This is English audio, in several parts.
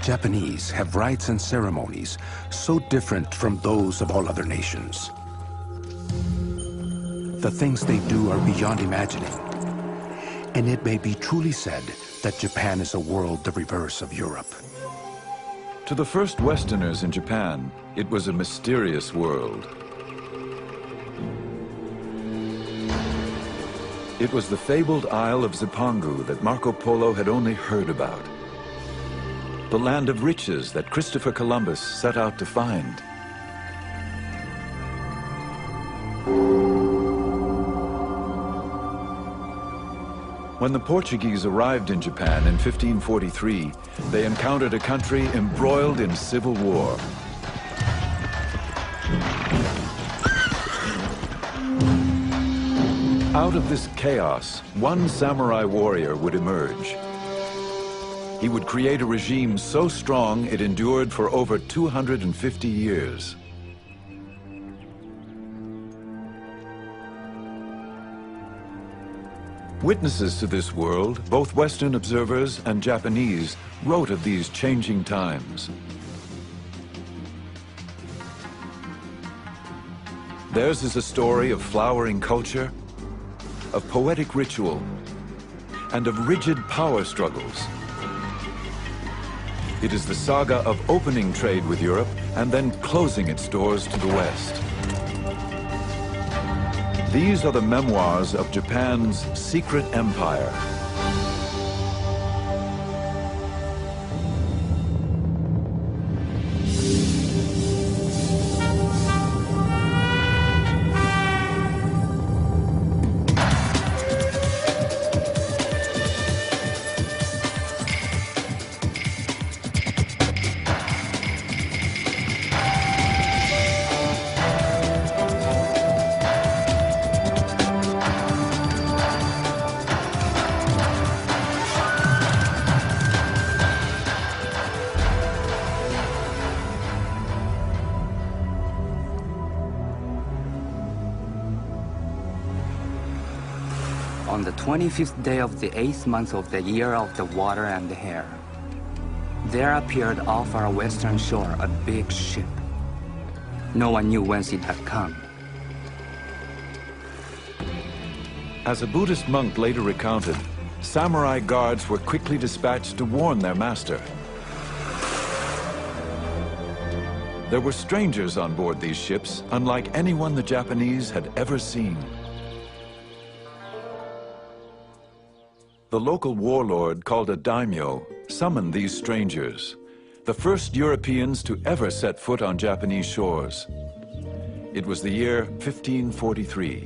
Japanese have rites and ceremonies so different from those of all other nations. The things they do are beyond imagining, and it may be truly said that Japan is a world the reverse of Europe. To the first Westerners in Japan, it was a mysterious world. It was the fabled Isle of Zipangu that Marco Polo had only heard about. The land of riches that Christopher Columbus set out to find. When the Portuguese arrived in Japan in 1543, they encountered a country embroiled in civil war. Out of this chaos, one samurai warrior would emerge. He would create a regime so strong it endured for over 250 years. Witnesses to this world, both Western observers and Japanese, wrote of these changing times. Theirs is a story of flowering culture, of poetic ritual, and of rigid power struggles. It is the saga of opening trade with Europe and then closing its doors to the West. These are the memoirs of Japan's secret empire. On the 25th day of the 8th month of the year of the water and the hair, there appeared off our western shore a big ship. No one knew whence it had come. As a Buddhist monk later recounted, samurai guards were quickly dispatched to warn their master. There were strangers on board these ships, unlike anyone the Japanese had ever seen. The local warlord, called a daimyo, summoned these strangers, the first Europeans to ever set foot on Japanese shores. It was the year 1543.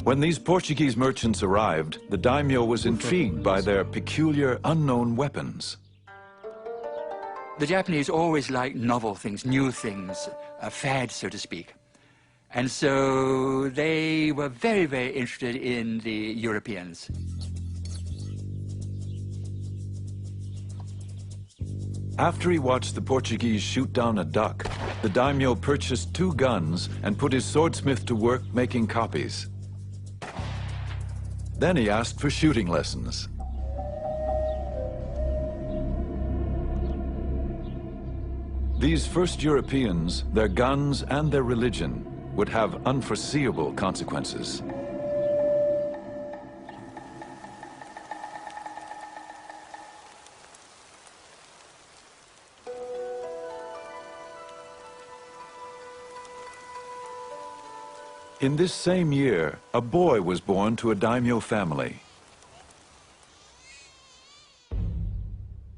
When these Portuguese merchants arrived, the daimyo was intrigued by their peculiar, unknown weapons. The Japanese always like novel things, new things, a fad, so to speak. And so they were very, very interested in the Europeans. After he watched the Portuguese shoot down a duck, the daimyo purchased 2 guns and put his swordsmith to work making copies. Then he asked for shooting lessons. These first Europeans, their guns and their religion, would have unforeseeable consequences. In this same year, a boy was born to a daimyo family.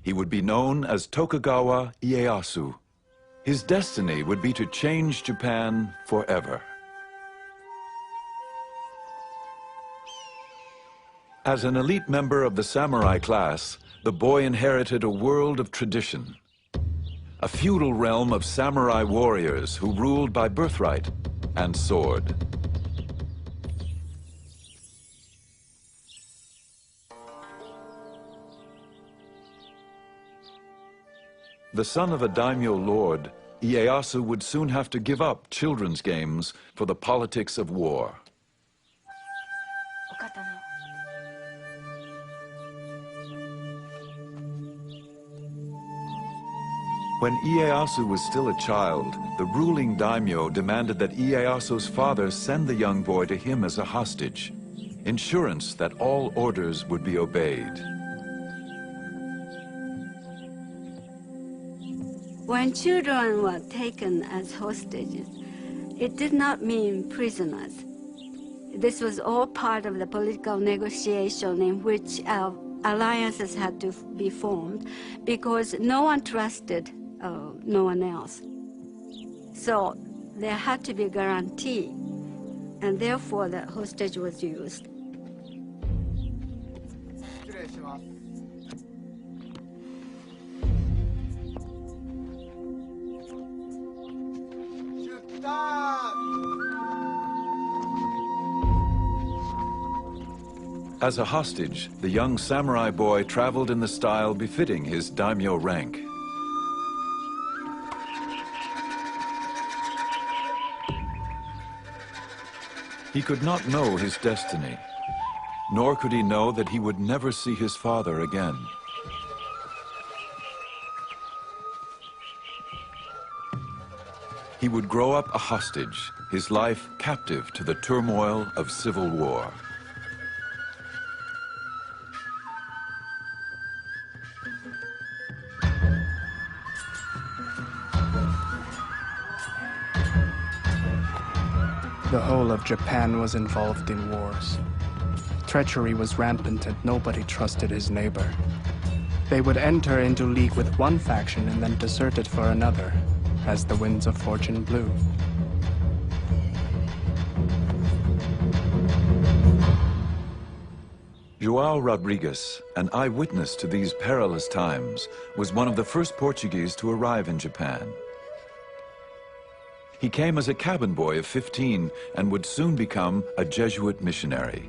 He would be known as Tokugawa Ieyasu. His destiny would be to change Japan forever. As an elite member of the samurai class, the boy inherited a world of tradition. A feudal realm of samurai warriors who ruled by birthright and sword. The son of a daimyo lord, Ieyasu would soon have to give up children's games for the politics of war. When Ieyasu was still a child, the ruling daimyo demanded that Ieyasu's father send the young boy to him as a hostage, insurance that all orders would be obeyed. When children were taken as hostages, it did not mean prisoners. This was all part of the political negotiation in which alliances had to be formed because no one trusted no one else. So there had to be a guarantee, and therefore the hostage was used. As a hostage, the young samurai boy traveled in the style befitting his daimyo rank. He could not know his destiny, nor could he know that he would never see his father again. He would grow up a hostage, his life captive to the turmoil of civil war. The whole of Japan was involved in wars. Treachery was rampant and nobody trusted his neighbor. They would enter into league with one faction and then desert it for another, as the winds of fortune blew. João Rodrigues, an eyewitness to these perilous times, was one of the first Portuguese to arrive in Japan. He came as a cabin boy of 15 and would soon become a Jesuit missionary.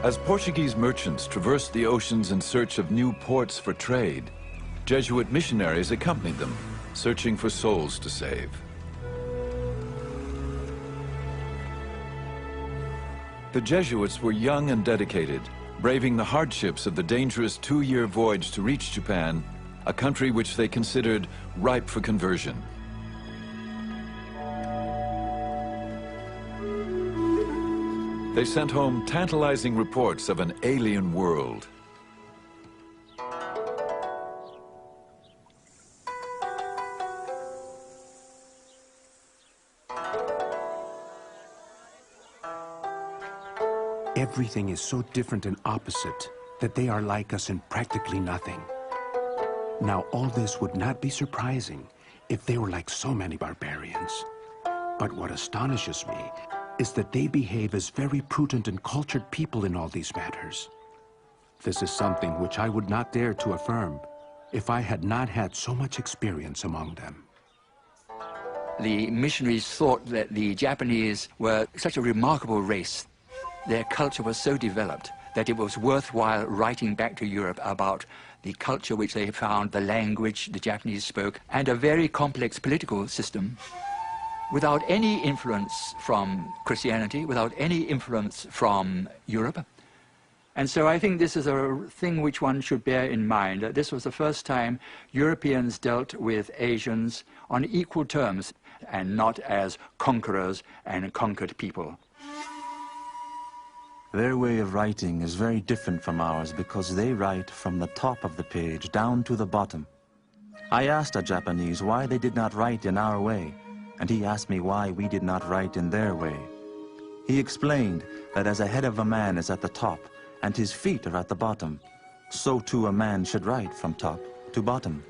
As Portuguese merchants traversed the oceans in search of new ports for trade, Jesuit missionaries accompanied them, searching for souls to save. The Jesuits were young and dedicated, braving the hardships of the dangerous 2-year voyage to reach Japan, a country which they considered ripe for conversion. They sent home tantalizing reports of an alien world. Everything is so different and opposite that they are like us in practically nothing. Now, all this would not be surprising if they were like so many barbarians. But what astonishes me is that they behave as very prudent and cultured people in all these matters. This is something which I would not dare to affirm if I had not had so much experience among them. The missionaries thought that the Japanese were such a remarkable race. Their culture was so developed that it was worthwhile writing back to Europe about the culture which they found, the language the Japanese spoke, and a very complex political system without any influence from Christianity, without any influence from Europe. And so I think this is a thing which one should bear in mind, that this was the first time Europeans dealt with Asians on equal terms and not as conquerors and conquered people. Their way of writing is very different from ours because they write from the top of the page down to the bottom. I asked a Japanese why they did not write in our way, and he asked me why we did not write in their way. He explained that as a head of a man is at the top and his feet are at the bottom, so too a man should write from top to bottom.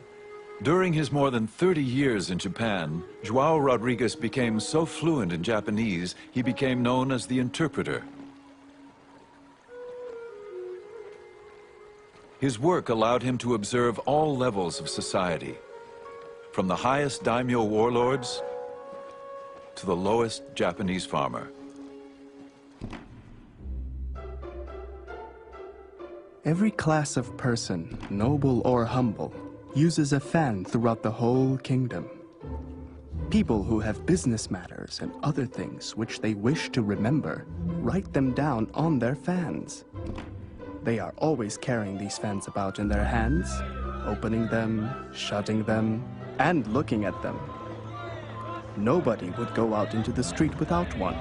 During his more than 30 years in Japan, João Rodrigues became so fluent in Japanese, he became known as the interpreter. His work allowed him to observe all levels of society, from the highest daimyo warlords to the lowest Japanese farmer. Every class of person, noble or humble, uses a fan throughout the whole kingdom. People who have business matters and other things which they wish to remember, write them down on their fans. They are always carrying these fans about in their hands, opening them, shutting them, and looking at them. Nobody would go out into the street without one.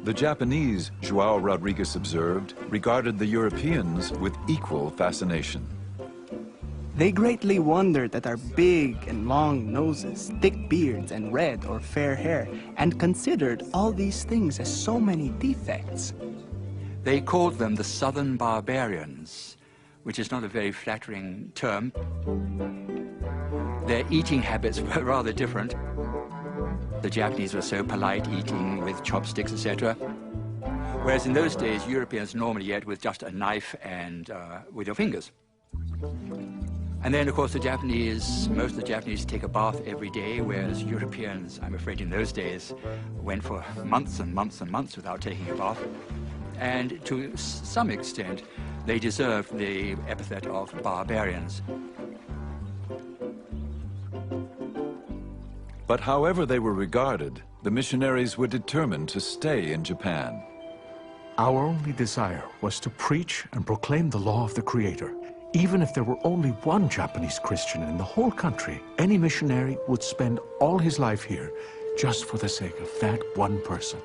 The Japanese, João Rodrigues observed, regarded the Europeans with equal fascination. They greatly wondered at our big and long noses, thick beards, and red or fair hair, and considered all these things as so many defects. They called them the Southern Barbarians, which is not a very flattering term. Their eating habits were rather different. The Japanese were so polite, eating with chopsticks, etc. Whereas in those days, Europeans normally ate with just a knife and with your fingers. And then, of course, most of the Japanese take a bath every day, whereas Europeans, I'm afraid in those days, went for months and months and months without taking a bath. And to some extent, they deserved the epithet of barbarians. But however they were regarded, the missionaries were determined to stay in Japan. Our only desire was to preach and proclaim the law of the Creator. Even if there were only one Japanese Christian in the whole country, any missionary would spend all his life here just for the sake of that one person.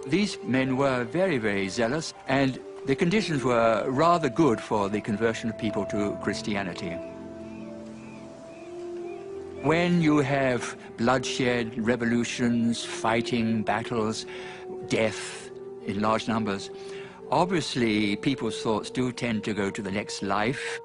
These men were very, very zealous, and the conditions were rather good for the conversion of people to Christianity. When you have bloodshed, revolutions, fighting, battles, death in large numbers, obviously people's thoughts do tend to go to the next life.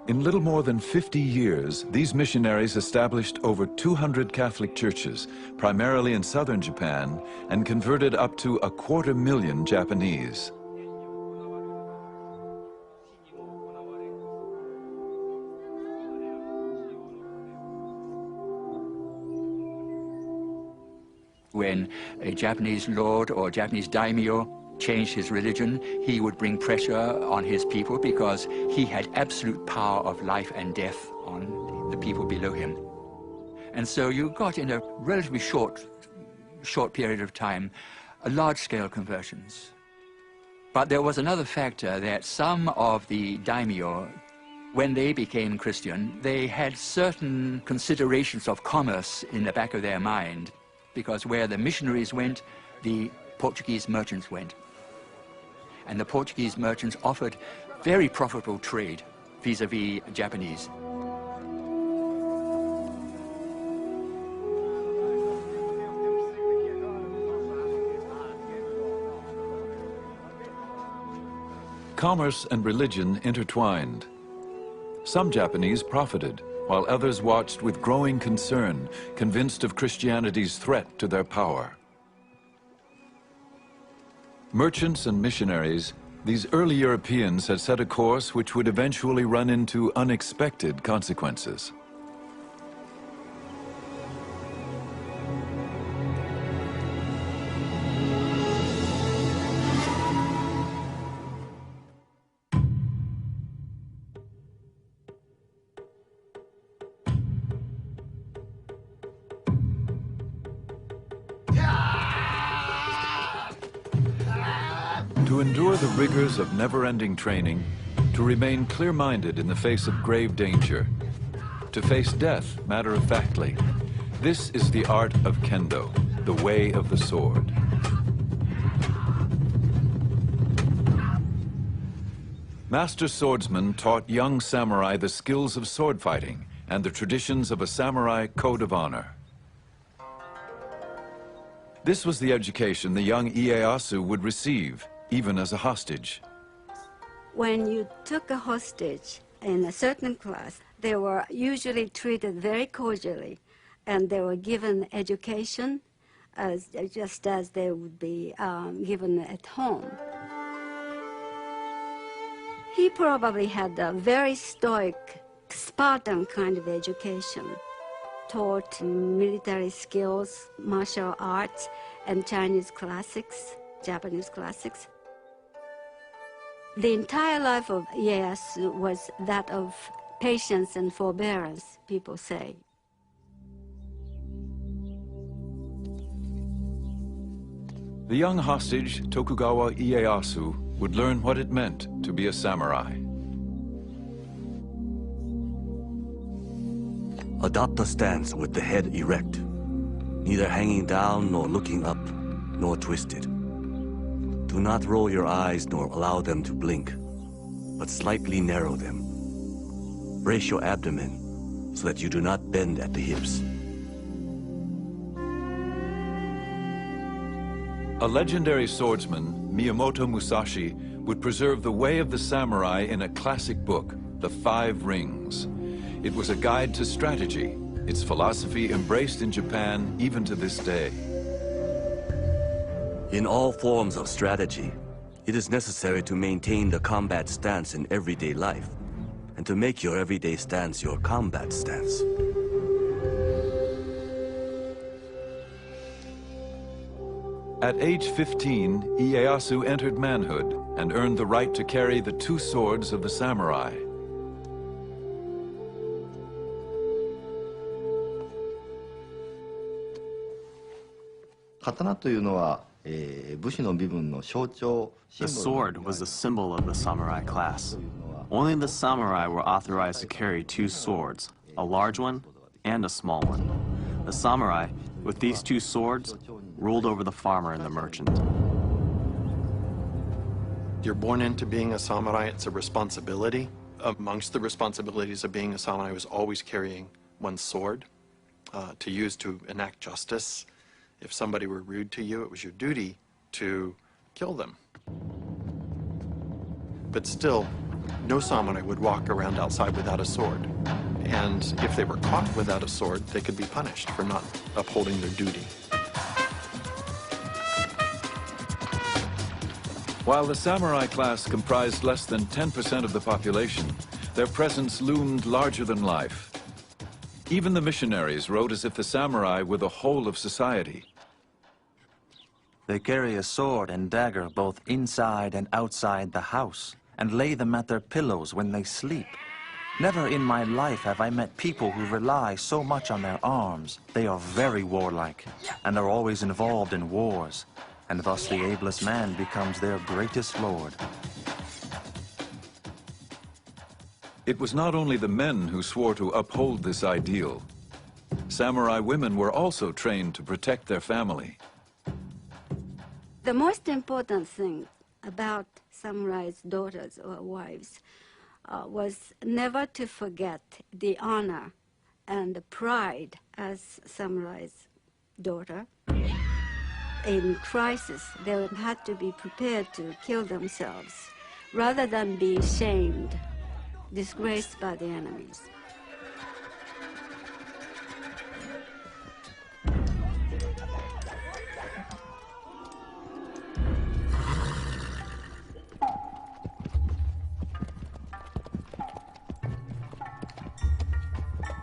In little more than 50 years, these missionaries established over 200 Catholic churches, primarily in southern Japan, and converted up to 250,000 Japanese. When a Japanese lord or Japanese daimyo changed his religion, he would bring pressure on his people because he had absolute power of life and death on the people below him. And so you got in a relatively short period of time, large-scale conversions. But there was another factor, that some of the daimyo, when they became Christian, they had certain considerations of commerce in the back of their mind, because where the missionaries went, the Portuguese merchants went. And the Portuguese merchants offered very profitable trade vis-à-vis Japanese. Commerce and religion intertwined. Some Japanese profited, while others watched with growing concern, convinced of Christianity's threat to their power. Merchants and missionaries, these early Europeans had set a course which would eventually run into unexpected consequences. To endure the rigors of never-ending training, to remain clear-minded in the face of grave danger, to face death matter-of-factly, this is the art of Kendo, the way of the sword. Master swordsmen taught young samurai the skills of sword fighting and the traditions of a samurai code of honor. This was the education the young Ieyasu would receive, even as a hostage. When you took a hostage in a certain class, they were usually treated very cordially, and they were given education just as they would be given at home. He probably had a very stoic, Spartan kind of education, taught military skills, martial arts, and Chinese classics, Japanese classics. The entire life of Ieyasu was that of patience and forbearance, people say. The young hostage, Tokugawa Ieyasu, would learn what it meant to be a samurai. Adopt a stance with the head erect, neither hanging down nor looking up, nor twisted. Do not roll your eyes nor allow them to blink, but slightly narrow them. Brace your abdomen so that you do not bend at the hips. A legendary swordsman, Miyamoto Musashi, would preserve the way of the samurai in a classic book, The Five Rings. It was a guide to strategy, its philosophy embraced in Japan even to this day. In all forms of strategy, it is necessary to maintain the combat stance in everyday life, and to make your everyday stance your combat stance. At age 15, Ieyasu entered manhood and earned the right to carry the two swords of the samurai. The sword was a symbol of the samurai class. Only the samurai were authorized to carry two swords, a large one and a small one. The samurai, with these two swords, ruled over the farmer and the merchant. You're born into being a samurai, it's a responsibility. Amongst the responsibilities of being a samurai was always carrying one's sword to use to enact justice. If somebody were rude to you, it was your duty to kill them. But still, no samurai would walk around outside without a sword. And if they were caught without a sword, they could be punished for not upholding their duty. While the samurai class comprised less than 10% of the population, their presence loomed larger than life. Even the missionaries wrote as if the samurai were the whole of society. They carry a sword and dagger both inside and outside the house, and lay them at their pillows when they sleep. Never in my life have I met people who rely so much on their arms. They are very warlike, and are always involved in wars, and thus the ablest man becomes their greatest lord. It was not only the men who swore to uphold this ideal. Samurai women were also trained to protect their family. The most important thing about samurai's daughters or wives was never to forget the honor and the pride as samurai's daughter. In crisis, they had to be prepared to kill themselves rather than be shamed, disgraced by the enemies.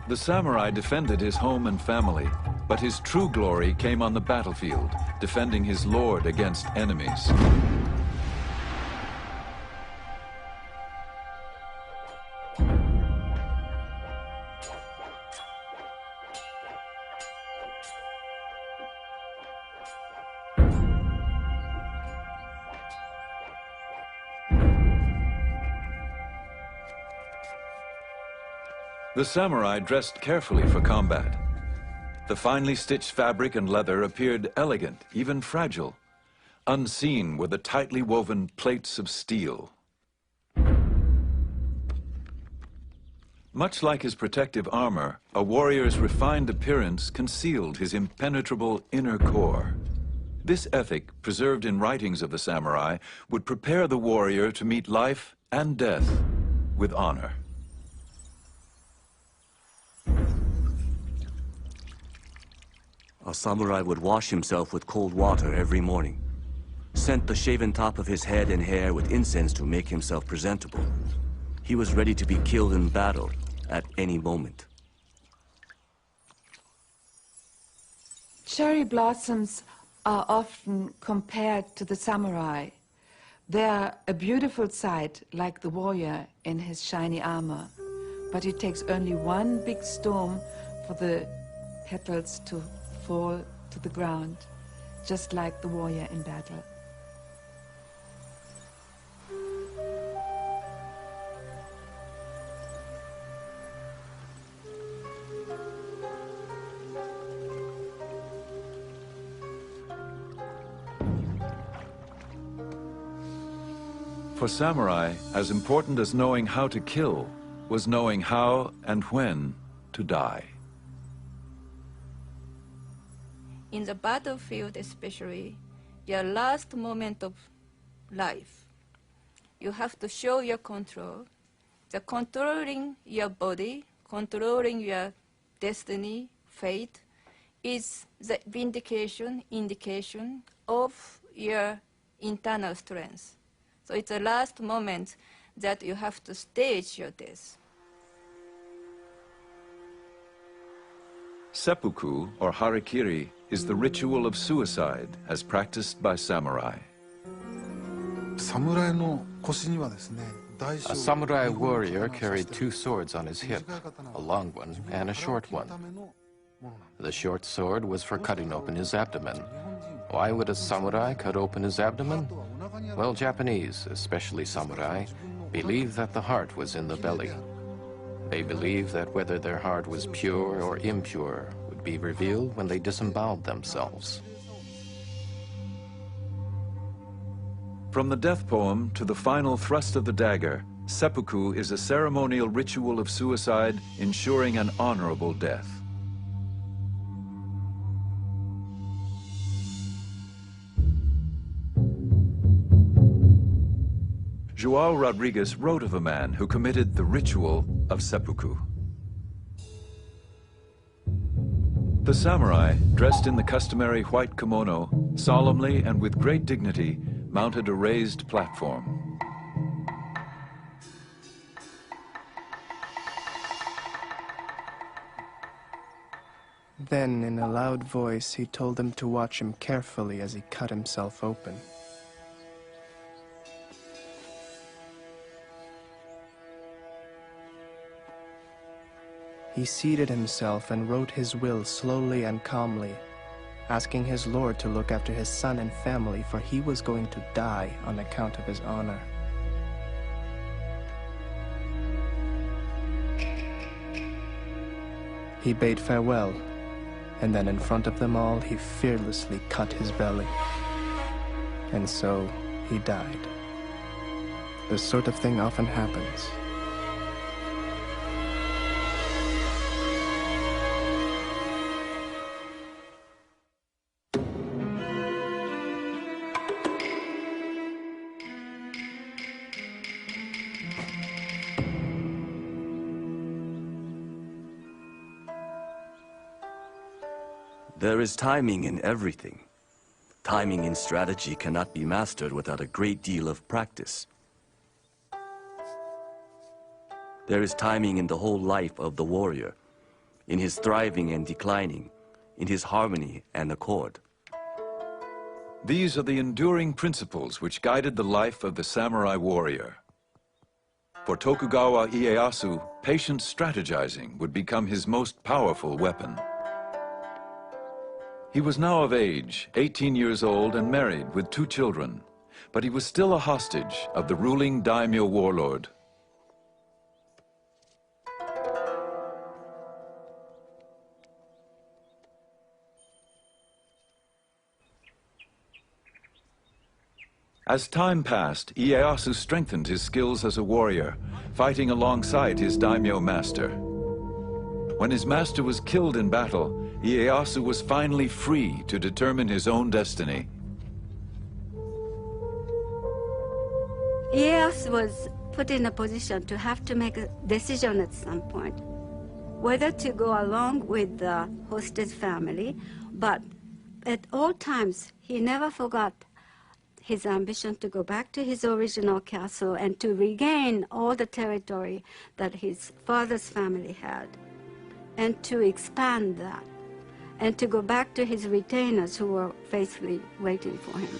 The samurai defended his home and family, but his true glory came on the battlefield, defending his lord against enemies. The samurai dressed carefully for combat. The finely stitched fabric and leather appeared elegant, even fragile. Unseen were the tightly woven plates of steel. Much like his protective armor, a warrior's refined appearance concealed his impenetrable inner core. This ethic, preserved in writings of the samurai, would prepare the warrior to meet life and death with honor. A samurai would wash himself with cold water every morning, scent the shaven top of his head and hair with incense to make himself presentable. He was ready to be killed in battle at any moment. Cherry blossoms are often compared to the samurai, They are a beautiful sight, like the warrior in his shiny armor, but it takes only one big storm for the petals to fall to the ground, just like the warrior in battle. For samurai, as important as knowing how to kill was knowing how and when to die. In the battlefield especially, your last moment of life, you have to show your control. The controlling your body, controlling your destiny, fate, is the indication of your internal strength. So it's the last moment that you have to stage your death. Seppuku, or harikiri, is the ritual of suicide as practiced by samurai. A samurai warrior carried two swords on his hip, a long one and a short one. The short sword was for cutting open his abdomen. Why would a samurai cut open his abdomen? Well, Japanese, especially samurai, believe that the heart was in the belly. They believe that whether their heart was pure or impure would be revealed when they disemboweled themselves. From the death poem to the final thrust of the dagger, seppuku is a ceremonial ritual of suicide ensuring an honorable death. João Rodrigues wrote of a man who committed the ritual of seppuku. The samurai, dressed in the customary white kimono, solemnly and with great dignity, mounted a raised platform. Then, in a loud voice, he told them to watch him carefully as he cut himself open. He seated himself and wrote his will slowly and calmly, asking his lord to look after his son and family, for he was going to die on account of his honor. He bade farewell, and then in front of them all, he fearlessly cut his belly. And so he died. This sort of thing often happens. There is timing in everything. Timing in strategy cannot be mastered without a great deal of practice. There is timing in the whole life of the warrior, in his thriving and declining, in his harmony and accord. These are the enduring principles which guided the life of the samurai warrior. For Tokugawa Ieyasu, patient strategizing would become his most powerful weapon. He was now of age, 18 years old and married with 2 children, but he was still a hostage of the ruling daimyo warlord. As time passed, Ieyasu strengthened his skills as a warrior, fighting alongside his daimyo master. When his master was killed in battle, Ieyasu was finally free to determine his own destiny. Ieyasu was put in a position to have to make a decision at some point, whether to go along with the hostage family, but at all times he never forgot his ambition to go back to his original castle and to regain all the territory that his father's family had, and to expand that, and to go back to his retainers who were faithfully waiting for him.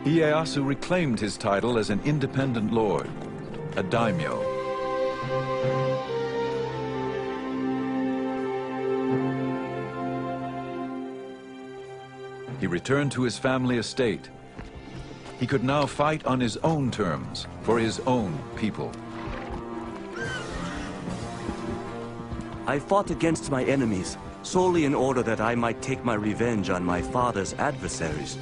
Ieyasu reclaimed his title as an independent lord, a daimyo. He returned to his family estate. He could now fight on his own terms, for his own people. I fought against my enemies solely in order that I might take my revenge on my father's adversaries.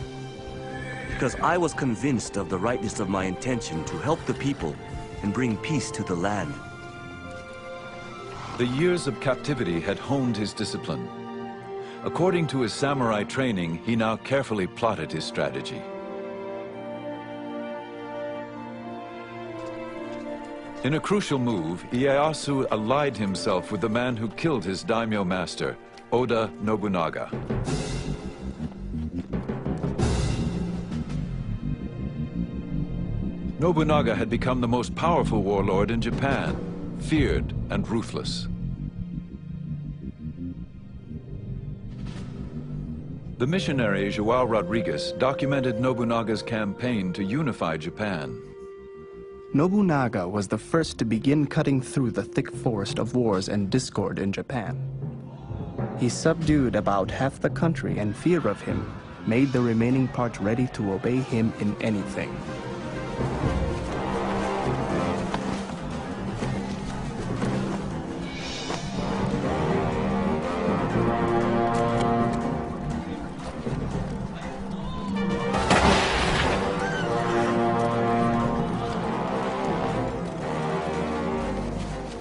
Because I was convinced of the rightness of my intention to help the people and bring peace to the land. The years of captivity had honed his discipline. According to his samurai training, he now carefully plotted his strategy. In a crucial move, Ieyasu allied himself with the man who killed his daimyo master, Oda Nobunaga. Nobunaga had become the most powerful warlord in Japan, feared and ruthless. The missionary João Rodrigues documented Nobunaga's campaign to unify Japan. Nobunaga was the first to begin cutting through the thick forest of wars and discord in Japan. He subdued about half the country, and fear of him made the remaining part ready to obey him in anything.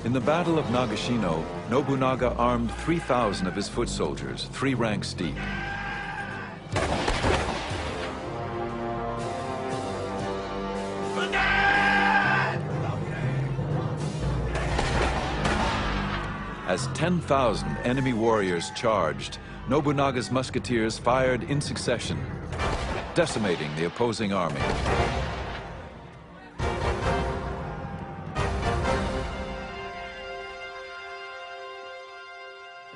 In the Battle of Nagashino, Nobunaga armed 3,000 of his foot soldiers, 3 ranks deep. As 10,000 enemy warriors charged, Nobunaga's musketeers fired in succession, decimating the opposing army.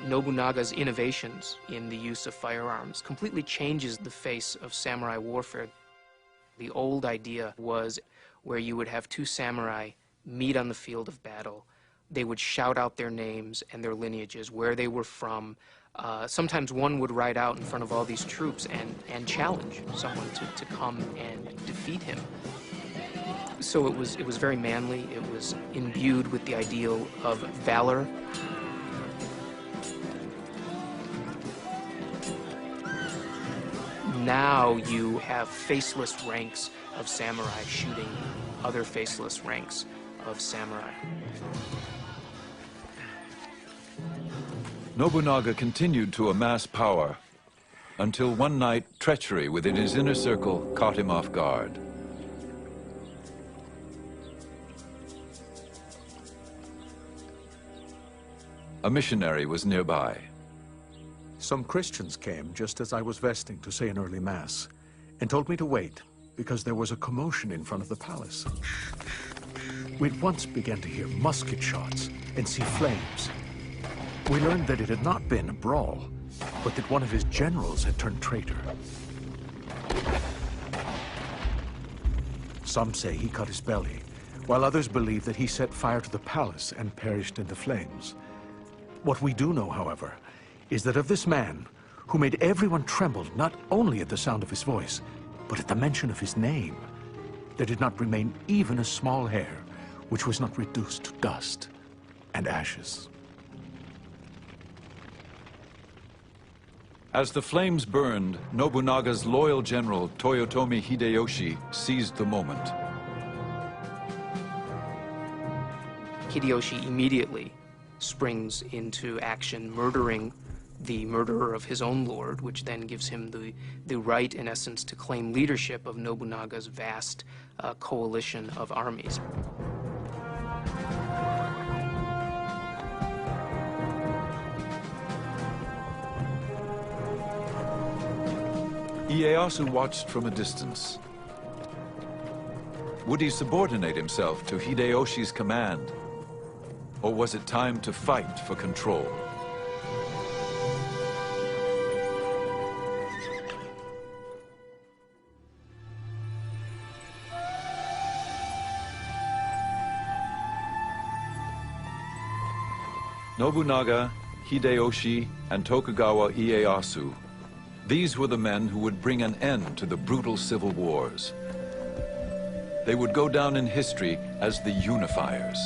Nobunaga's innovations in the use of firearms completely changes the face of samurai warfare. The old idea was where you would have 2 samurai meet on the field of battle. They would shout out their names and their lineages, where they were from. Sometimes one would ride out in front of all these troops and challenge someone to come and defeat him. So it was very manly. It was imbued with the ideal of valor. Now you have faceless ranks of samurai shooting other faceless ranks of samurai. Nobunaga continued to amass power until one night treachery within his inner circle caught him off guard. A missionary was nearby. Some Christians came just as I was vesting to say an early mass and told me to wait because there was a commotion in front of the palace. We'd once begun to hear musket shots and see flames. We learned that it had not been a brawl, but that one of his generals had turned traitor. Some say he cut his belly, while others believe that he set fire to the palace and perished in the flames. What we do know, however, is that of this man, who made everyone tremble not only at the sound of his voice, but at the mention of his name, there did not remain even a small hair which was not reduced to dust and ashes. As the flames burned, Nobunaga's loyal general, Toyotomi Hideyoshi, seized the moment. Hideyoshi immediately springs into action, murdering the murderer of his own lord, which then gives him the right, in essence, to claim leadership of Nobunaga's vast coalition of armies. Ieyasu watched from a distance. Would he subordinate himself to Hideyoshi's command? Or was it time to fight for control? Nobunaga, Hideyoshi, and Tokugawa Ieyasu. These were the men who would bring an end to the brutal civil wars. They would go down in history as the unifiers.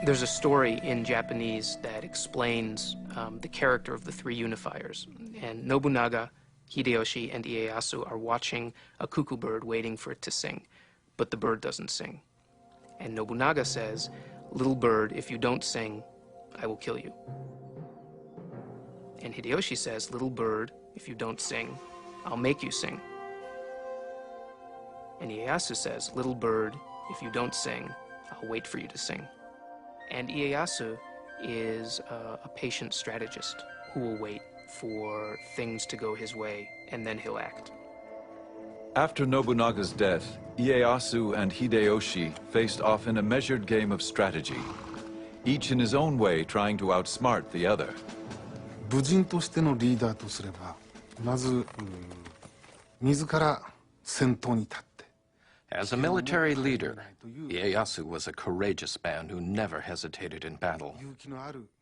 There's a story in Japanese that explains the character of the three unifiers. And Nobunaga, Hideyoshi, and Ieyasu are watching a cuckoo bird waiting for it to sing, but the bird doesn't sing. And Nobunaga says, "Little bird, if you don't sing, I will kill you." And Hideyoshi says, "Little bird, if you don't sing, I'll make you sing." And Ieyasu says, "Little bird, if you don't sing, I'll wait for you to sing." And Ieyasu is a patient strategist who will wait for things to go his way, and then he'll act. After Nobunaga's death, Ieyasu and Hideyoshi faced off in a measured game of strategy, each in his own way trying to outsmart the other. 武人としてのリーダーとすれば、まず自ら先頭に立って。 As a military leader, Ieyasu was a courageous man who never hesitated in battle.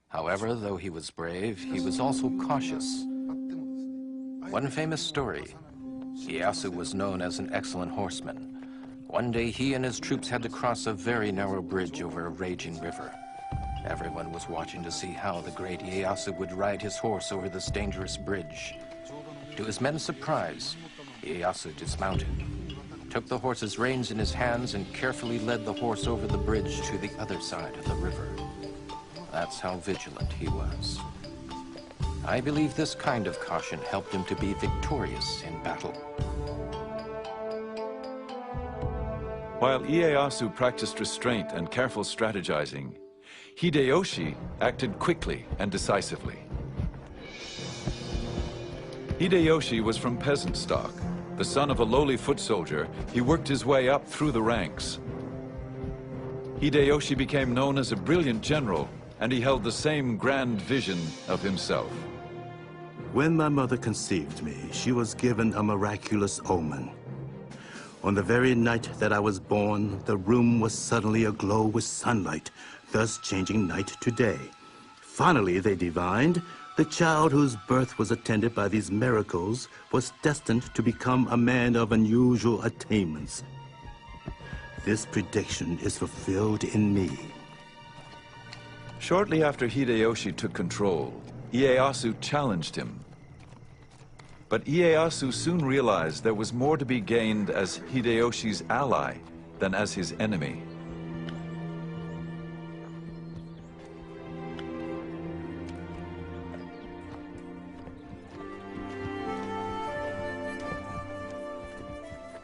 However, though he was brave, he was also cautious. One famous story, Ieyasu was known as an excellent horseman. One day he and his troops had to cross a very narrow bridge over a raging river. Everyone was watching to see how the great Ieyasu would ride his horse over this dangerous bridge. To his men's surprise, Ieyasu dismounted, took the horse's reins in his hands, and carefully led the horse over the bridge to the other side of the river. That's how vigilant he was. I believe this kind of caution helped him to be victorious in battle. While Ieyasu practiced restraint and careful strategizing, Hideyoshi acted quickly and decisively. Hideyoshi was from peasant stock. The son of a lowly foot soldier, he worked his way up through the ranks. Hideyoshi became known as a brilliant general, and he held the same grand vision of himself. When my mother conceived me, she was given a miraculous omen. On the very night that I was born, the room was suddenly aglow with sunlight, thus changing night to day. Finally, they divined, the child whose birth was attended by these miracles was destined to become a man of unusual attainments. This prediction is fulfilled in me. Shortly after Hideyoshi took control, Ieyasu challenged him. But Ieyasu soon realized there was more to be gained as Hideyoshi's ally than as his enemy.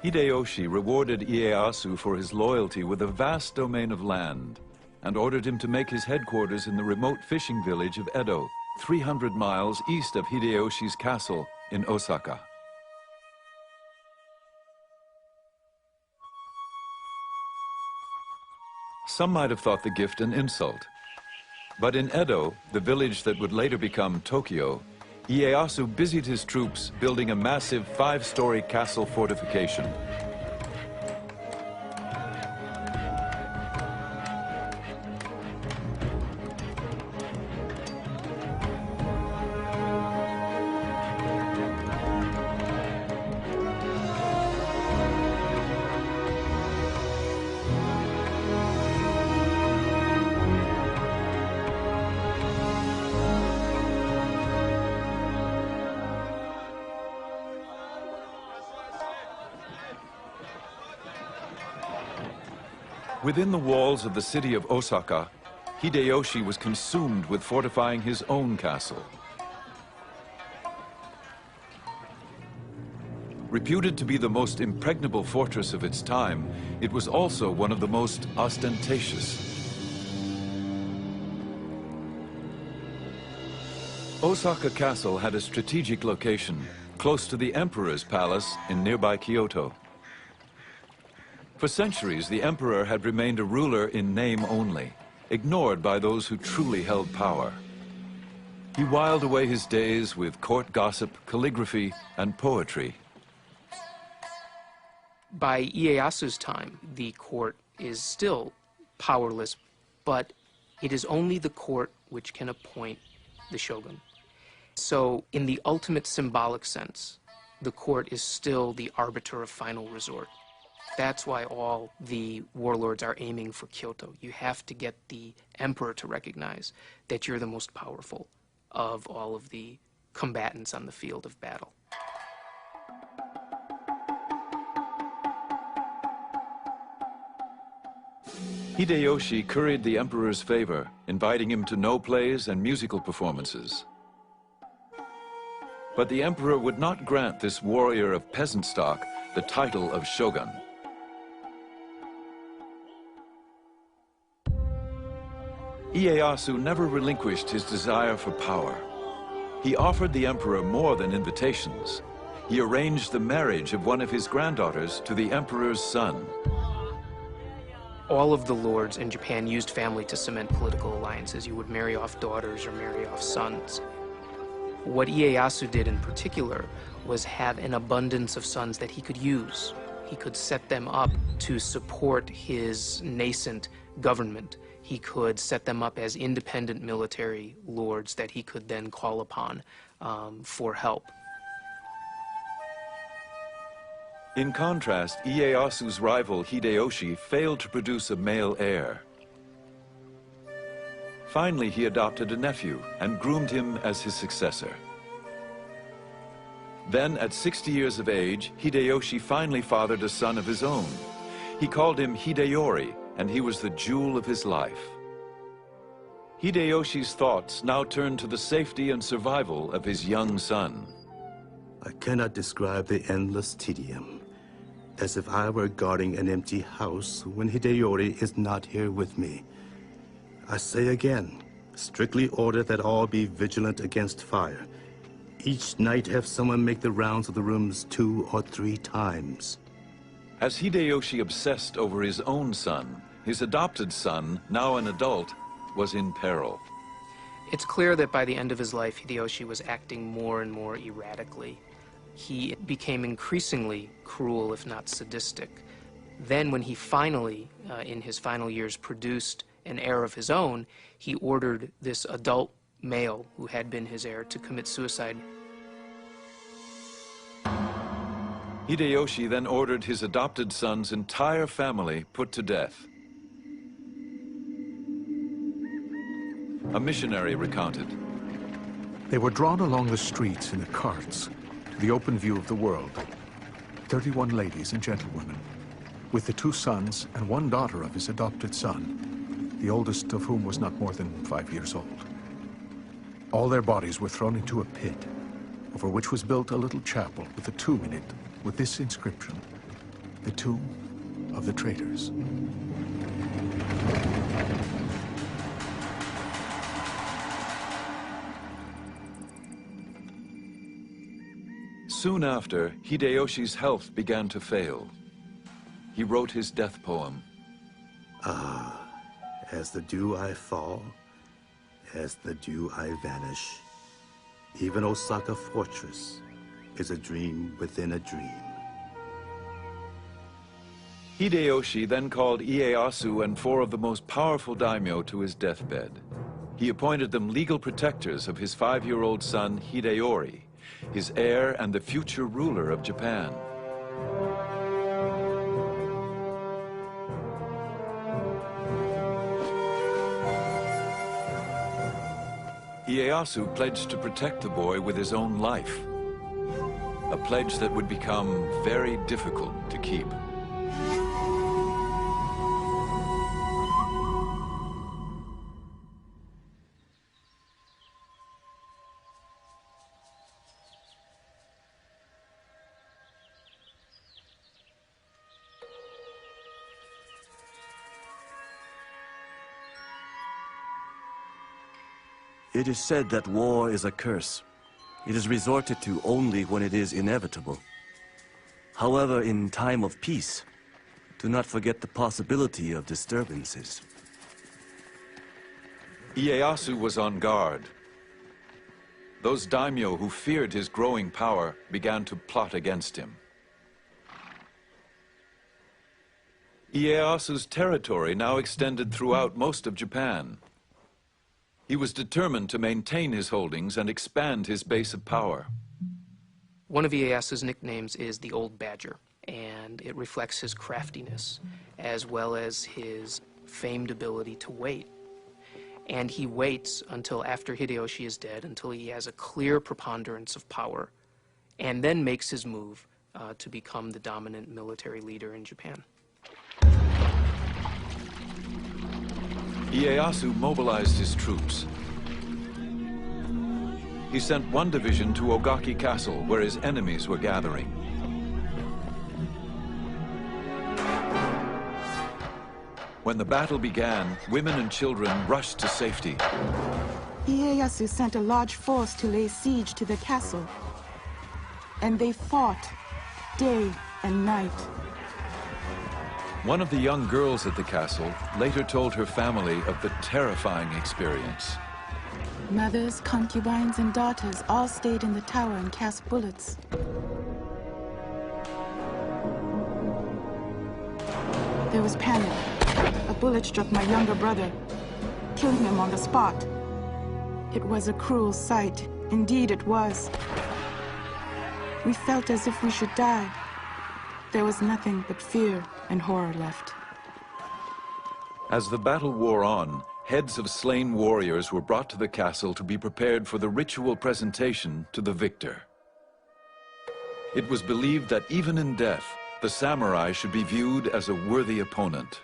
Hideyoshi rewarded Ieyasu for his loyalty with a vast domain of land and ordered him to make his headquarters in the remote fishing village of Edo, 300 miles east of Hideyoshi's castle in Osaka. Some might have thought the gift an insult. But in Edo, the village that would later become Tokyo, Ieyasu busied his troops building a massive 5-story castle fortification. Within the walls of the city of Osaka, Hideyoshi was consumed with fortifying his own castle. Reputed to be the most impregnable fortress of its time, it was also one of the most ostentatious. Osaka Castle had a strategic location close to the Emperor's palace in nearby Kyoto. For centuries, the emperor had remained a ruler in name only, ignored by those who truly held power. He whiled away his days with court gossip, calligraphy, and poetry. By Ieyasu's time, the court is still powerless, but it is only the court which can appoint the shogun. So in the ultimate symbolic sense, the court is still the arbiter of final resort. That's why all the warlords are aiming for Kyoto. You have to get the emperor to recognize that you're the most powerful of all of the combatants on the field of battle. Hideyoshi curried the emperor's favor, inviting him to no plays and musical performances. But the emperor would not grant this warrior of peasant stock the title of shogun. Ieyasu never relinquished his desire for power. He offered the emperor more than invitations. He arranged the marriage of one of his granddaughters to the emperor's son. All of the lords in Japan used family to cement political alliances. You would marry off daughters or marry off sons. What Ieyasu did in particular was have an abundance of sons that he could use. He could set them up to support his nascent government. He could set them up as independent military lords that he could then call upon for help. In contrast, Ieyasu's rival Hideyoshi failed to produce a male heir. Finally, he adopted a nephew and groomed him as his successor. Then, at 60 years of age, Hideyoshi finally fathered a son of his own. He called him Hideyori, and he was the jewel of his life. Hideyoshi's thoughts now turned to the safety and survival of his young son. I cannot describe the endless tedium, as if I were guarding an empty house when Hideyori is not here with me. I say again, strictly order that all be vigilant against fire. Each night have someone make the rounds of the rooms 2 or 3 times. As Hideyoshi obsessed over his own son, his adopted son, now an adult, was in peril. It's clear that by the end of his life, Hideyoshi was acting more and more erratically. He became increasingly cruel, if not sadistic. Then when he finally, in his final years, produced an heir of his own, he ordered this adult male who had been his heir to commit suicide. Hideyoshi then ordered his adopted son's entire family put to death. A missionary recounted. They were drawn along the streets in the carts to the open view of the world. 31 ladies and gentlewomen, with the 2 sons and 1 daughter of his adopted son, the oldest of whom was not more than 5 years old. All their bodies were thrown into a pit, over which was built a little chapel with a tomb in it, with this inscription: "The tomb of the traitors." Soon after, Hideyoshi's health began to fail. He wrote his death poem. Ah, as the dew I fall, as the dew I vanish. Even Osaka Fortress is a dream within a dream. Hideyoshi then called Ieyasu and 4 of the most powerful daimyo to his deathbed. He appointed them legal protectors of his 5-year-old son Hideyori, his heir and the future ruler of Japan. Ieyasu pledged to protect the boy with his own life, a pledge that would become very difficult to keep. It is said that war is a curse. It is resorted to only when it is inevitable. However, in time of peace, do not forget the possibility of disturbances. Ieyasu was on guard. Those daimyo who feared his growing power began to plot against him. Ieyasu's territory now extended throughout most of Japan. He was determined to maintain his holdings and expand his base of power. One of Ieyasu's nicknames is the Old Badger, and it reflects his craftiness as well as his famed ability to wait. And he waits until after Hideyoshi is dead, until he has a clear preponderance of power, and then makes his move to become the dominant military leader in Japan. Ieyasu mobilized his troops. He sent one division to Ogaki Castle, where his enemies were gathering. When the battle began, women and children rushed to safety. Ieyasu sent a large force to lay siege to the castle, and they fought day and night. One of the young girls at the castle later told her family of the terrifying experience. Mothers, concubines, and daughters all stayed in the tower and cast bullets. There was panic. A bullet struck my younger brother, killing him on the spot. It was a cruel sight. Indeed, it was. We felt as if we should die. There was nothing but fear and horror left. As the battle wore on, heads of slain warriors were brought to the castle to be prepared for the ritual presentation to the victor. It was believed that even in death, the samurai should be viewed as a worthy opponent.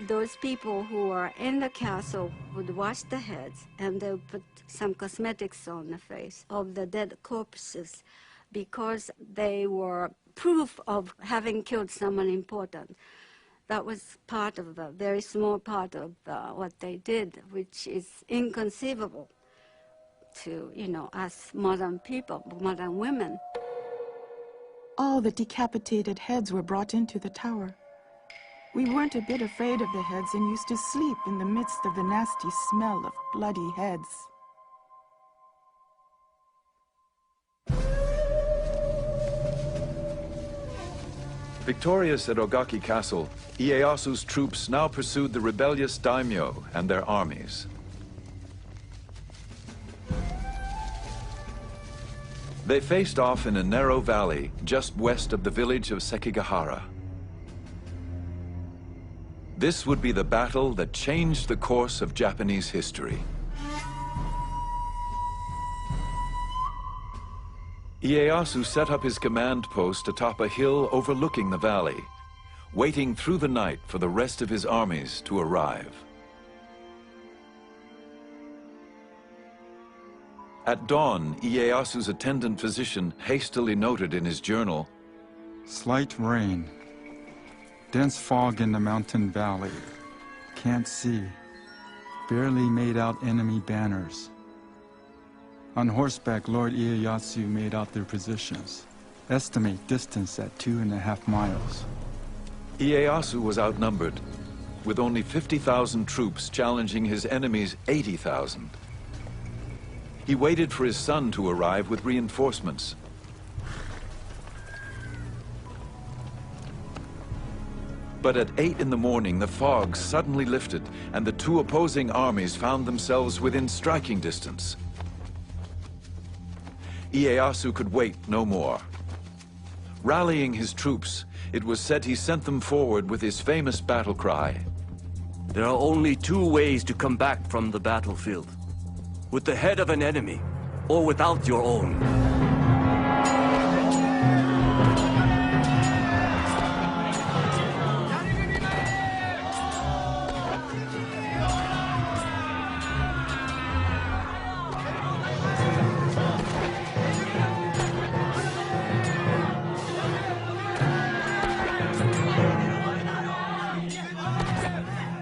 Those people who were in the castle would wash the heads, and they would put some cosmetics on the face of the dead corpses because they were proof of having killed someone important. That was part of the very small part of what they did, which is inconceivable to, us modern people, modern women. All the decapitated heads were brought into the tower. We weren't a bit afraid of the heads and used to sleep in the midst of the nasty smell of bloody heads. Victorious at Ogaki Castle, Ieyasu's troops now pursued the rebellious daimyo and their armies. They faced off in a narrow valley just west of the village of Sekigahara. This would be the battle that changed the course of Japanese history. Ieyasu set up his command post atop a hill overlooking the valley, waiting through the night for the rest of his armies to arrive. At dawn, Ieyasu's attendant physician hastily noted in his journal, "Slight rain. Dense fog in the mountain valley. Can't see. Barely made out enemy banners. On horseback, Lord Ieyasu made out their positions. Estimate distance at 2.5 miles. Ieyasu was outnumbered, with only 50,000 troops challenging his enemy's 80,000. He waited for his son to arrive with reinforcements. But at 8 in the morning, the fog suddenly lifted, and the two opposing armies found themselves within striking distance. Ieyasu could wait no more. Rallying his troops, it was said he sent them forward with his famous battle cry. There are only two ways to come back from the battlefield. With the head of an enemy, or without your own.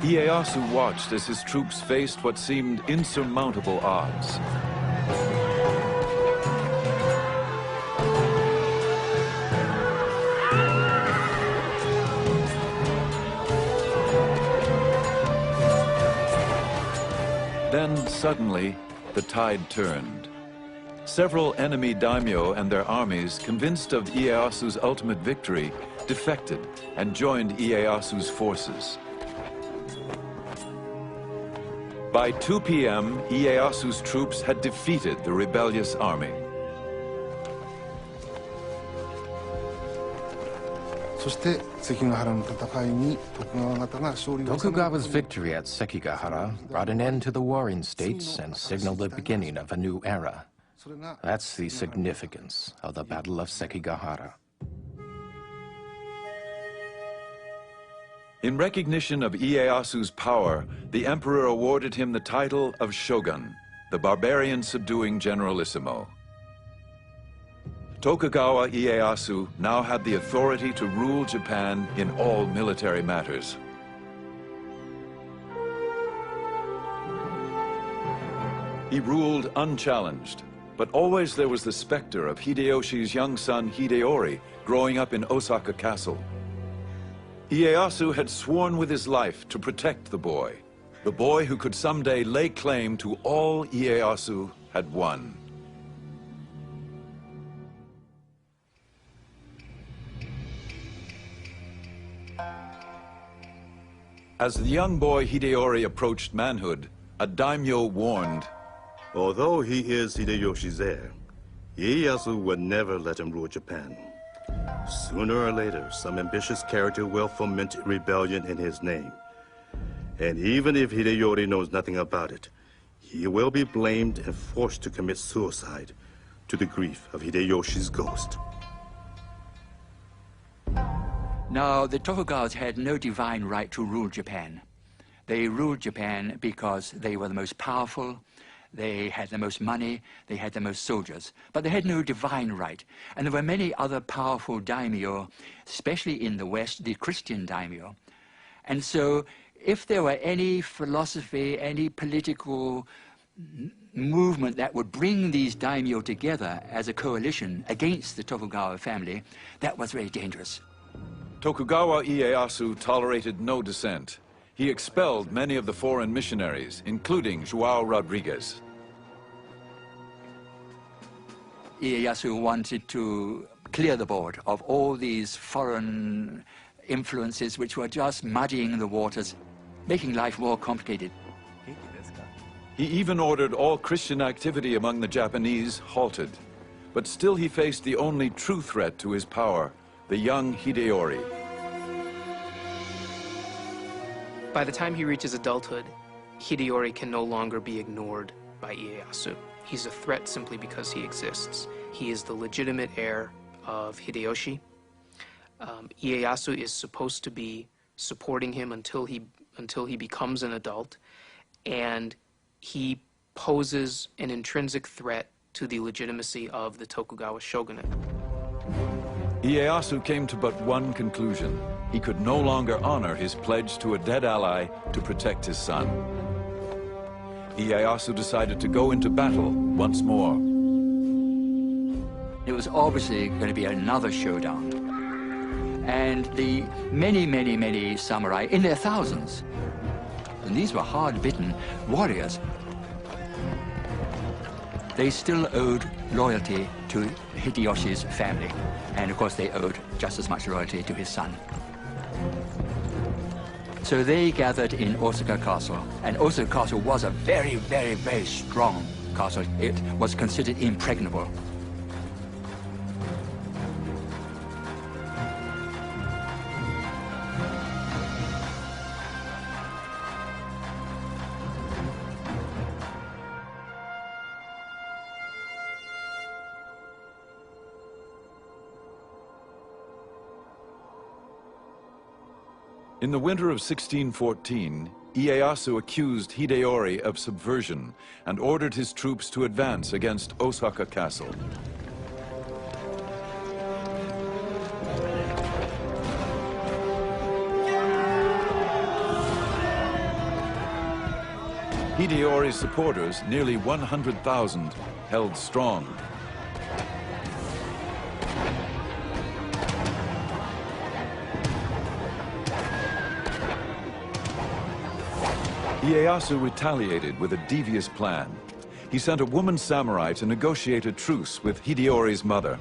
Ieyasu watched as his troops faced what seemed insurmountable odds. Then, suddenly, the tide turned. Several enemy daimyo and their armies, convinced of Ieyasu's ultimate victory, defected and joined Ieyasu's forces. By 2 p.m., Ieyasu's troops had defeated the rebellious army. Tokugawa's victory at Sekigahara brought an end to the warring states and signaled the beginning of a new era. That's the significance of the Battle of Sekigahara. In recognition of Ieyasu's power, the emperor awarded him the title of Shogun, the barbarian-subduing generalissimo. Tokugawa Ieyasu now had the authority to rule Japan in all military matters. He ruled unchallenged, but always there was the specter of Hideyoshi's young son Hideyori growing up in Osaka Castle. Ieyasu had sworn with his life to protect the boy who could someday lay claim to all Ieyasu had won. As the young boy Hideyori approached manhood, a daimyo warned, "Although he is Hideyoshi's heir, Ieyasu would never let him rule Japan. Sooner or later, some ambitious character will foment rebellion in his name. And even if Hideyori knows nothing about it, he will be blamed and forced to commit suicide to the grief of Hideyoshi's ghost." Now, the Tokugawas had no divine right to rule Japan. They ruled Japan because they were the most powerful, they had the most money, they had the most soldiers, but they had no divine right. And there were many other powerful daimyo, especially in the West, the Christian daimyo. And so, if there were any philosophy, any political movement that would bring these daimyo together as a coalition against the Tokugawa family, that was very dangerous. Tokugawa Ieyasu tolerated no dissent. He expelled many of the foreign missionaries, including João Rodrigues. Ieyasu wanted to clear the board of all these foreign influences which were just muddying the waters, making life more complicated. He even ordered all Christian activity among the Japanese halted. But still he faced the only true threat to his power, the young Hideyori. By the time he reaches adulthood, Hideyori can no longer be ignored by Ieyasu. He's a threat simply because he exists. He is the legitimate heir of Hideyoshi. Ieyasu is supposed to be supporting him until he becomes an adult, and he poses an intrinsic threat to the legitimacy of the Tokugawa shogunate. Ieyasu came to but one conclusion. He could no longer honor his pledge to a dead ally to protect his son. Ieyasu decided to go into battle once more. It was obviously going to be another showdown. And the many samurai, in their thousands, and these were hard-bitten warriors, they still owed loyalty to Hideyoshi's family. And of course they owed just as much loyalty to his son. So they gathered in Osaka Castle, and Osaka Castle was a very strong castle. It was considered impregnable. In the winter of 1614, Ieyasu accused Hideyori of subversion and ordered his troops to advance against Osaka Castle. Hideyori's supporters, nearly 100,000, held strong. Ieyasu retaliated with a devious plan. He sent a woman samurai to negotiate a truce with Hideyori's mother.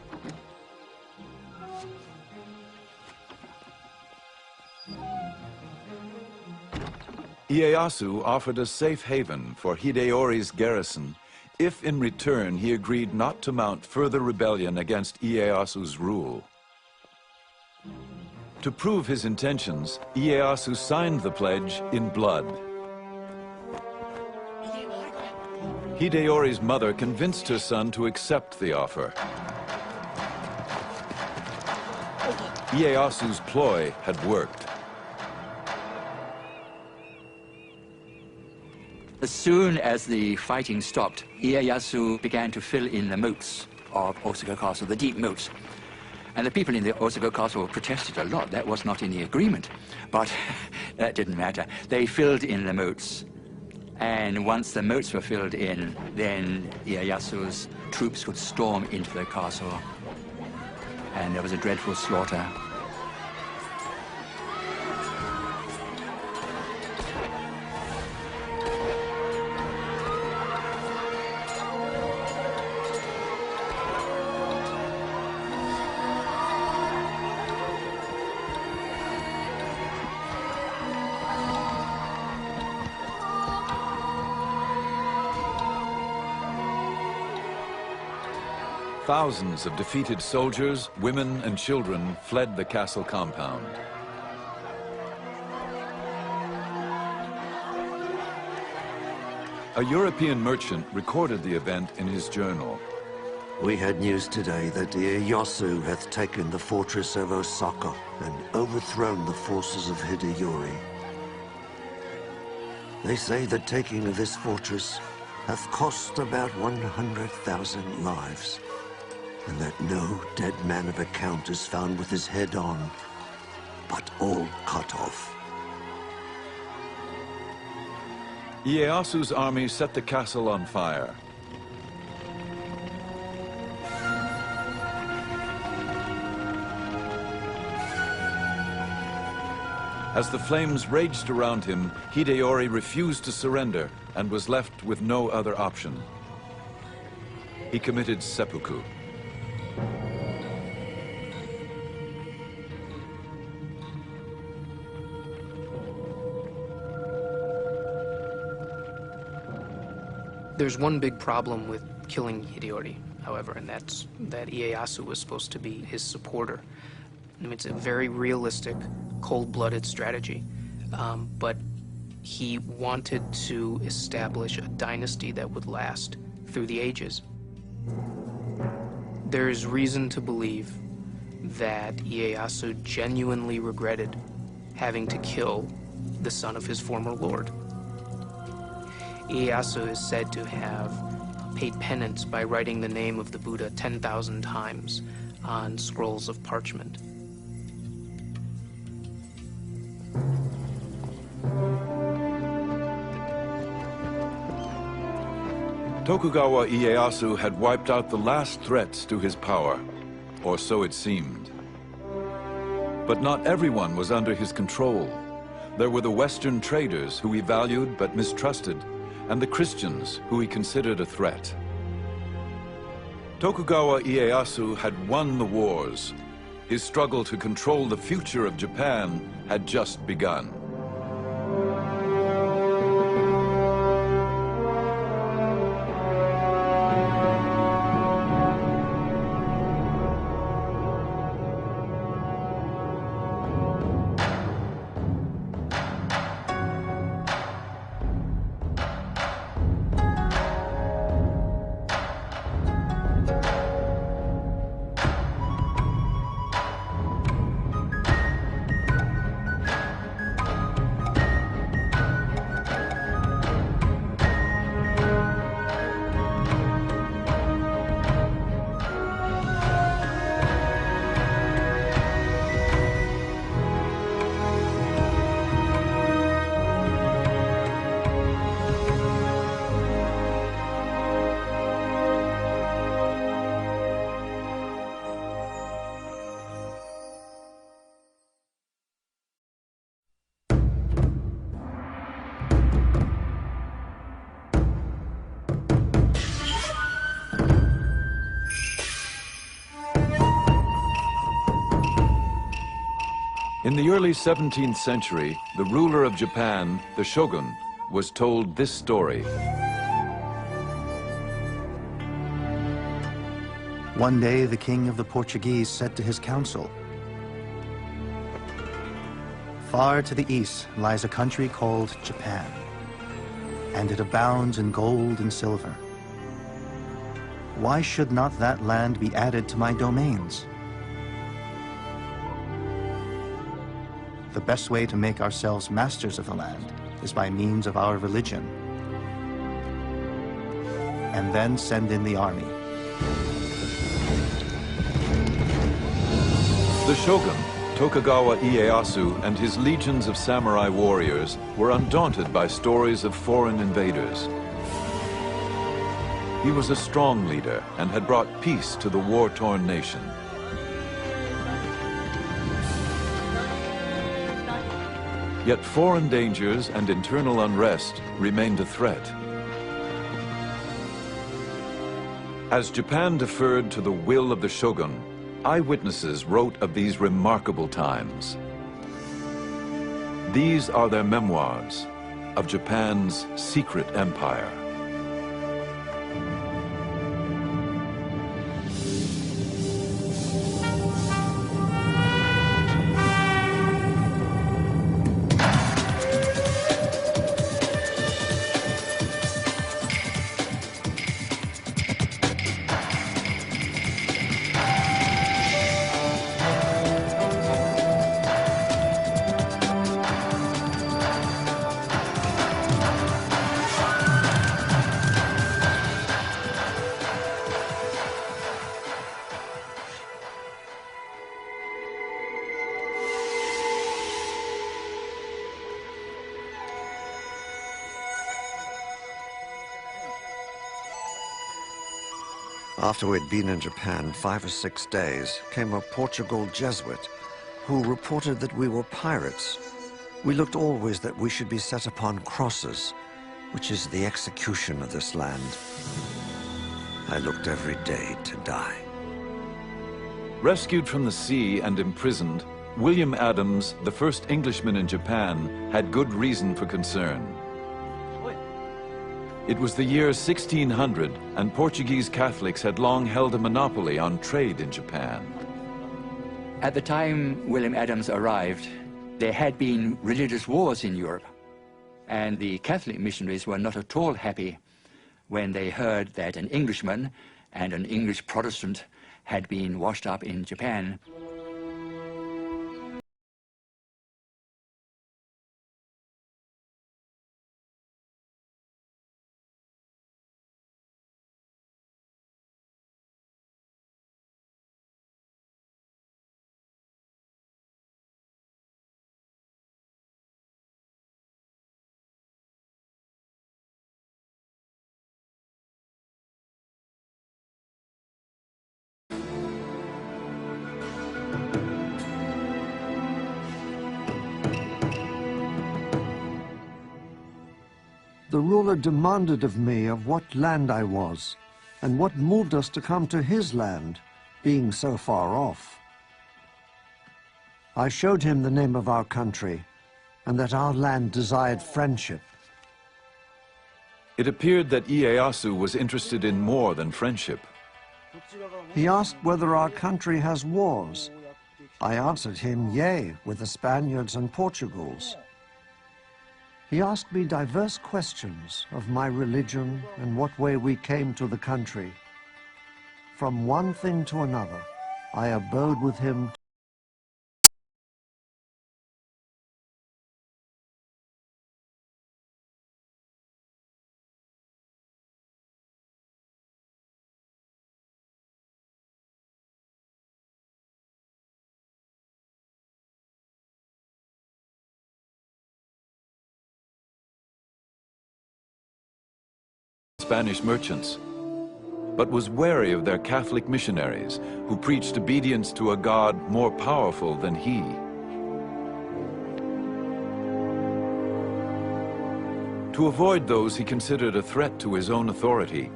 Ieyasu offered a safe haven for Hideyori's garrison if in return he agreed not to mount further rebellion against Ieyasu's rule. To prove his intentions, Ieyasu signed the pledge in blood. Hideyori's mother convinced her son to accept the offer. Ieyasu's ploy had worked. As soon as the fighting stopped, Ieyasu began to fill in the moats of Osaka Castle, the deep moats. And the people in the Osaka Castle protested a lot. That was not in the agreement. But that didn't matter. They filled in the moats. And once the moats were filled in, then Ieyasu's troops could storm into the castle. And there was a dreadful slaughter. Thousands of defeated soldiers, women, and children fled the castle compound. A European merchant recorded the event in his journal. We had news today that Ieyasu hath taken the fortress of Osaka and overthrown the forces of Hideyori. They say the taking of this fortress hath cost about 100,000 lives, and that no dead man of account is found with his head on, but all cut off. Ieyasu's army set the castle on fire. As the flames raged around him, Hideyori refused to surrender and was left with no other option. He committed seppuku. There's one big problem with killing Hideyori, however, and that's that Ieyasu was supposed to be his supporter. I mean, it's a very realistic, cold-blooded strategy, but he wanted to establish a dynasty that would last through the ages. There is reason to believe that Ieyasu genuinely regretted having to kill the son of his former lord. Ieyasu is said to have paid penance by writing the name of the Buddha 10,000 times on scrolls of parchment. Tokugawa Ieyasu had wiped out the last threats to his power, or so it seemed. But not everyone was under his control. There were the Western traders who he valued but mistrusted, and the Christians who he considered a threat. Tokugawa Ieyasu had won the wars. His struggle to control the future of Japan had just begun. In the early 17th century, the ruler of Japan, the shogun, was told this story. One day, the king of the Portuguese said to his council, "Far to the east lies a country called Japan, and it abounds in gold and silver. Why should not that land be added to my domains? The best way to make ourselves masters of the land is by means of our religion, and then send in the army." The shogun, Tokugawa Ieyasu, and his legions of samurai warriors were undaunted by stories of foreign invaders. He was a strong leader and had brought peace to the war-torn nation. Yet foreign dangers and internal unrest remained a threat. As Japan deferred to the will of the shogun, eyewitnesses wrote of these remarkable times. These are their memoirs of Japan's secret empire. After we'd been in Japan 5 or 6 days, came a Portugal Jesuit who reported that we were pirates. We looked always that we should be set upon crosses, which is the execution of this land. I looked every day to die. Rescued from the sea and imprisoned, William Adams, the first Englishman in Japan, had good reason for concern. It was the year 1600, and Portuguese Catholics had long held a monopoly on trade in Japan. At the time William Adams arrived, there had been religious wars in Europe, and the Catholic missionaries were not at all happy when they heard that an Englishman and an English Protestant had been washed up in Japan. The ruler demanded of me of what land I was, and what moved us to come to his land, being so far off. I showed him the name of our country, and that our land desired friendship. It appeared that Ieyasu was interested in more than friendship. He asked whether our country has wars. I answered him, yea, with the Spaniards and Portugals. He asked me diverse questions of my religion and what way we came to the country. From one thing to another, I abode with him. Spanish merchants, but was wary of their Catholic missionaries who preached obedience to a God more powerful than he. To avoid those he considered a threat to his own authority,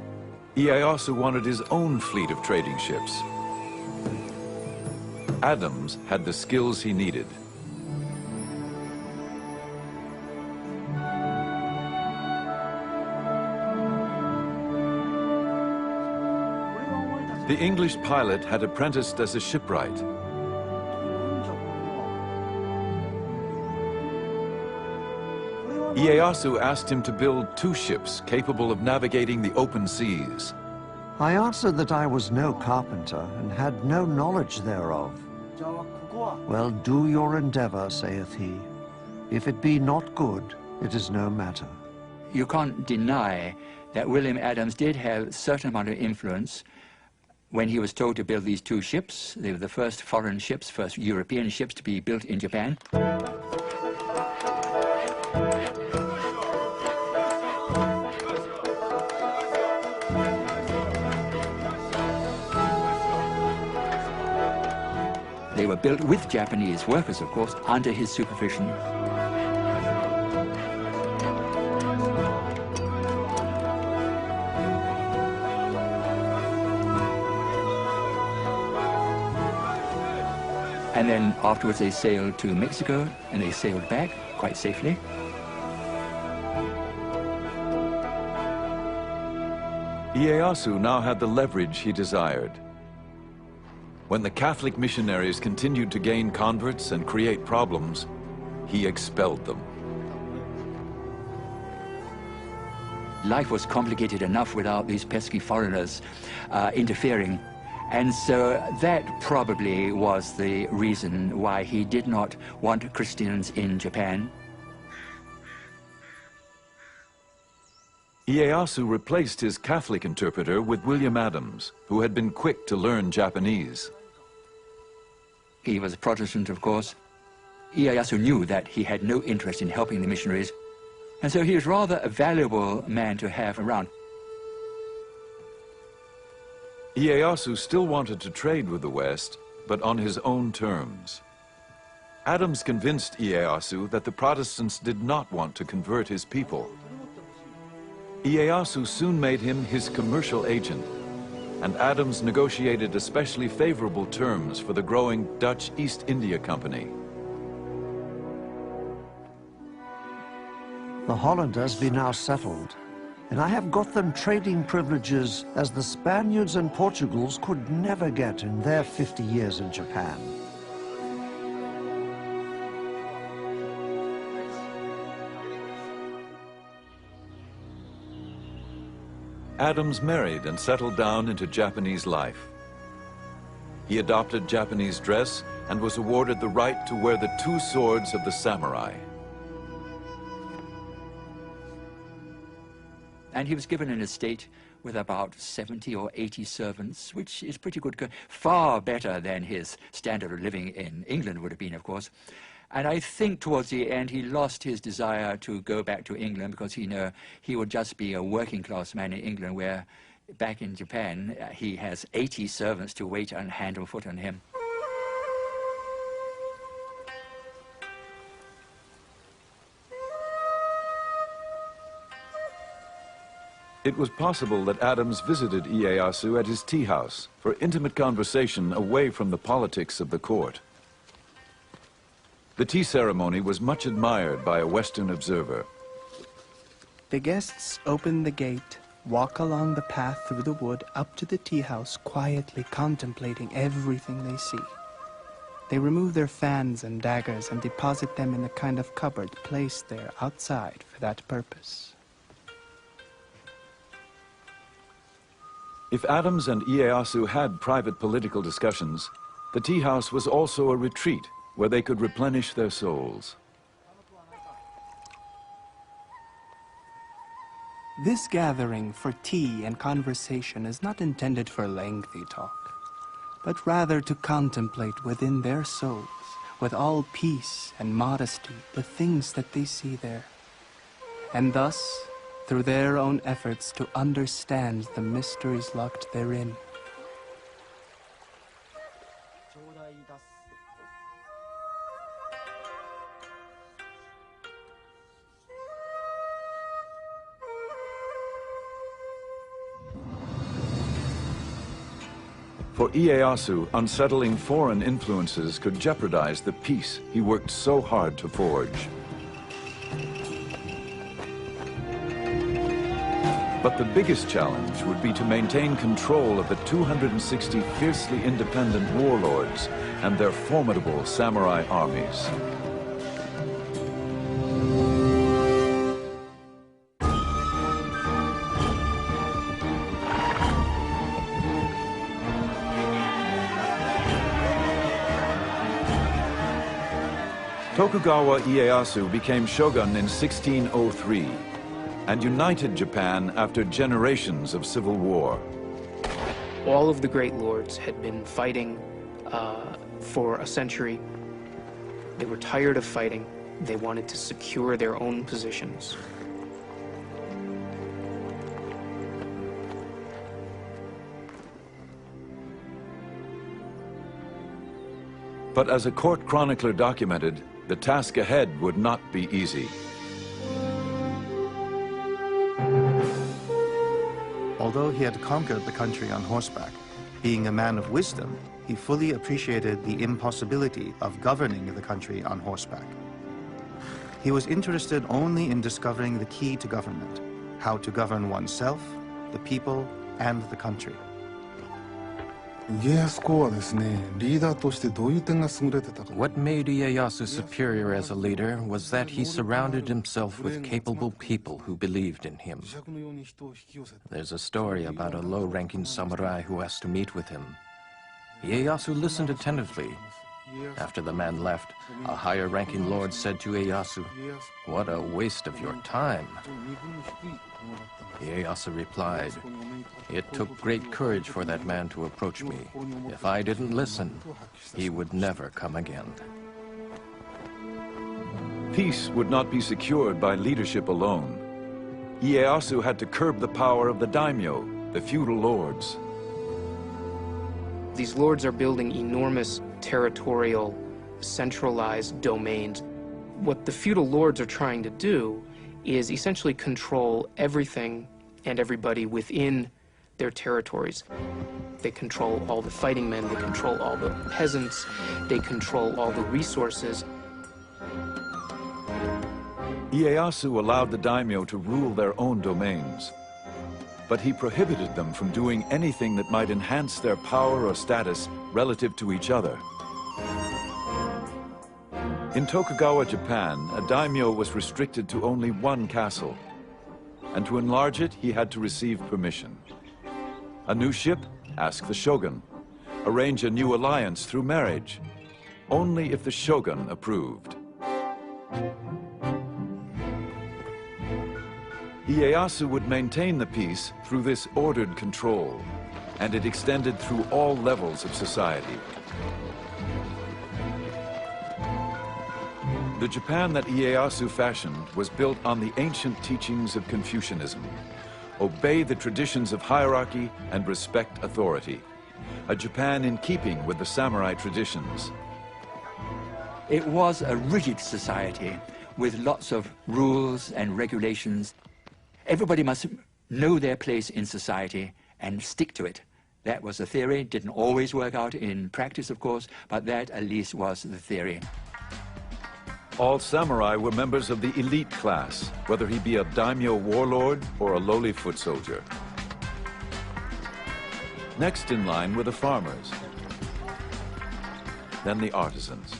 Ieyasu wanted his own fleet of trading ships. Adams had the skills he needed. The English pilot had apprenticed as a shipwright. Ieyasu asked him to build 2 ships capable of navigating the open seas. I answered that I was no carpenter and had no knowledge thereof. Well, do your endeavor, saith he. If it be not good, it is no matter. You can't deny that William Adams did have a certain amount of influence when he was told to build these 2 ships. They were the first foreign ships, first European ships to be built in Japan. They were built with Japanese workers, of course, under his supervision. And then afterwards they sailed to Mexico, and they sailed back quite safely. Ieyasu now had the leverage he desired. When the Catholic missionaries continued to gain converts and create problems, he expelled them. Life was complicated enough without these pesky foreigners interfering. And so that probably was the reason why he did not want Christians in Japan. Ieyasu replaced his Catholic interpreter with William Adams, who had been quick to learn Japanese. He was a Protestant, of course. Ieyasu knew that he had no interest in helping the missionaries, and so he was rather a valuable man to have around. Ieyasu still wanted to trade with the West, but on his own terms. Adams convinced Ieyasu that the Protestants did not want to convert his people. Ieyasu soon made him his commercial agent, and Adams negotiated especially favorable terms for the growing Dutch East India Company. The Hollanders be now settled, and I have got them trading privileges as the Spaniards and Portugals could never get in their 50 years in Japan. Adams married and settled down into Japanese life. He adopted Japanese dress and was awarded the right to wear the 2 swords of the samurai. And he was given an estate with about 70 or 80 servants, which is pretty good, far better than his standard of living in England would have been, of course. And I think towards the end he lost his desire to go back to England because he knew he would just be a working class man in England, where back in Japan he has 80 servants to wait and hand and foot on him. It was possible that Adams visited Ieyasu at his tea house for intimate conversation away from the politics of the court. The tea ceremony was much admired by a Western observer. The guests open the gate, walk along the path through the wood up to the tea house, quietly contemplating everything they see. They remove their fans and daggers and deposit them in a kind of cupboard placed there outside for that purpose. If Adams and Ieyasu had private political discussions, the tea house was also a retreat where they could replenish their souls. This gathering for tea and conversation is not intended for lengthy talk, but rather to contemplate within their souls, with all peace and modesty, the things that they see there, and thus, through their own efforts, to understand the mysteries locked therein. For Ieyasu, unsettling foreign influences could jeopardize the peace he worked so hard to forge. But the biggest challenge would be to maintain control of the 260 fiercely independent warlords and their formidable samurai armies. Tokugawa Ieyasu became shogun in 1603 and united Japan after generations of civil war. All of the great lords had been fighting for a century. They were tired of fighting. They wanted to secure their own positions. But as a court chronicler documented, the task ahead would not be easy. Although he had conquered the country on horseback, being a man of wisdom, he fully appreciated the impossibility of governing the country on horseback. He was interested only in discovering the key to government, how to govern oneself, the people, and the country. What made Ieyasu superior as a leader was that he surrounded himself with capable people who believed in him. There's a story about a low-ranking samurai who asked to meet with him. Ieyasu listened attentively. After the man left, a higher-ranking lord said to Ieyasu, "What a waste of your time." Ieyasu replied, "It took great courage for that man to approach me. If I didn't listen, he would never come again." Peace would not be secured by leadership alone. Ieyasu had to curb the power of the daimyo, the feudal lords. These lords are building enormous territorial, centralized domains. What the feudal lords are trying to do is essentially control everything and everybody within their territories. They control all the fighting men, they control all the peasants, they control all the resources. Ieyasu allowed the daimyo to rule their own domains, but he prohibited them from doing anything that might enhance their power or status relative to each other. In Tokugawa, Japan, a daimyo was restricted to only one castle, and to enlarge it, he had to receive permission. A new ship? Ask the shogun. Arrange a new alliance through marriage? Only if the shogun approved. Ieyasu would maintain the peace through this ordered control, and it extended through all levels of society. The Japan that Ieyasu fashioned was built on the ancient teachings of Confucianism. Obey the traditions of hierarchy and respect authority. A Japan in keeping with the samurai traditions. It was a rigid society with lots of rules and regulations. Everybody must know their place in society and stick to it. That was the theory. Didn't always work out in practice, of course, but that at least was the theory. All samurai were members of the elite class, whether he be a daimyo warlord or a lowly foot soldier. Next in line were the farmers, then the artisans.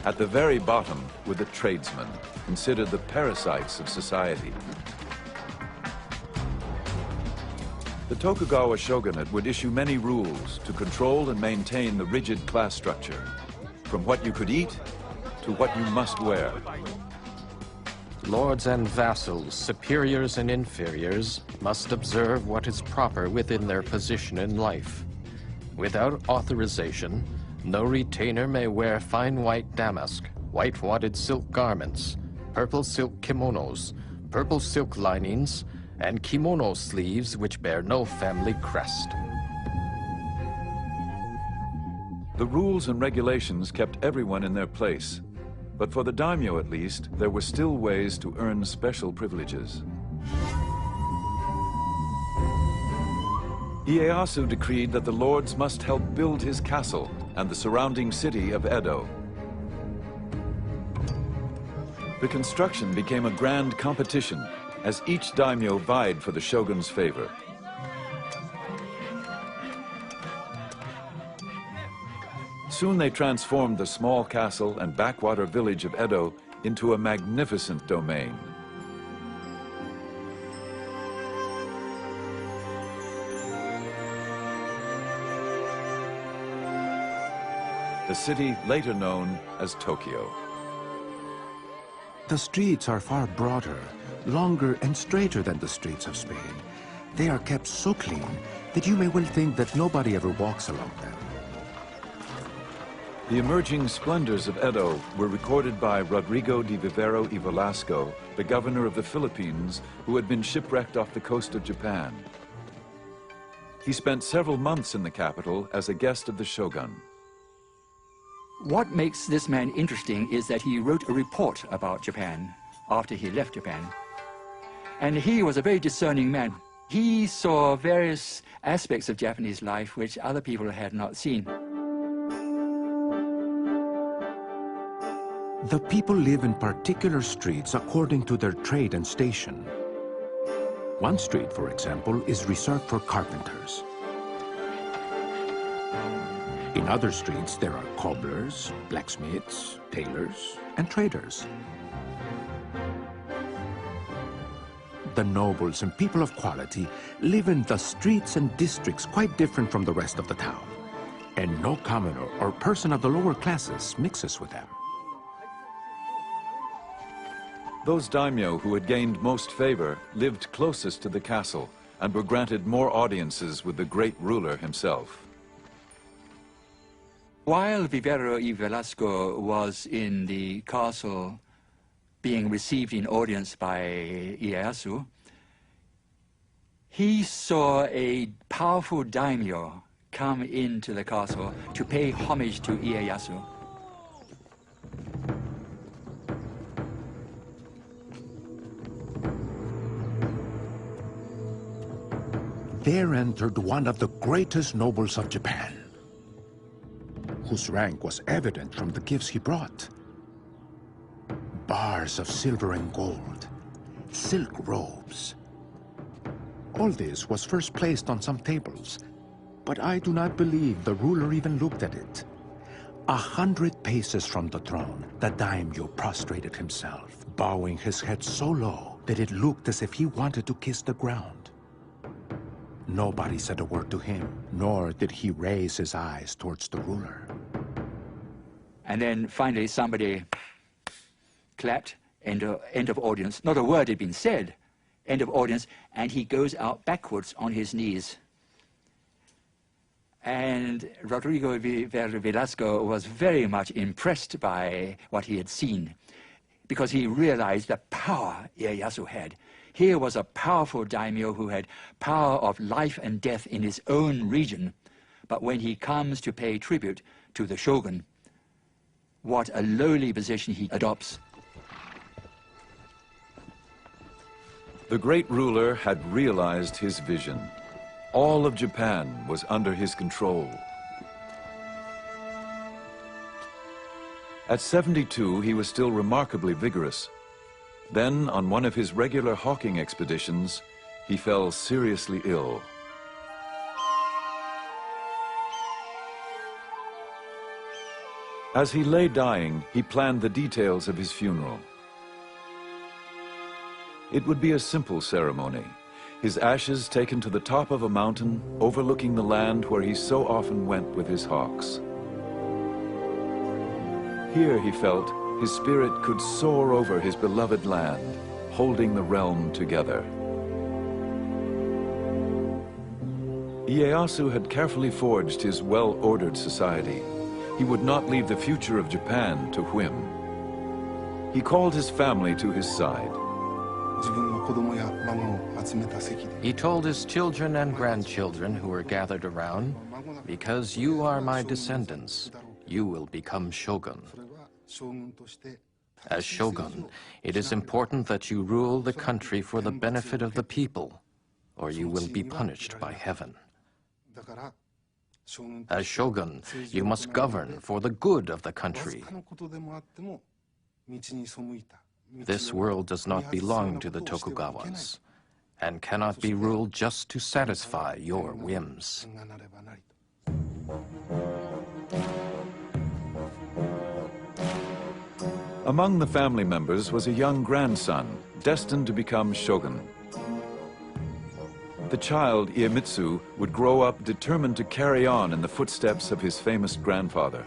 At the very bottom were the tradesmen, considered the parasites of society. The Tokugawa shogunate would issue many rules to control and maintain the rigid class structure, from what you could eat to what you must wear. Lords and vassals, superiors and inferiors, must observe what is proper within their position in life. Without authorization, no retainer may wear fine white damask, white wadded silk garments, purple silk kimonos, purple silk linings, and kimono sleeves which bear no family crest. The rules and regulations kept everyone in their place, but for the daimyo at least, there were still ways to earn special privileges. Ieyasu decreed that the lords must help build his castle and the surrounding city of Edo. The construction became a grand competition as each daimyo vied for the shogun's favor. Soon they transformed the small castle and backwater village of Edo into a magnificent domain. The city later known as Tokyo. The streets are far broader, longer and straighter than the streets of Spain. They are kept so clean that you may well think that nobody ever walks along them. The emerging splendors of Edo were recorded by Rodrigo de Vivero y Velasco, the governor of the Philippines, who had been shipwrecked off the coast of Japan. He spent several months in the capital as a guest of the shogun. What makes this man interesting is that he wrote a report about Japan after he left Japan. And he was a very discerning man. He saw various aspects of Japanese life which other people had not seen. The people live in particular streets according to their trade and station. One street, for example, is reserved for carpenters. In other streets, there are cobblers, blacksmiths, tailors, and traders. The nobles and people of quality live in the streets and districts quite different from the rest of the town, and no commoner or person of the lower classes mixes with them. Those daimyo who had gained most favor lived closest to the castle and were granted more audiences with the great ruler himself. While Vivero y Velasco was in the castle being received in audience by Ieyasu, he saw a powerful daimyo come into the castle to pay homage to Ieyasu. There entered one of the greatest nobles of Japan, whose rank was evident from the gifts he brought. Bars of silver and gold, silk robes. All this was first placed on some tables, but I do not believe the ruler even looked at it. 100 paces from the throne, the daimyo prostrated himself, bowing his head so low that it looked as if he wanted to kiss the ground. Nobody said a word to him, nor did he raise his eyes towards the ruler. And then finally somebody clapped, end of audience. Not a word had been said, end of audience, and he goes out backwards on his knees. And Rodrigo Velasco was very much impressed by what he had seen, because he realized the power Ieyasu had. Here was a powerful daimyo who had power of life and death in his own region, but when he comes to pay tribute to the shogun, what a lowly position he adopts. The great ruler had realized his vision. All of Japan was under his control. At 72, he was still remarkably vigorous. Then, on one of his regular hawking expeditions, he fell seriously ill. As he lay dying, he planned the details of his funeral. It would be a simple ceremony. His ashes taken to the top of a mountain overlooking the land where he so often went with his hawks. Here, he felt, his spirit could soar over his beloved land, holding the realm together. Ieyasu had carefully forged his well-ordered society. He would not leave the future of Japan to whim. He called his family to his side. He told his children and grandchildren who were gathered around, "Because you are my descendants, you will become shogun. As shogun, it is important that you rule the country for the benefit of the people, or you will be punished by heaven. As shogun, you must govern for the good of the country. This world does not belong to the Tokugawas, and cannot be ruled just to satisfy your whims. Among the family members was a young grandson, destined to become shogun. The child, Iemitsu, would grow up determined to carry on in the footsteps of his famous grandfather.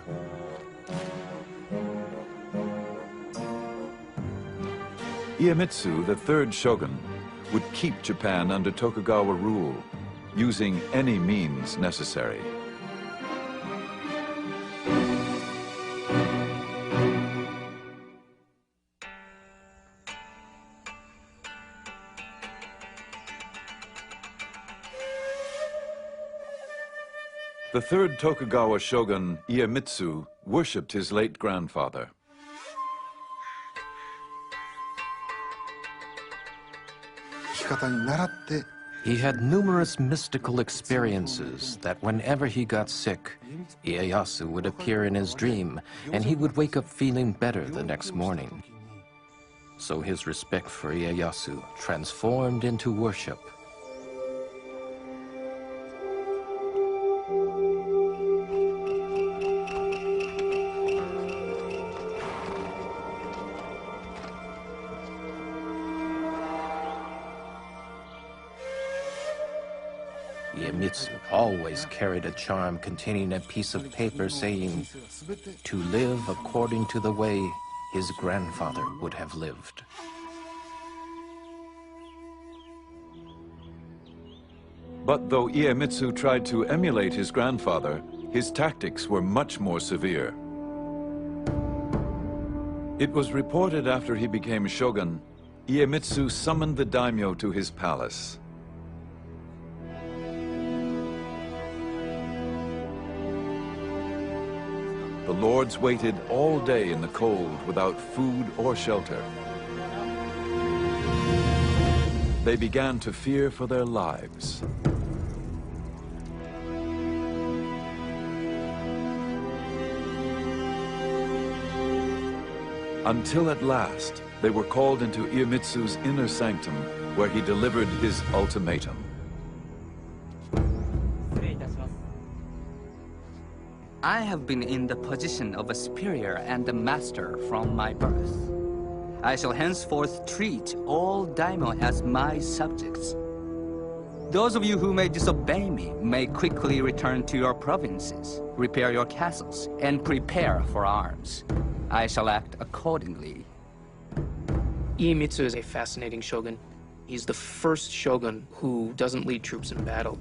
Iemitsu, the third shogun, would keep Japan under Tokugawa rule, using any means necessary. The third Tokugawa shogun, Iemitsu, worshipped his late grandfather. He had numerous mystical experiences that whenever he got sick, Ieyasu would appear in his dream, and he would wake up feeling better the next morning. So his respect for Ieyasu transformed into worship. Iemitsu always carried a charm containing a piece of paper saying, "To live according to the way his grandfather would have lived." But though Iemitsu tried to emulate his grandfather, his tactics were much more severe. It was reported after he became shogun, Iemitsu summoned the daimyo to his palace. The lords waited all day in the cold without food or shelter. They began to fear for their lives. Until at last, they were called into Iemitsu's inner sanctum, where he delivered his ultimatum. I have been in the position of a superior and a master from my birth. I shall henceforth treat all daimyo as my subjects. Those of you who may disobey me may quickly return to your provinces, repair your castles, and prepare for arms. I shall act accordingly. Iemitsu is a fascinating shogun. He's the first shogun who doesn't lead troops in battle.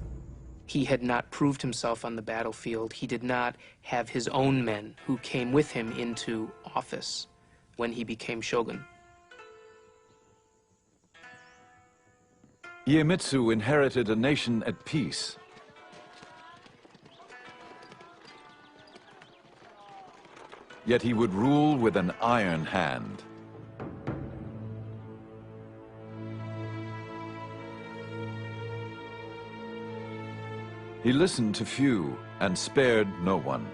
He had not proved himself on the battlefield. He did not have his own men who came with him into office when he became shogun. Iemitsu inherited a nation at peace. Yet he would rule with an iron hand. He listened to few and spared no one.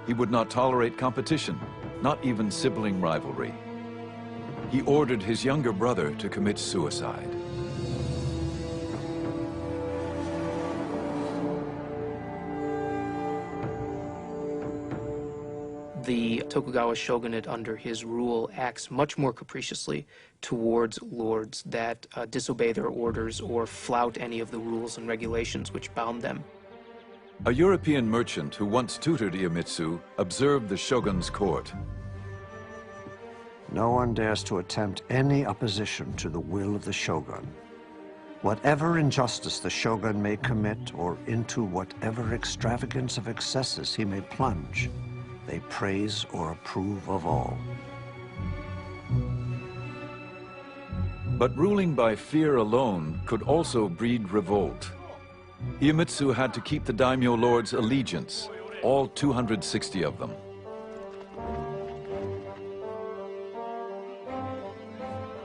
He would not tolerate competition, not even sibling rivalry. He ordered his younger brother to commit suicide. The Tokugawa shogunate under his rule acts much more capriciously towards lords that disobey their orders or flout any of the rules and regulations which bound them. A European merchant who once tutored Iemitsu observed the shogun's court. No one dares to attempt any opposition to the will of the shogun. Whatever injustice the shogun may commit, or into whatever extravagance of excesses he may plunge, they praise or approve of all. But ruling by fear alone could also breed revolt. Iemitsu had to keep the daimyo lords' allegiance, all 260 of them.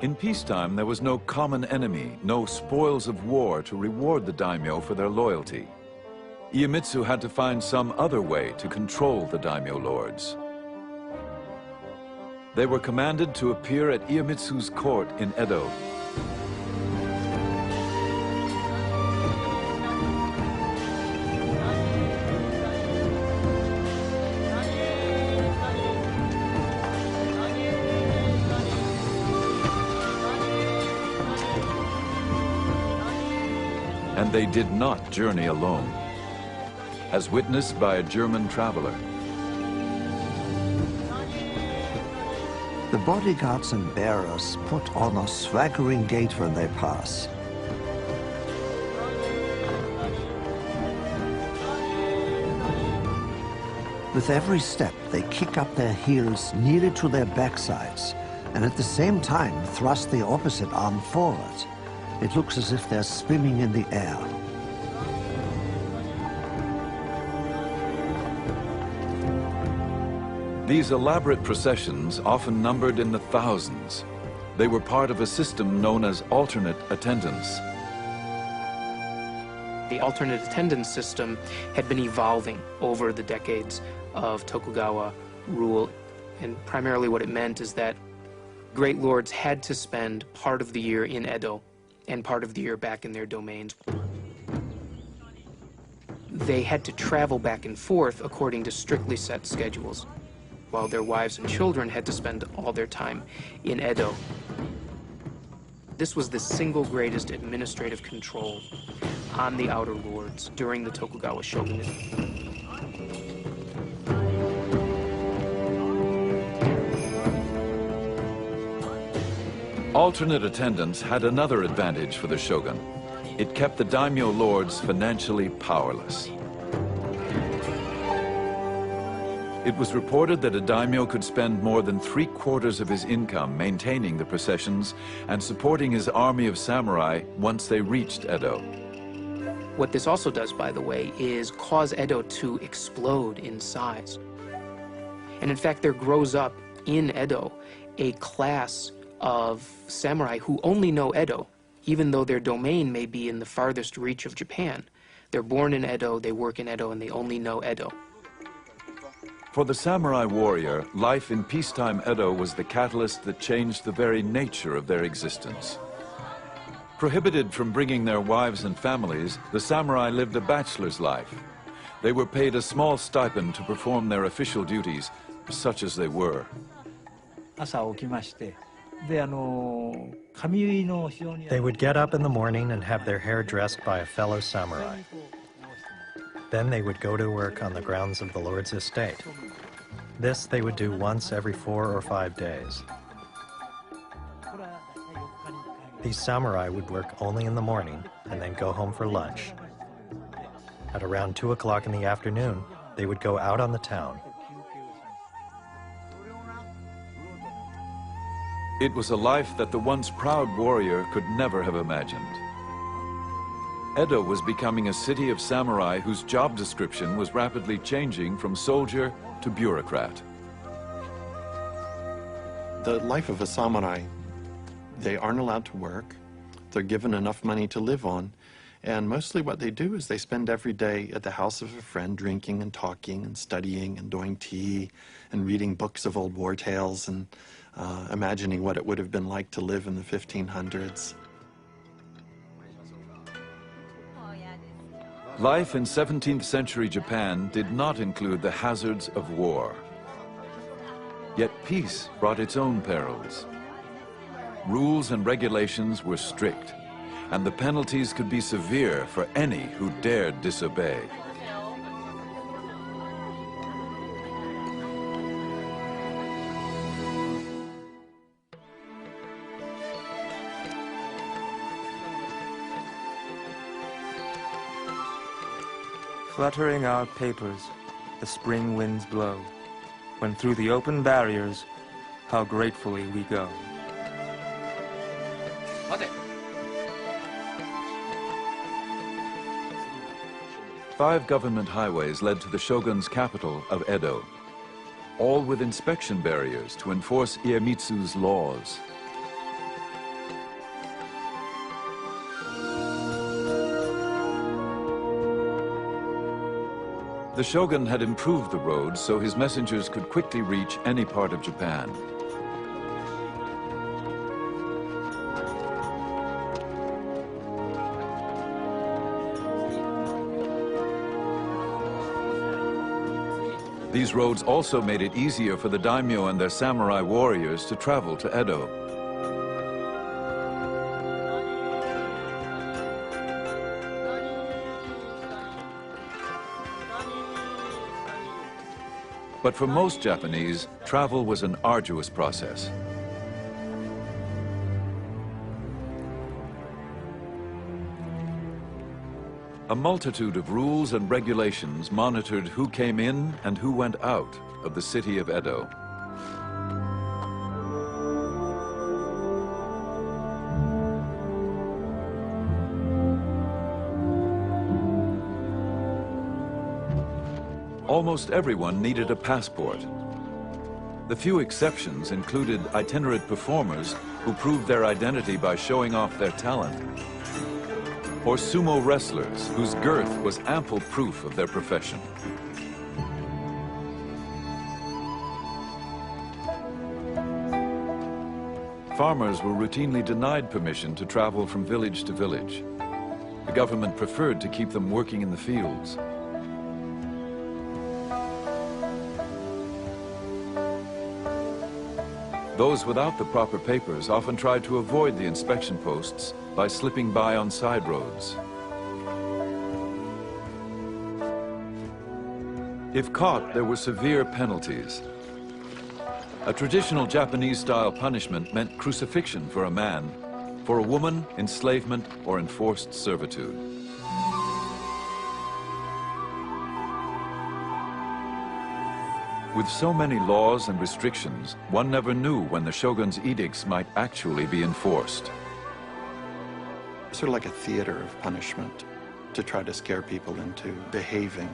In peacetime, there was no common enemy, no spoils of war to reward the daimyo for their loyalty. Iemitsu had to find some other way to control the daimyo lords. They were commanded to appear at Iemitsu's court in Edo. And they did not journey alone, as witnessed by a German traveler. The bodyguards and bearers put on a swaggering gait when they pass. With every step, they kick up their heels nearly to their backsides, and at the same time thrust the opposite arm forward. It looks as if they're swimming in the air. These elaborate processions often numbered in the thousands. They were part of a system known as alternate attendance. The alternate attendance system had been evolving over the decades of Tokugawa rule, and primarily what it meant is that great lords had to spend part of the year in Edo and part of the year back in their domains. They had to travel back and forth according to strictly set schedules, while their wives and children had to spend all their time in Edo. This was the single greatest administrative control on the outer lords during the Tokugawa shogunate. Alternate attendance had another advantage for the shogun. It kept the daimyo lords financially powerless. It was reported that a daimyo could spend more than 3/4 of his income maintaining the processions and supporting his army of samurai once they reached Edo. What this also does, by the way, is cause Edo to explode in size. And in fact, there grows up in Edo a class of samurai who only know Edo, even though their domain may be in the farthest reach of Japan. They're born in Edo, they work in Edo, and they only know Edo. For the samurai warrior, life in peacetime Edo was the catalyst that changed the very nature of their existence. Prohibited from bringing their wives and families, the samurai lived a bachelor's life. They were paid a small stipend to perform their official duties, such as they were. They would get up in the morning and have their hair dressed by a fellow samurai. Then they would go to work on the grounds of the Lord's estate. This they would do once every 4 or 5 days. These samurai would work only in the morning and then go home for lunch. At around 2 o'clock in the afternoon, they would go out on the town. It was a life that the once proud warrior could never have imagined. Edo was becoming a city of samurai whose job description was rapidly changing from soldier to bureaucrat. The life of a samurai, they aren't allowed to work. They're given enough money to live on. And mostly what they do is they spend every day at the house of a friend drinking and talking and studying and doing tea and reading books of old war tales and imagining what it would have been like to live in the 1500s. Life in 17th century Japan did not include the hazards of war. Yet peace brought its own perils. Rules and regulations were strict, and the penalties could be severe for any who dared disobey. Fluttering our papers, the spring winds blow, when through the open barriers, how gratefully we go. Five government highways led to the shogun's capital of Edo, all with inspection barriers to enforce Iemitsu's laws. The shogun had improved the roads so his messengers could quickly reach any part of Japan. These roads also made it easier for the daimyo and their samurai warriors to travel to Edo. But for most Japanese, travel was an arduous process. A multitude of rules and regulations monitored who came in and who went out of the city of Edo. Almost everyone needed a passport. The few exceptions included itinerant performers who proved their identity by showing off their talent, or sumo wrestlers whose girth was ample proof of their profession. Farmers were routinely denied permission to travel from village to village. The government preferred to keep them working in the fields. Those without the proper papers often tried to avoid the inspection posts by slipping by on side roads. If caught, there were severe penalties. A traditional Japanese-style punishment meant crucifixion for a man, for a woman, enslavement or enforced servitude. With so many laws and restrictions, one never knew when the shogun's edicts might actually be enforced. Sort of like a theater of punishment to try to scare people into behaving.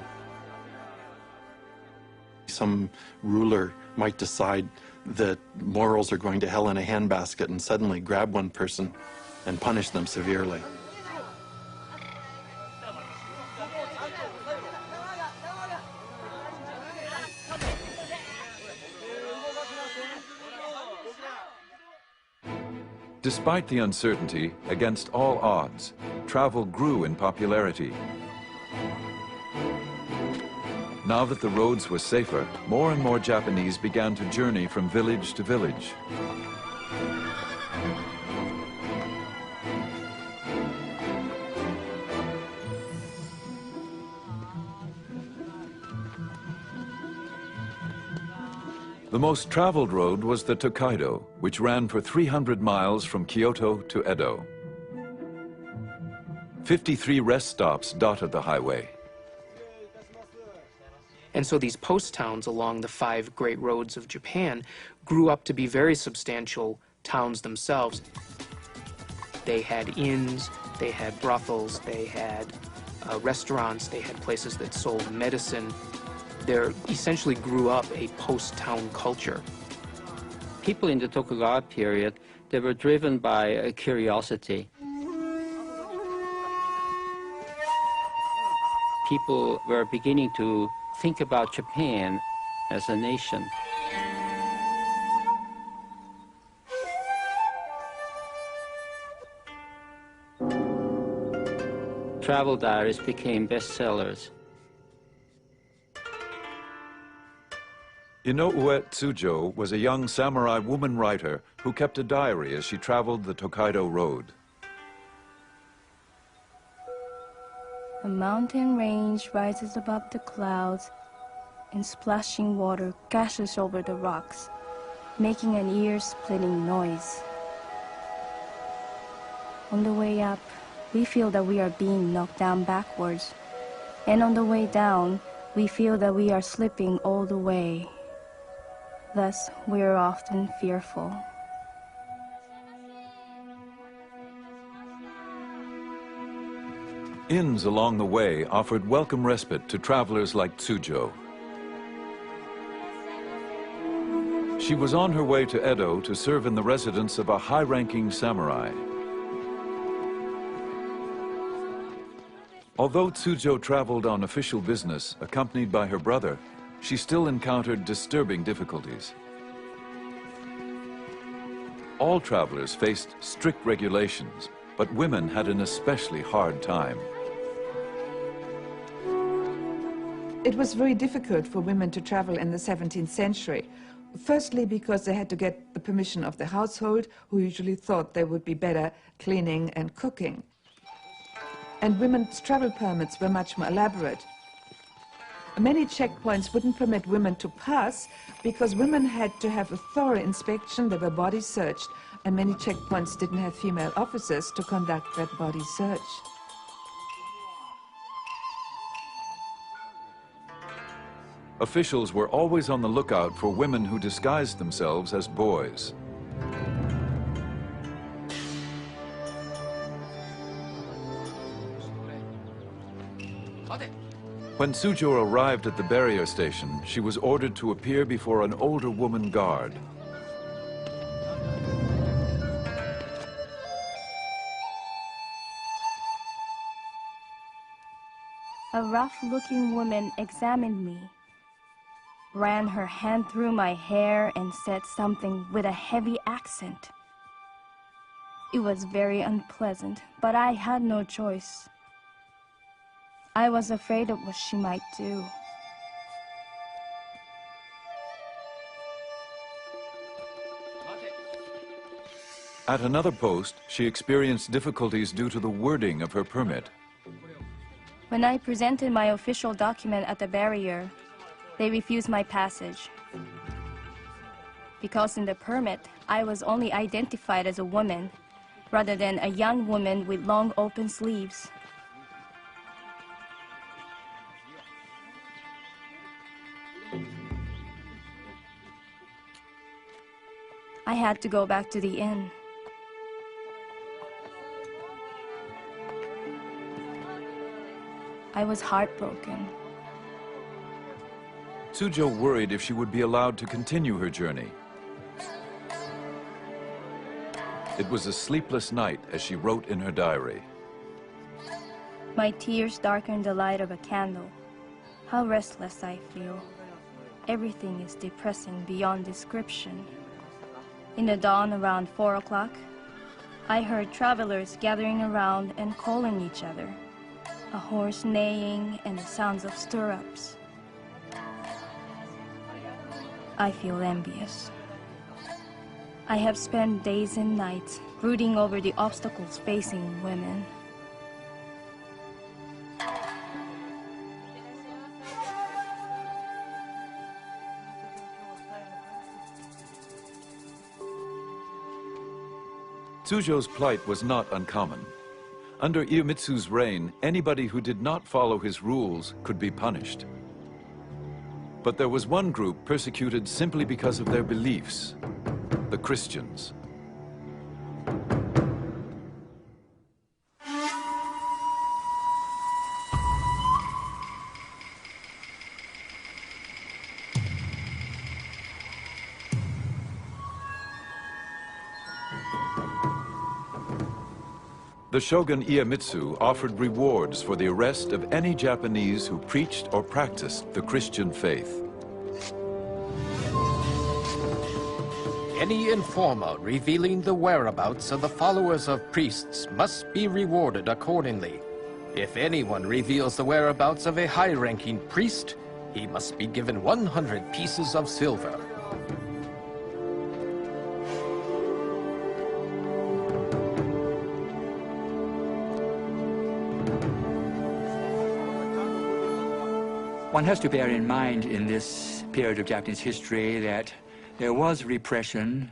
Some ruler might decide that morals are going to hell in a handbasket and suddenly grab one person and punish them severely. Despite the uncertainty, against all odds, travel grew in popularity. Now that the roads were safer, more and more Japanese began to journey from village to village. The most traveled road was the Tokaido, which ran for 300 miles from Kyoto to Edo. 53 rest stops dotted the highway. And so these post towns along the 5 great roads of Japan grew up to be very substantial towns themselves. They had inns, they had brothels, they had restaurants, they had places that sold medicine. There essentially grew up a post-town culture. People in the Tokugawa period, they were driven by a curiosity. People were beginning to think about Japan as a nation. Travel diaries became bestsellers. Inoue Tsujo was a young samurai woman writer who kept a diary as she traveled the Tokaido Road. A mountain range rises above the clouds, and splashing water gashes over the rocks, making an ear-splitting noise. On the way up, we feel that we are being knocked down backwards, and on the way down, we feel that we are slipping all the way. Thus, we are often fearful. Inns along the way offered welcome respite to travelers like Tsujo. She was on her way to Edo to serve in the residence of a high-ranking samurai. Although Tsujo traveled on official business, accompanied by her brother, she still encountered disturbing difficulties. All travelers faced strict regulations, but women had an especially hard time. It was very difficult for women to travel in the 17th century. Firstly, because they had to get the permission of the household, who usually thought they would be better cleaning and cooking. And women's travel permits were much more elaborate. Many checkpoints wouldn't permit women to pass because women had to have a thorough inspection, they were body searched, and many checkpoints didn't have female officers to conduct that body search. Officials were always on the lookout for women who disguised themselves as boys. When Tsujo arrived at the barrier station, she was ordered to appear before an older woman guard. A rough-looking woman examined me, ran her hand through my hair and said something with a heavy accent. It was very unpleasant, but I had no choice. I was afraid of what she might do. At another post, she experienced difficulties due to the wording of her permit. When I presented my official document at the barrier, they refused my passage. Because in the permit, I was only identified as a woman, rather than a young woman with long open sleeves. I had to go back to the inn. I was heartbroken. Tsujo worried if she would be allowed to continue her journey. It was a sleepless night as she wrote in her diary. My tears darkened the light of a candle. How restless I feel. Everything is depressing beyond description. In the dawn around 4 o'clock, I heard travelers gathering around and calling each other. A horse neighing and the sounds of stirrups. I feel envious. I have spent days and nights brooding over the obstacles facing women. Tsujo's plight was not uncommon. Under Iemitsu's reign, anybody who did not follow his rules could be punished. But there was one group persecuted simply because of their beliefs: the Christians. The shogun Iemitsu offered rewards for the arrest of any Japanese who preached or practiced the Christian faith. Any informer revealing the whereabouts of the followers of priests must be rewarded accordingly. If anyone reveals the whereabouts of a high-ranking priest, he must be given 100 pieces of silver. One has to bear in mind in this period of Japanese history that there was repression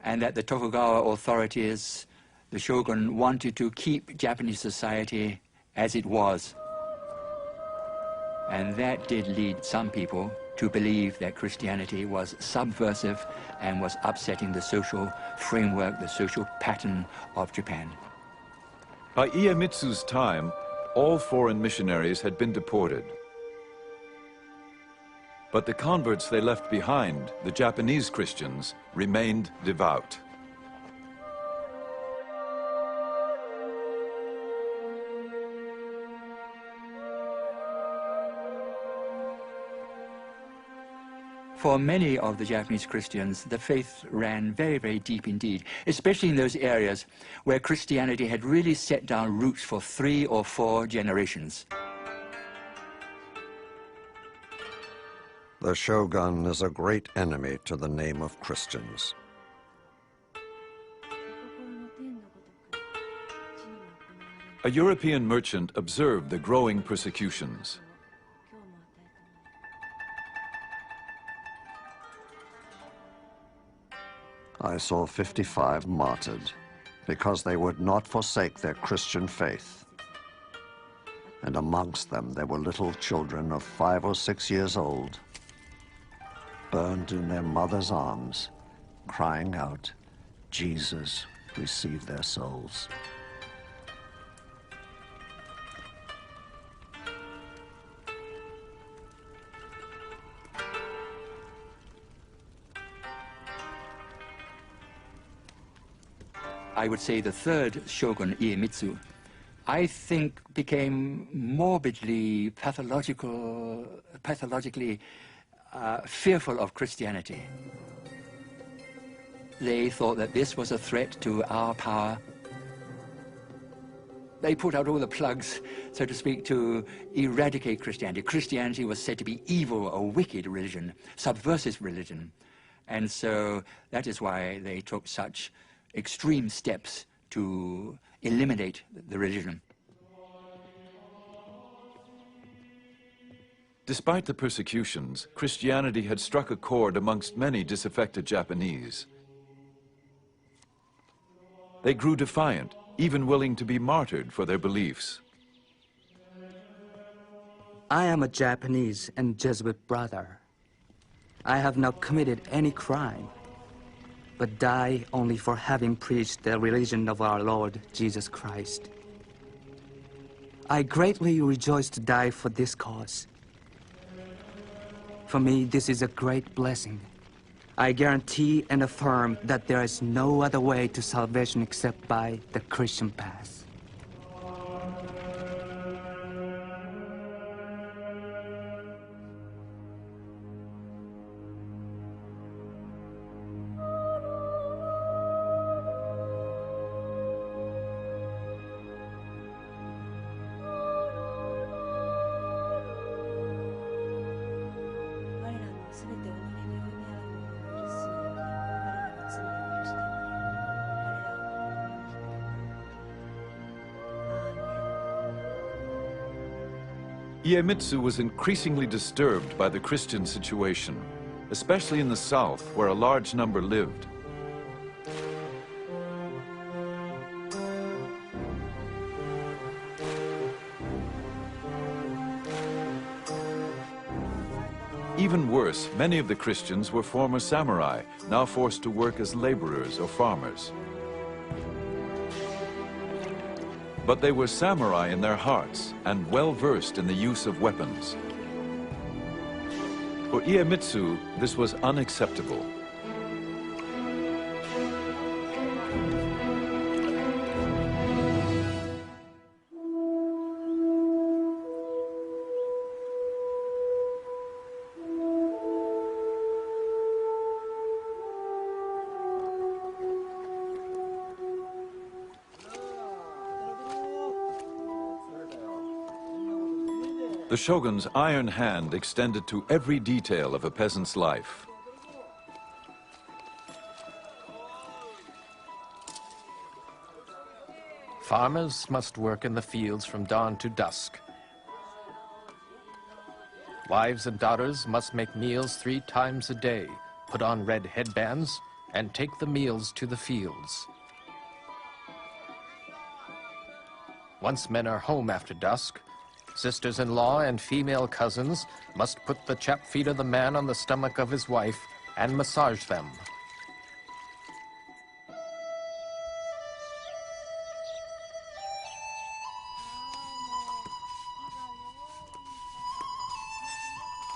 and that the Tokugawa authorities, the shogun, wanted to keep Japanese society as it was. And that did lead some people to believe that Christianity was subversive and was upsetting the social framework, the social pattern of Japan. By Iemitsu's time, all foreign missionaries had been deported. But the converts they left behind, the Japanese Christians, remained devout. For many of the Japanese Christians, the faith ran very, very deep indeed, especially in those areas where Christianity had really set down roots for 3 or 4 generations. The shogun is a great enemy to the name of Christians. A European merchant observed the growing persecutions. I saw 55 martyred because they would not forsake their Christian faith. And amongst them there were little children of 5 or 6 years old, burned in their mother's arms, crying out, "Jesus, receive their souls." I would say the third shogun, Iemitsu, I think became morbidly pathologically fearful of Christianity. They thought that this was a threat to our power. They put out all the plugs, so to speak, to eradicate Christianity. Christianity was said to be evil, a wicked religion, subversive religion. And so that is why they took such extreme steps to eliminate the religion. Despite the persecutions, Christianity had struck a chord amongst many disaffected Japanese. They grew defiant, even willing to be martyred for their beliefs. I am a Japanese and Jesuit brother. I have not committed any crime, but die only for having preached the religion of our Lord Jesus Christ. I greatly rejoice to die for this cause. For me, this is a great blessing. I guarantee and affirm that there is no other way to salvation except by the Christian path. Iemitsu was increasingly disturbed by the Christian situation, especially in the south, where a large number lived. Even worse, many of the Christians were former samurai, now forced to work as laborers or farmers. But they were samurai in their hearts and well-versed in the use of weapons. For Iemitsu, this was unacceptable. The shogun's iron hand extended to every detail of a peasant's life. Farmers must work in the fields from dawn to dusk. Wives and daughters must make meals 3 times a day, put on red headbands, and take the meals to the fields. Once men are home after dusk, sisters-in-law and female cousins must put the chapped feet of the man on the stomach of his wife and massage them.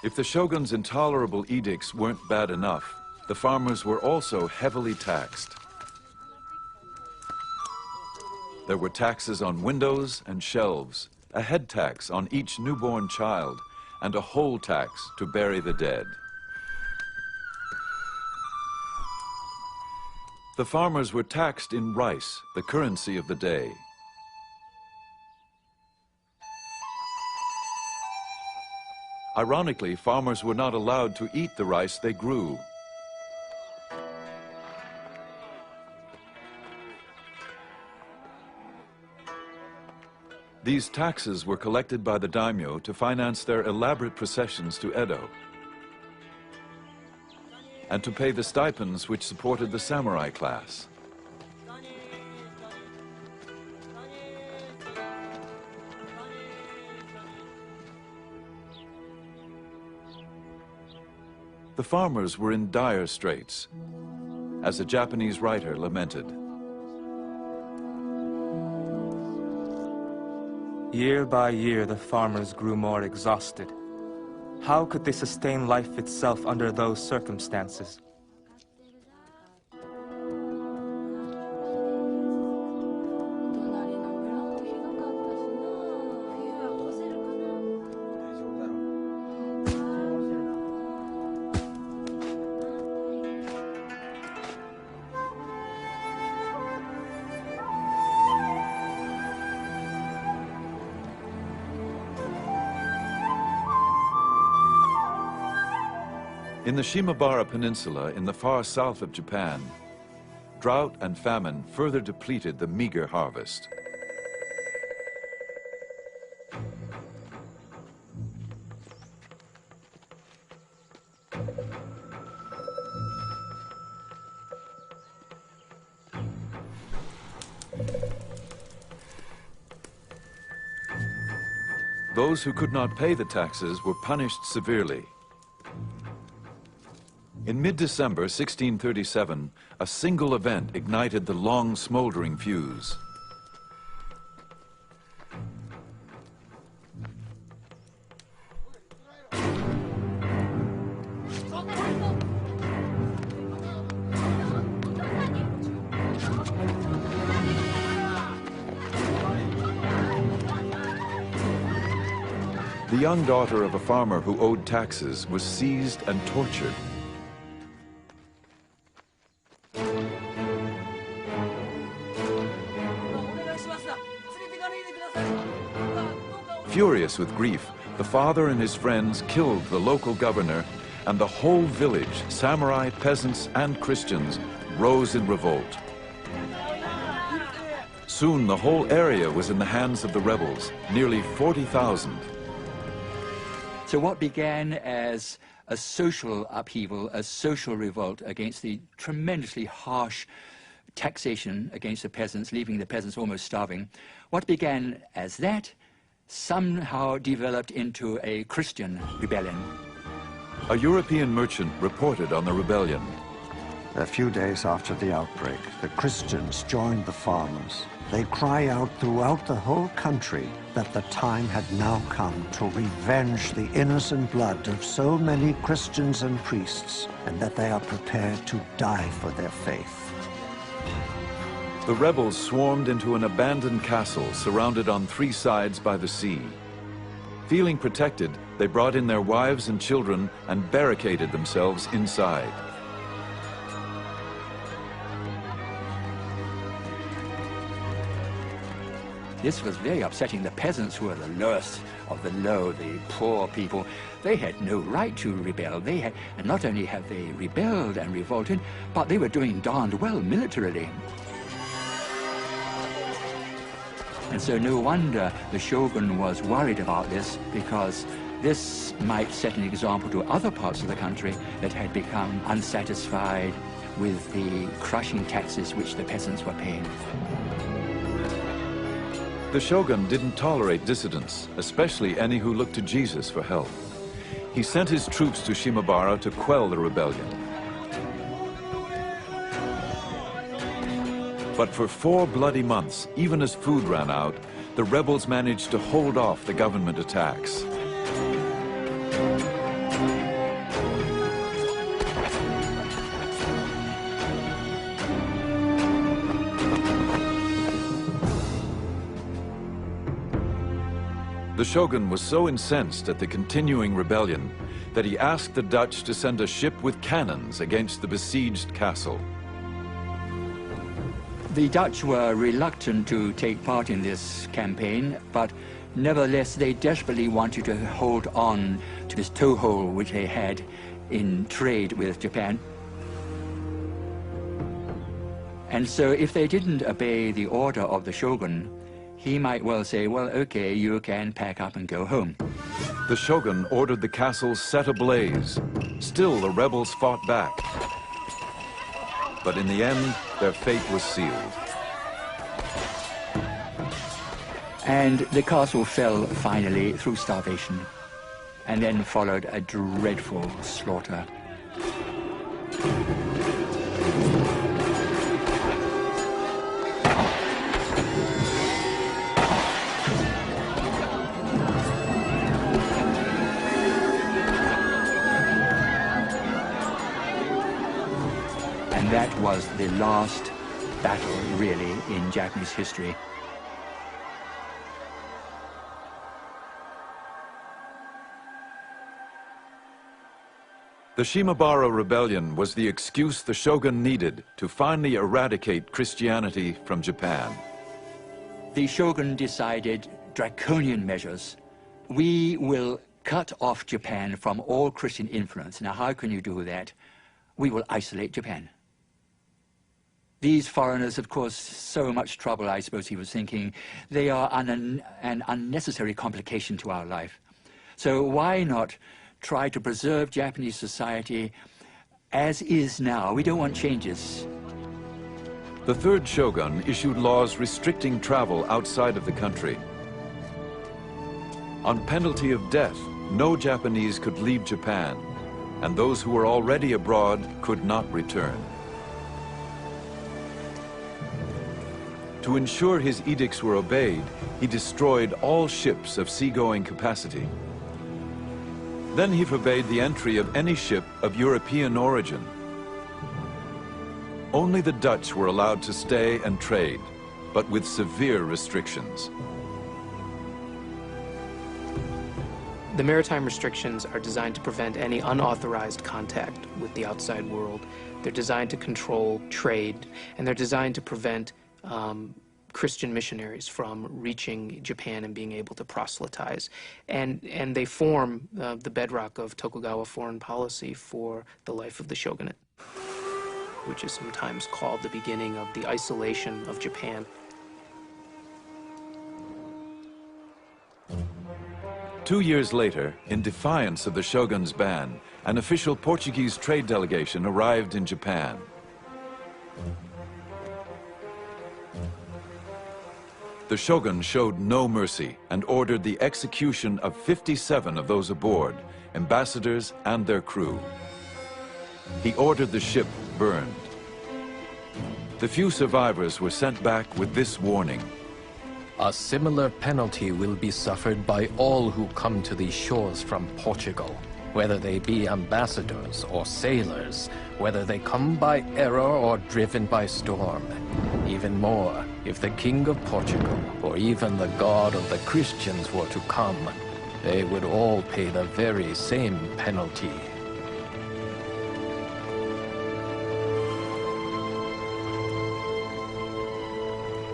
If the shogun's intolerable edicts weren't bad enough, the farmers were also heavily taxed. There were taxes on windows and shelves, a head tax on each newborn child, and a whole tax to bury the dead. The farmers were taxed in rice, the currency of the day. Ironically, farmers were not allowed to eat the rice they grew. These taxes were collected by the daimyo to finance their elaborate processions to Edo, and to pay the stipends which supported the samurai class. The farmers were in dire straits, as a Japanese writer lamented. Year by year, the farmers grew more exhausted. How could they sustain life itself under those circumstances? In the Shimabara Peninsula in the far south of Japan, drought and famine further depleted the meager harvest. Those who could not pay the taxes were punished severely. In mid-December 1637, a single event ignited the long smoldering fuse. The young daughter of a farmer who owed taxes was seized and tortured. Furious with grief, the father and his friends killed the local governor, and the whole village, samurai, peasants, and Christians, rose in revolt. Soon the whole area was in the hands of the rebels, nearly 40,000. So what began as a social upheaval, a social revolt against the tremendously harsh taxation against the peasants, leaving the peasants almost starving, what began as that somehow developed into a Christian rebellion. A European merchant reported on the rebellion. A few days after the outbreak, the Christians joined the farmers. They cry out throughout the whole country that the time had now come to revenge the innocent blood of so many Christians and priests, and that they are prepared to die for their faith. The rebels swarmed into an abandoned castle surrounded on three sides by the sea. Feeling protected, they brought in their wives and children and barricaded themselves inside. This was very upsetting. The peasants, who were the lowest of the low, the poor people, they had no right to rebel. They had, and not only had they rebelled and revolted, but they were doing darned well militarily. And so no wonder the shogun was worried about this, because this might set an example to other parts of the country that had become unsatisfied with the crushing taxes which the peasants were paying. The shogun didn't tolerate dissidents, especially any who looked to Jesus for help. He sent his troops to Shimabara to quell the rebellion. But for 4 bloody months, even as food ran out, the rebels managed to hold off the government attacks. The shogun was so incensed at the continuing rebellion that he asked the Dutch to send a ship with cannons against the besieged castle. The Dutch were reluctant to take part in this campaign, but Nevertheless, they desperately wanted to hold on to this toehold which they had in trade with Japan. And so if they didn't obey the order of the shogun, he might well say, well, okay, you can pack up and go home. The shogun ordered the castle set ablaze. Still, the rebels fought back. But in the end, their fate was sealed. And the castle fell finally through starvation. And then followed a dreadful slaughter. And that was the last battle, really, in Japanese history. The Shimabara Rebellion was the excuse the shogun needed to finally eradicate Christianity from Japan. The shogun decided draconian measures. We will cut off Japan from all Christian influence. Now, how can you do that? We will isolate Japan. These foreigners, of course, so much trouble, I suppose he was thinking. They are an unnecessary complication to our life. So why not try to preserve Japanese society as is now? We don't want changes. The third shogun issued laws restricting travel outside of the country. On penalty of death, no Japanese could leave Japan, and those who were already abroad could not return. To ensure his edicts were obeyed, he destroyed all ships of seagoing capacity. Then he forbade the entry of any ship of European origin. Only the Dutch were allowed to stay and trade, but with severe restrictions. The maritime restrictions are designed to prevent any unauthorized contact with the outside world. They're designed to control trade, and they're designed to prevent Christian missionaries from reaching Japan and being able to proselytize. And they form the bedrock of Tokugawa foreign policy for the life of the shogunate, which is sometimes called the beginning of the isolation of Japan. Two years later, in defiance of the shogun's ban, an official Portuguese trade delegation arrived in Japan. The shogun showed no mercy and ordered the execution of 57 of those aboard, ambassadors and their crew. He ordered the ship burned. The few survivors were sent back with this warning. A similar penalty will be suffered by all who come to these shores from Portugal, whether they be ambassadors or sailors, whether they come by error or driven by storm. Even more, if the King of Portugal, or even the God of the Christians were to come, they would all pay the very same penalty.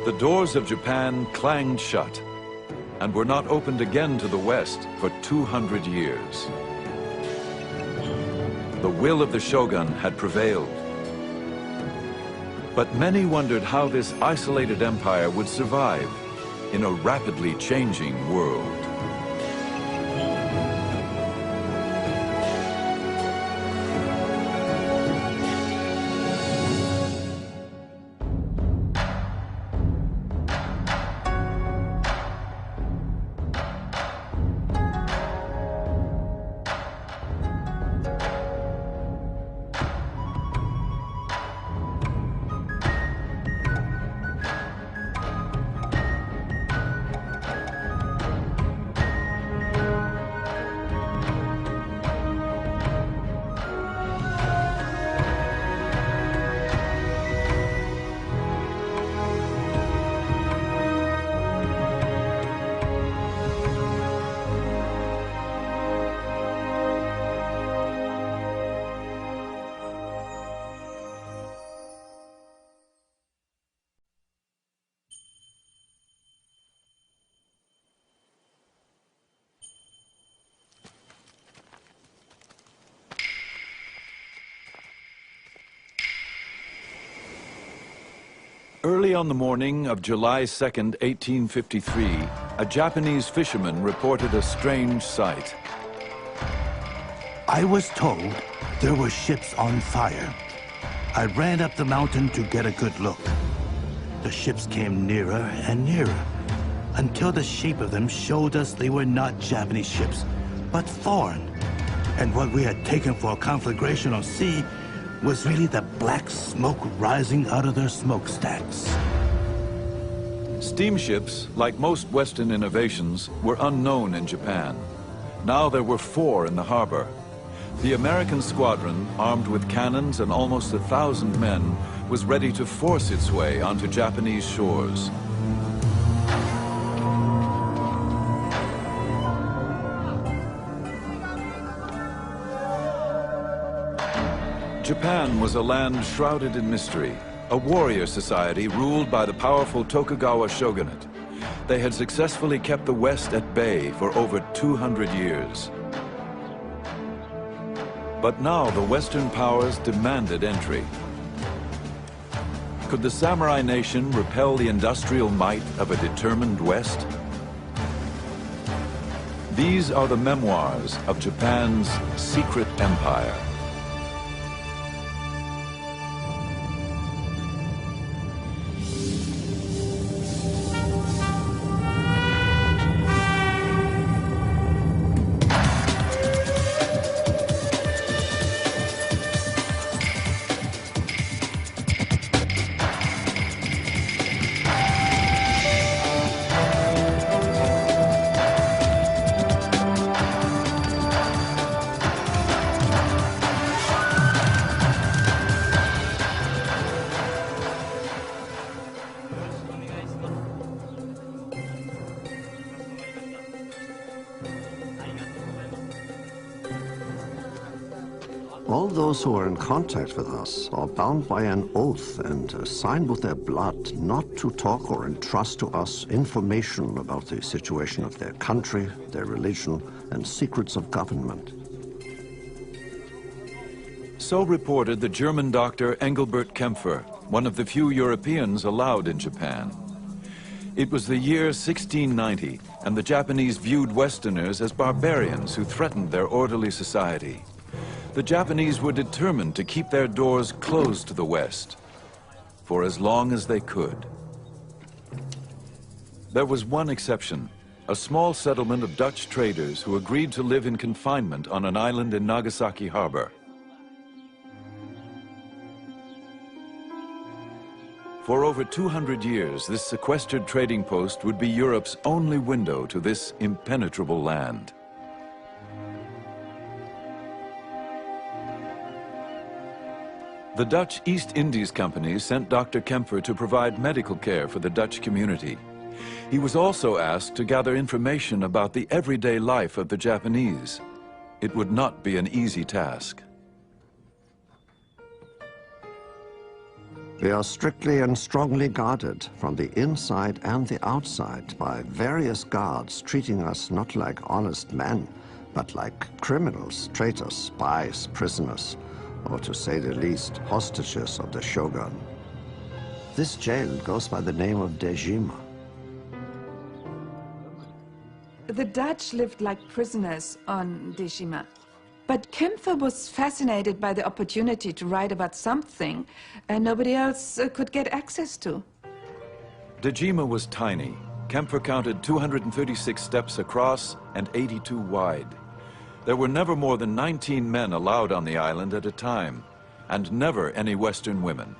The doors of Japan clanged shut and were not opened again to the West for 200 years. The will of the shogun had prevailed. But many wondered how this isolated empire would survive in a rapidly changing world. Early on the morning of July 2nd, 1853, a Japanese fisherman reported a strange sight. I was told there were ships on fire. I ran up the mountain to get a good look. The ships came nearer and nearer, until the shape of them showed us they were not Japanese ships, but foreign. And what we had taken for a conflagration on sea was really the black smoke rising out of their smokestacks. Steamships, like most Western innovations, were unknown in Japan. Now there were 4 in the harbor. The American squadron, armed with cannons and almost 1,000 men, was ready to force its way onto Japanese shores. Japan was a land shrouded in mystery, a warrior society ruled by the powerful Tokugawa shogunate. They had successfully kept the West at bay for over 200 years. But now the Western powers demanded entry. Could the samurai nation repel the industrial might of a determined West? These are the memoirs of Japan's secret empire. All those who are in contact with us are bound by an oath and signed with their blood not to talk or entrust to us information about the situation of their country, their religion, and secrets of government. So reported the German doctor Engelbert Kempfer, one of the few Europeans allowed in Japan. It was the year 1690, and the Japanese viewed Westerners as barbarians who threatened their orderly society. The Japanese were determined to keep their doors closed to the West for as long as they could. There was one exception, a small settlement of Dutch traders who agreed to live in confinement on an island in Nagasaki Harbor. For over 200 years, this sequestered trading post would be Europe's only window to this impenetrable land. The Dutch East Indies Company sent Dr. Kempfer to provide medical care for the Dutch community. He was also asked to gather information about the everyday life of the Japanese. It would not be an easy task. We are strictly and strongly guarded from the inside and the outside by various guards treating us not like honest men, but like criminals, traitors, spies, prisoners, or to say the least, hostages of the shogun. This jail goes by the name of Dejima. The Dutch lived like prisoners on Dejima. But Kempfer was fascinated by the opportunity to write about something nobody else could get access to. Dejima was tiny. Kempfer counted 236 steps across and 82 wide. There were never more than 19 men allowed on the island at a time, and never any Western women.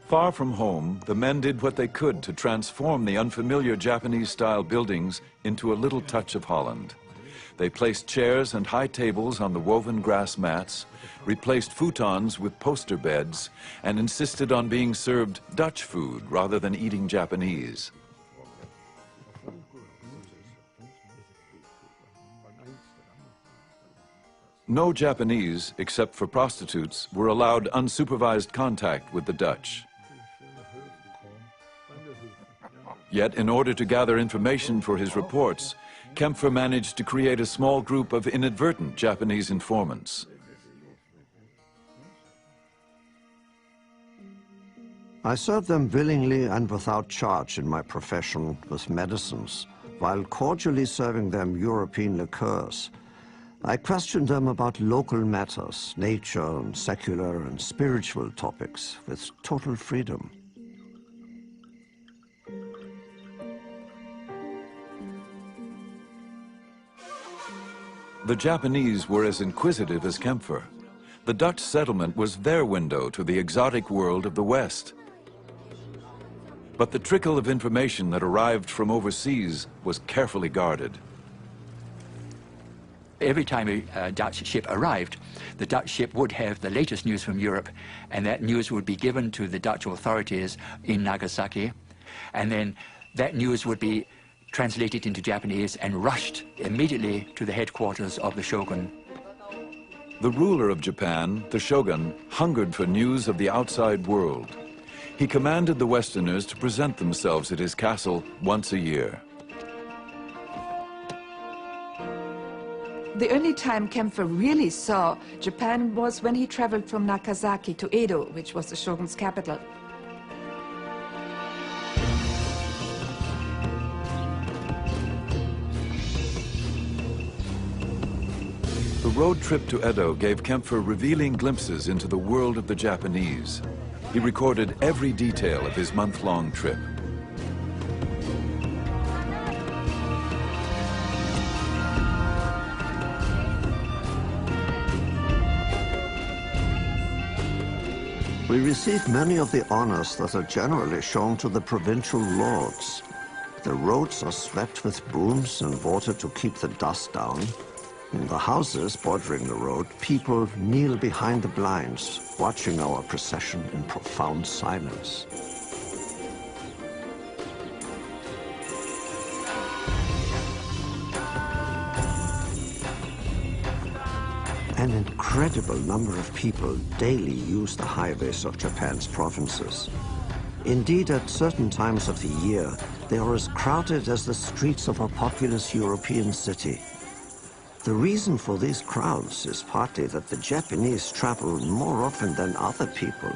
Far from home, the men did what they could to transform the unfamiliar Japanese-style buildings into a little touch of Holland. They placed chairs and high tables on the woven grass mats, replaced futons with poster beds, and insisted on being served Dutch food rather than eating Japanese. No Japanese, except for prostitutes, were allowed unsupervised contact with the Dutch. Yet, in order to gather information for his reports, Kempfer managed to create a small group of inadvertent Japanese informants. I served them willingly and without charge in my profession with medicines, while cordially serving them European liqueurs. I questioned them about local matters, nature and secular and spiritual topics, with total freedom. The Japanese were as inquisitive as Kempfer. The Dutch settlement was their window to the exotic world of the West. But the trickle of information that arrived from overseas was carefully guarded. Every time a Dutch ship arrived, the Dutch ship would have the latest news from Europe, and that news would be given to the Dutch authorities in Nagasaki, and then that news would be translated into Japanese and rushed immediately to the headquarters of the shogun. The ruler of Japan, the shogun, hungered for news of the outside world. He commanded the Westerners to present themselves at his castle once a year. The only time Kempfer really saw Japan was when he traveled from Nagasaki to Edo, which was the shogun's capital. The road trip to Edo gave Kempfer revealing glimpses into the world of the Japanese. He recorded every detail of his month-long trip. We receive many of the honors that are generally shown to the provincial lords. The roads are swept with brooms and water to keep the dust down. In the houses bordering the road, people kneel behind the blinds, watching our procession in profound silence. An incredible number of people daily use the highways of Japan's provinces. Indeed, at certain times of the year, they are as crowded as the streets of a populous European city. The reason for these crowds is partly that the Japanese travel more often than other people.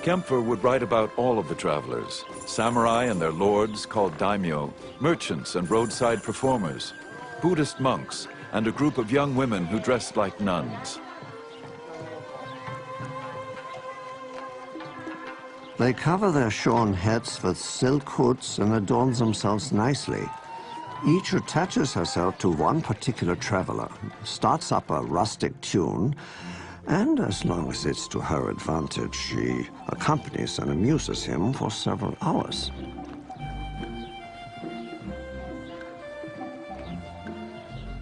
Kempfer would write about all of the travelers, samurai and their lords called daimyo, merchants and roadside performers, Buddhist monks, and a group of young women who dressed like nuns. They cover their shorn heads with silk hoods and adorn themselves nicely. Each attaches herself to one particular traveler, starts up a rustic tune, and as long as it's to her advantage, she accompanies and amuses him for several hours.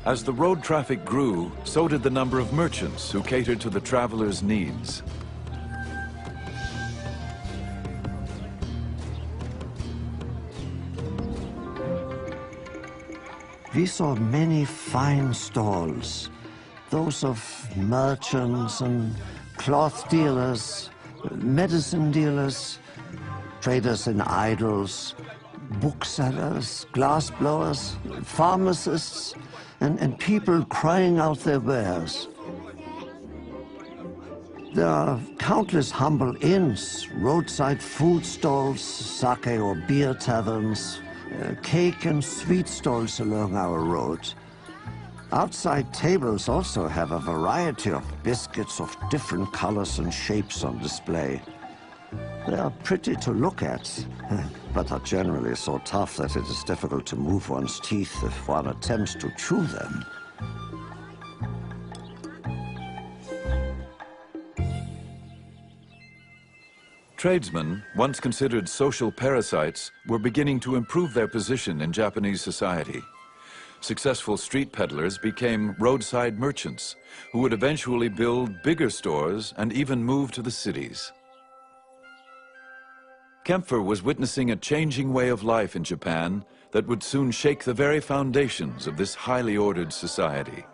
As the road traffic grew, so did the number of merchants who catered to the travelers' needs. We saw many fine stalls, those of merchants and cloth dealers, medicine dealers, traders in idols, booksellers, glassblowers, pharmacists, and people crying out their wares. There are countless humble inns, roadside food stalls, sake or beer taverns, cake and sweet stalls along our road. Outside tables also have a variety of biscuits of different colors and shapes on display. They are pretty to look at, but are generally so tough that it is difficult to move one's teeth if one attempts to chew them. Tradesmen, once considered social parasites, were beginning to improve their position in Japanese society. Successful street peddlers became roadside merchants, who would eventually build bigger stores and even move to the cities. Kempfer was witnessing a changing way of life in Japan that would soon shake the very foundations of this highly ordered society.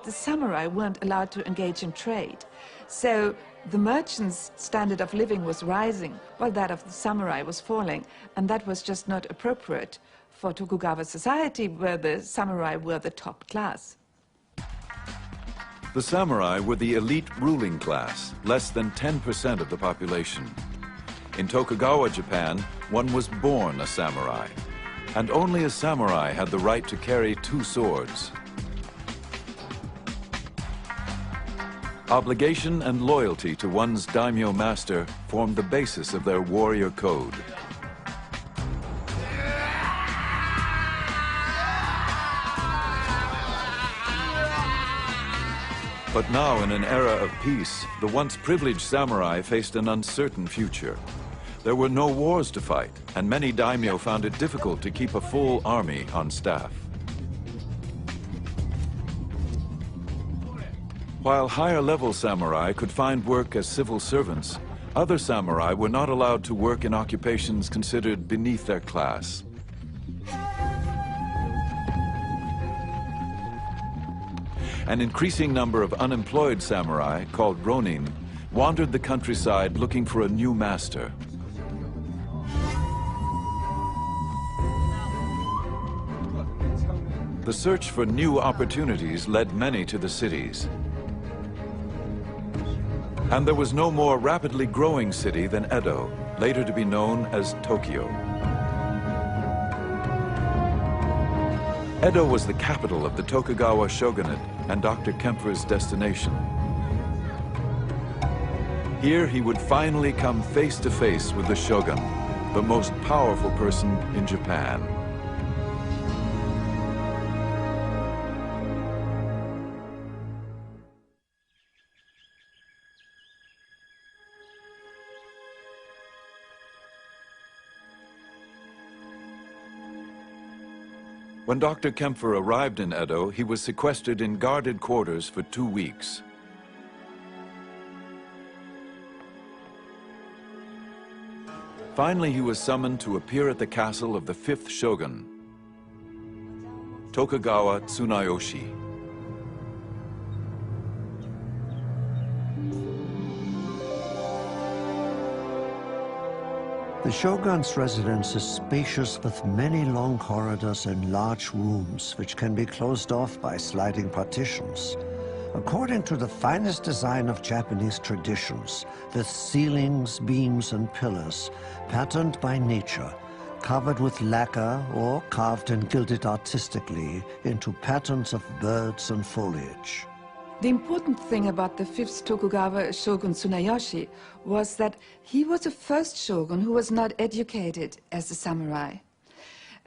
The samurai weren't allowed to engage in trade, so the merchants' standard of living was rising, while that of the samurai was falling, and that was just not appropriate for Tokugawa society, where the samurai were the top class. The samurai were the elite ruling class, less than 10% of the population. In Tokugawa, Japan, one was born a samurai, and only a samurai had the right to carry 2 swords. Obligation and loyalty to one's daimyo master formed the basis of their warrior code. But now, in an era of peace, the once privileged samurai faced an uncertain future. There were no wars to fight, and many daimyo found it difficult to keep a full army on staff. While higher-level samurai could find work as civil servants, other samurai were not allowed to work in occupations considered beneath their class. An increasing number of unemployed samurai, called ronin, wandered the countryside looking for a new master. The search for new opportunities led many to the cities. And there was no more rapidly growing city than Edo, later to be known as Tokyo. Edo was the capital of the Tokugawa shogunate and Dr. Kempfer's destination. Here he would finally come face to face with the shogun, the most powerful person in Japan. When Dr. Kempfer arrived in Edo, he was sequestered in guarded quarters for 2 weeks. Finally, he was summoned to appear at the castle of the 5th shogun, Tokugawa Tsunayoshi. The shogun's residence is spacious with many long corridors and large rooms which can be closed off by sliding partitions. According to the finest design of Japanese traditions, with ceilings, beams, and pillars patterned by nature, covered with lacquer or carved and gilded artistically into patterns of birds and foliage. The important thing about the 5th Tokugawa shogun Tsunayoshi was that he was the first shogun who was not educated as a samurai.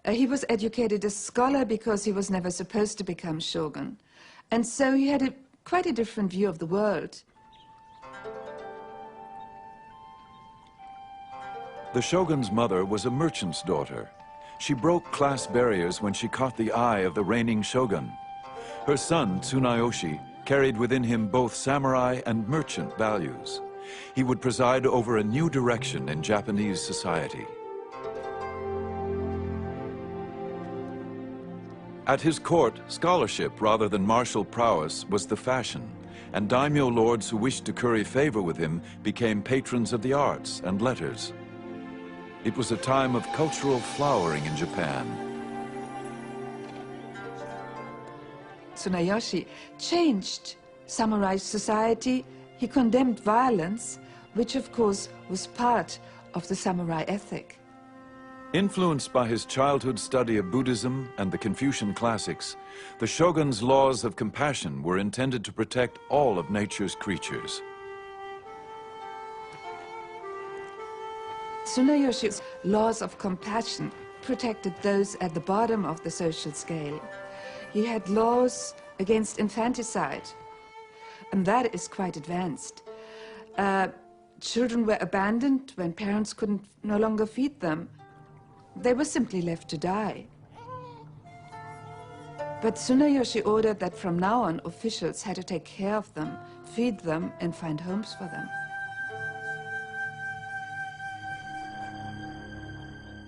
He was educated as a scholar because he was never supposed to become shogun. And so he had quite a different view of the world. The shogun's mother was a merchant's daughter. She broke class barriers when she caught the eye of the reigning shogun. Her son, Tsunayoshi, carried within him both samurai and merchant values. He would preside over a new direction in Japanese society. At his court, scholarship rather than martial prowess was the fashion, and daimyo lords who wished to curry favor with him became patrons of the arts and letters. It was a time of cultural flowering in Japan. Tsunayoshi changed samurai society. He condemned violence, which of course was part of the samurai ethic. Influenced by his childhood study of Buddhism and the Confucian classics, the shogun's laws of compassion were intended to protect all of nature's creatures. Tsunayoshi's laws of compassion protected those at the bottom of the social scale. He had laws against infanticide, and that is quite advanced. Children were abandoned when parents could no longer feed them. They were simply left to die. But Tsunayoshi ordered that from now on, officials had to take care of them, feed them, and find homes for them.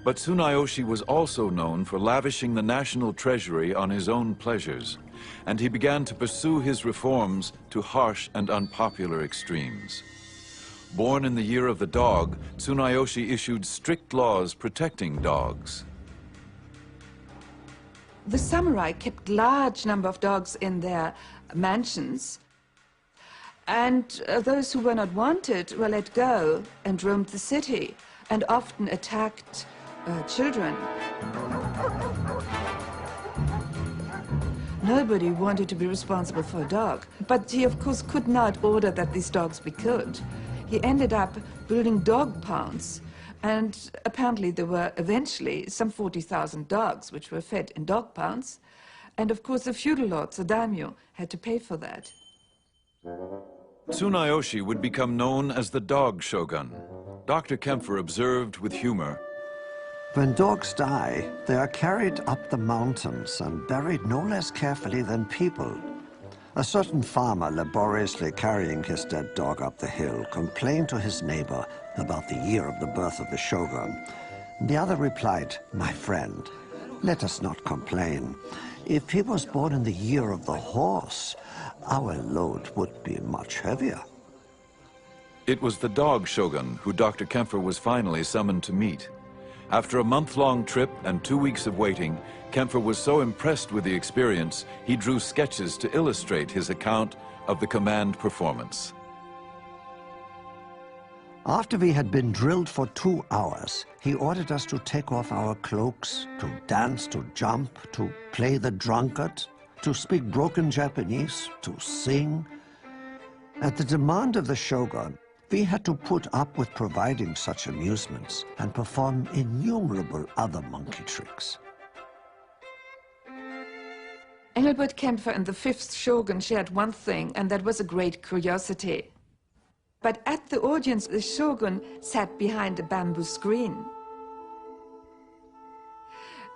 But Tsunayoshi was also known for lavishing the national treasury on his own pleasures, and he began to pursue his reforms to harsh and unpopular extremes. Born in the year of the dog, Tsunayoshi issued strict laws protecting dogs. The samurai kept large number of dogs in their mansions. And those who were not wanted were let go and roamed the city, and often attacked children. Nobody wanted to be responsible for a dog, but he of course could not order that these dogs be killed. He ended up building dog pounds, and apparently there were eventually some 40,000 dogs which were fed in dog pounds, and of course the feudal lords, the daimyo, had to pay for that. Tsunayoshi would become known as the dog shogun. Dr. Kempfer observed with humor, when dogs die, they are carried up the mountains and buried no less carefully than people. A certain farmer laboriously carrying his dead dog up the hill complained to his neighbor about the year of the birth of the shogun. The other replied, "My friend, let us not complain. If he was born in the year of the horse, our load would be much heavier." It was the dog shogun who Dr. Kempfer was finally summoned to meet. After a month-long trip and 2 weeks of waiting, Kempfer was so impressed with the experience, he drew sketches to illustrate his account of the command performance. After we had been drilled for 2 hours, he ordered us to take off our cloaks, to dance, to jump, to play the drunkard, to speak broken Japanese, to sing. At the demand of the shogun, we had to put up with providing such amusements and perform innumerable other monkey tricks. Engelbert Kempfer and the 5th shogun shared one thing, and that was a great curiosity. But at the audience, the shogun sat behind a bamboo screen.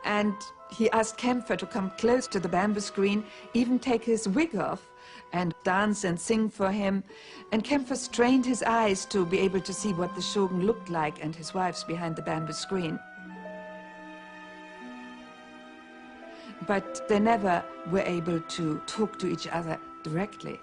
And he asked Kempfer to come close to the bamboo screen, even take his wig off, and dance and sing for him. And Kempfer strained his eyes to be able to see what the shogun looked like and his wives behind the bamboo screen. But they never were able to talk to each other directly.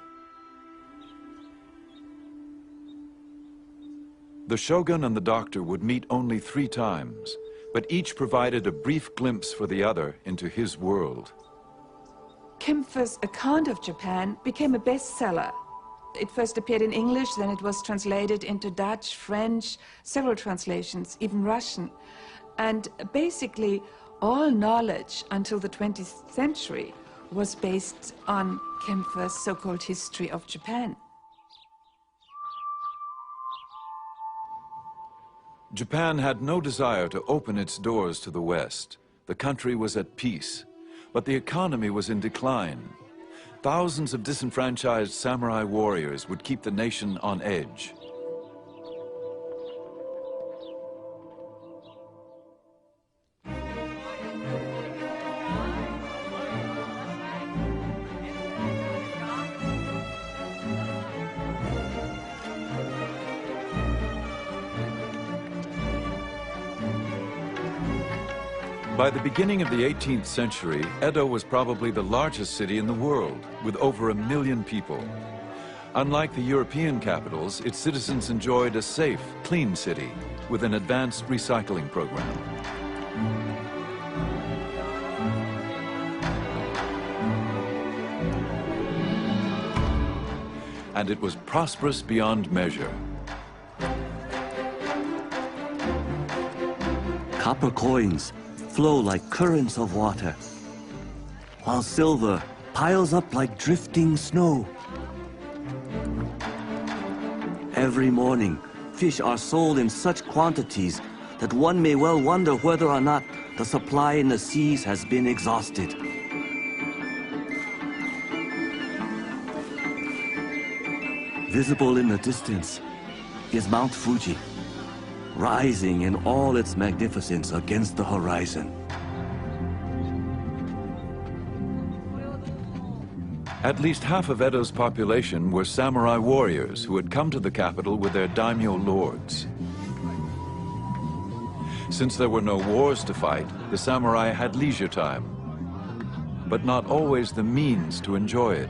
The shogun and the doctor would meet only 3 times, but each provided a brief glimpse for the other into his world. Kempfer's account of Japan became a bestseller. It first appeared in English, then it was translated into Dutch, French, several translations, even Russian. And basically, all knowledge until the 20th century was based on Kempfer's so-called history of Japan. Japan had no desire to open its doors to the West. The country was at peace, but the economy was in decline. Thousands of disenfranchised samurai warriors would keep the nation on edge. By the beginning of the 18th century, Edo was probably the largest city in the world, with over 1 million people. Unlike the European capitals, its citizens enjoyed a safe, clean city with an advanced recycling program. And it was prosperous beyond measure. Copper coins flow like currents of water, while silver piles up like drifting snow. Every morning, fish are sold in such quantities that one may well wonder whether or not the supply in the seas has been exhausted. Visible in the distance is Mount Fuji, rising in all its magnificence against the horizon. At least half of Edo's population were samurai warriors who had come to the capital with their daimyo lords. Since there were no wars to fight, the samurai had leisure time, but not always the means to enjoy it.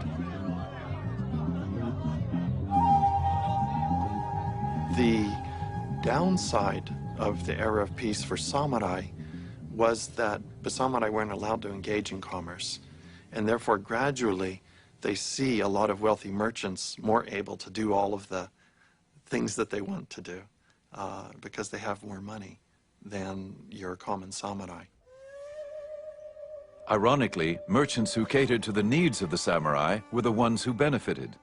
The downside of the era of peace for samurai was that the samurai weren't allowed to engage in commerce, and therefore gradually they see a lot of wealthy merchants more able to do all of the things that they want to do because they have more money than your common samurai. Ironically, merchants who catered to the needs of the samurai were the ones who benefited.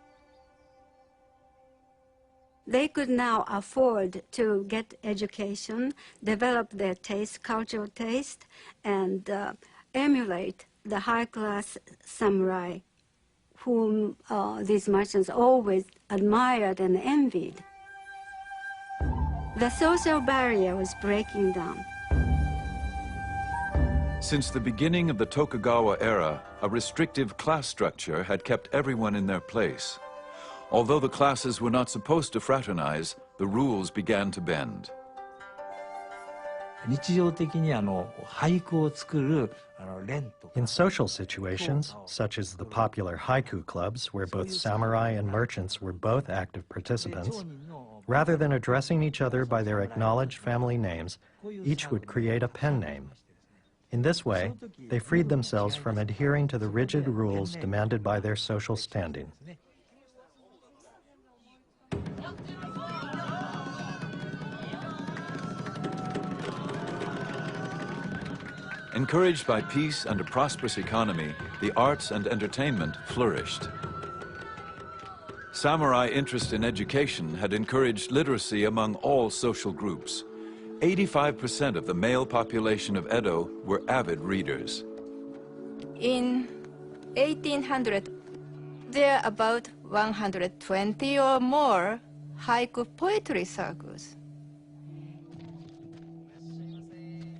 They could now afford to get education, develop their taste, cultural taste, and emulate the high-class samurai whom these merchants always admired and envied. The social barrier was breaking down. Since the beginning of the Tokugawa era, a restrictive class structure had kept everyone in their place. Although the classes were not supposed to fraternize, the rules began to bend. In social situations, such as the popular haiku clubs, where both samurai and merchants were both active participants, rather than addressing each other by their acknowledged family names, each would create a pen name. In this way, they freed themselves from adhering to the rigid rules demanded by their social standing. Encouraged by peace and a prosperous economy, the arts and entertainment flourished. Samurai interest in education had encouraged literacy among all social groups. 85% of the male population of Edo were avid readers. In 1800, there are about 120 or more haiku poetry circles.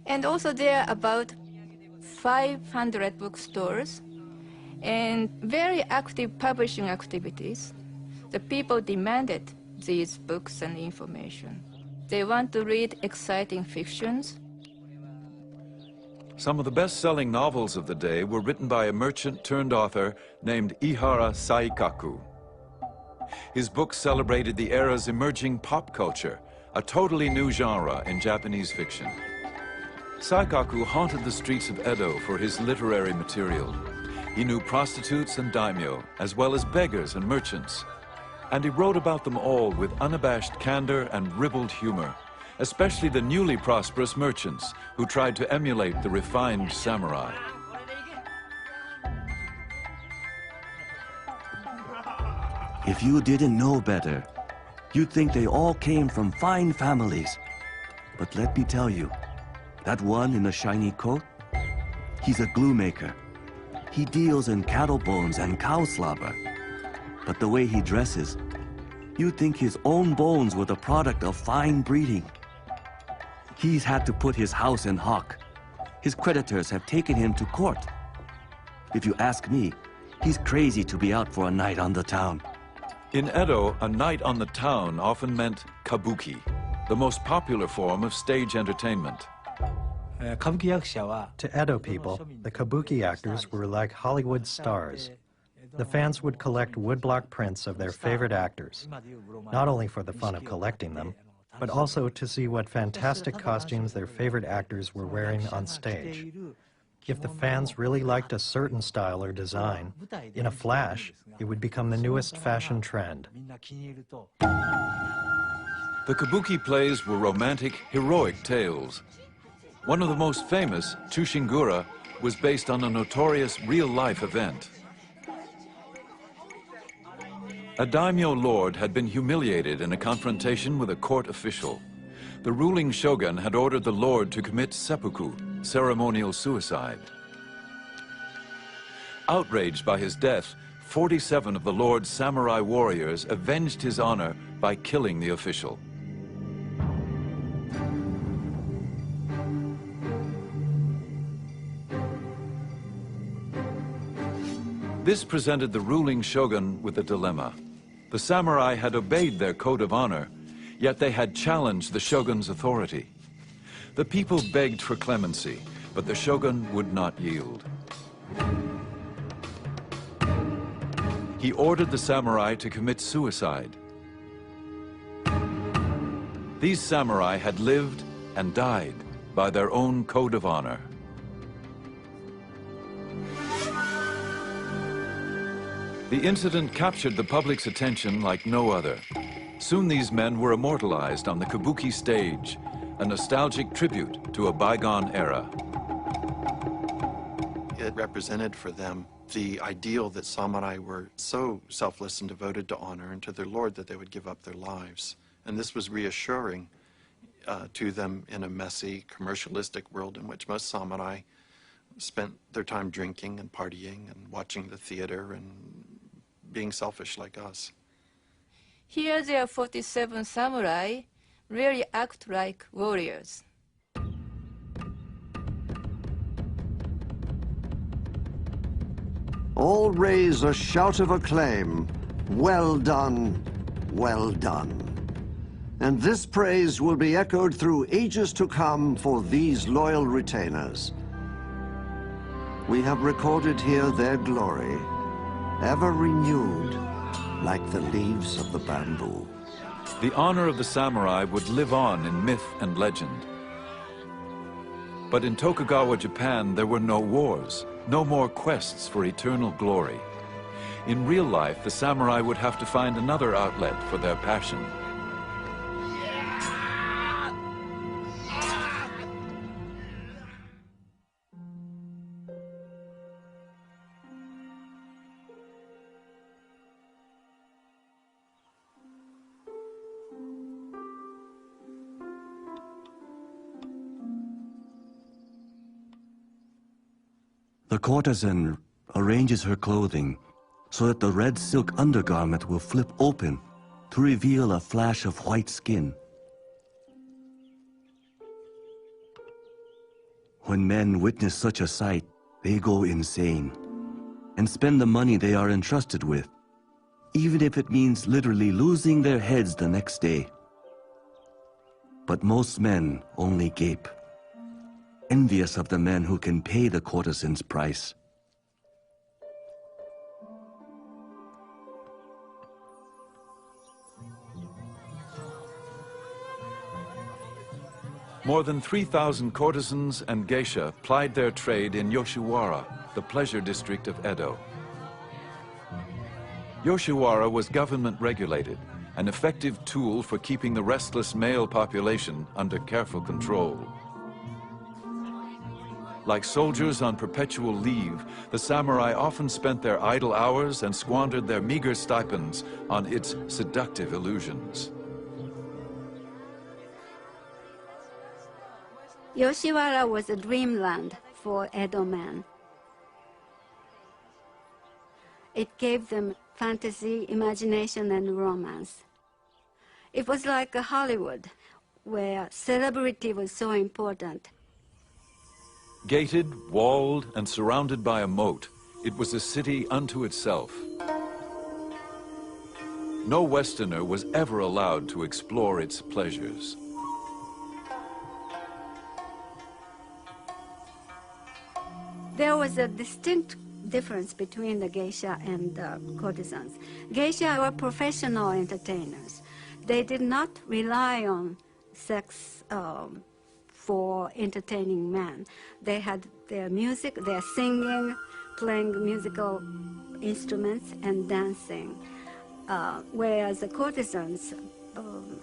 And also there are about 500 bookstores and very active publishing activities. The people demanded these books and information. They want to read exciting fictions. Some of the best-selling novels of the day were written by a merchant-turned-author named Ihara Saikaku. His books celebrated the era's emerging pop culture, a totally new genre in Japanese fiction. Saikaku haunted the streets of Edo for his literary material. He knew prostitutes and daimyo, as well as beggars and merchants. And he wrote about them all with unabashed candor and ribald humor, especially the newly prosperous merchants who tried to emulate the refined samurai. If you didn't know better, you'd think they all came from fine families. But let me tell you, that one in the shiny coat, he's a glue maker. He deals in cattle bones and cow slobber. But the way he dresses, you'd think his own bones were the product of fine breeding. He's had to put his house in hock. His creditors have taken him to court. If you ask me, he's crazy to be out for a night on the town. In Edo, a night on the town often meant kabuki, the most popular form of stage entertainment. To Edo people, the kabuki actors were like Hollywood stars. The fans would collect woodblock prints of their favorite actors, not only for the fun of collecting them, but also to see what fantastic costumes their favorite actors were wearing on stage. If the fans really liked a certain style or design, in a flash, it would become the newest fashion trend. The kabuki plays were romantic, heroic tales. One of the most famous, Chushingura, was based on a notorious real-life event. A daimyo lord had been humiliated in a confrontation with a court official. The ruling shogun had ordered the lord to commit seppuku, ceremonial suicide. Outraged by his death, 47 of the lord's samurai warriors avenged his honor by killing the official. This presented the ruling shogun with a dilemma. The samurai had obeyed their code of honor, yet they had challenged the shogun's authority. The people begged for clemency, but the shogun would not yield. He ordered the samurai to commit suicide. These samurai had lived and died by their own code of honor. The incident captured the public's attention like no other. Soon these men were immortalized on the kabuki stage, a nostalgic tribute to a bygone era. It represented for them the ideal that samurai were so selfless and devoted to honor and to their lord that they would give up their lives. And this was reassuring to them in a messy, commercialistic world in which most samurai spent their time drinking and partying and watching the theater and being selfish like us. Here there are 47 samurai, really act like warriors. All raise a shout of acclaim. Well done, well done. And this praise will be echoed through ages to come for these loyal retainers. We have recorded here their glory, ever renewed like the leaves of the bamboo. The honor of the samurai would live on in myth and legend. But in Tokugawa, Japan, there were no wars, no more quests for eternal glory. In real life, the samurai would have to find another outlet for their passion. The courtesan arranges her clothing so that the red silk undergarment will flip open to reveal a flash of white skin. When men witness such a sight, they go insane and spend the money they are entrusted with, even if it means literally losing their heads the next day. But most men only gape, envious of the men who can pay the courtesan's price. More than 3,000 courtesans and geisha plied their trade in Yoshiwara, the pleasure district of Edo. Yoshiwara was government regulated, an effective tool for keeping the restless male population under careful control. Like soldiers on perpetual leave, the samurai often spent their idle hours and squandered their meager stipends on its seductive illusions. Yoshiwara was a dreamland for Edo men. It gave them fantasy, imagination, and romance. It was like a Hollywood, where celebrity was so important. Gated, walled, and surrounded by a moat, it was a city unto itself. No Westerner was ever allowed to explore its pleasures. There was a distinct difference between the geisha and courtesans. Geisha were professional entertainers. They did not rely on sex for entertaining men. They had their music, their singing, playing musical instruments, and dancing. Whereas the courtesans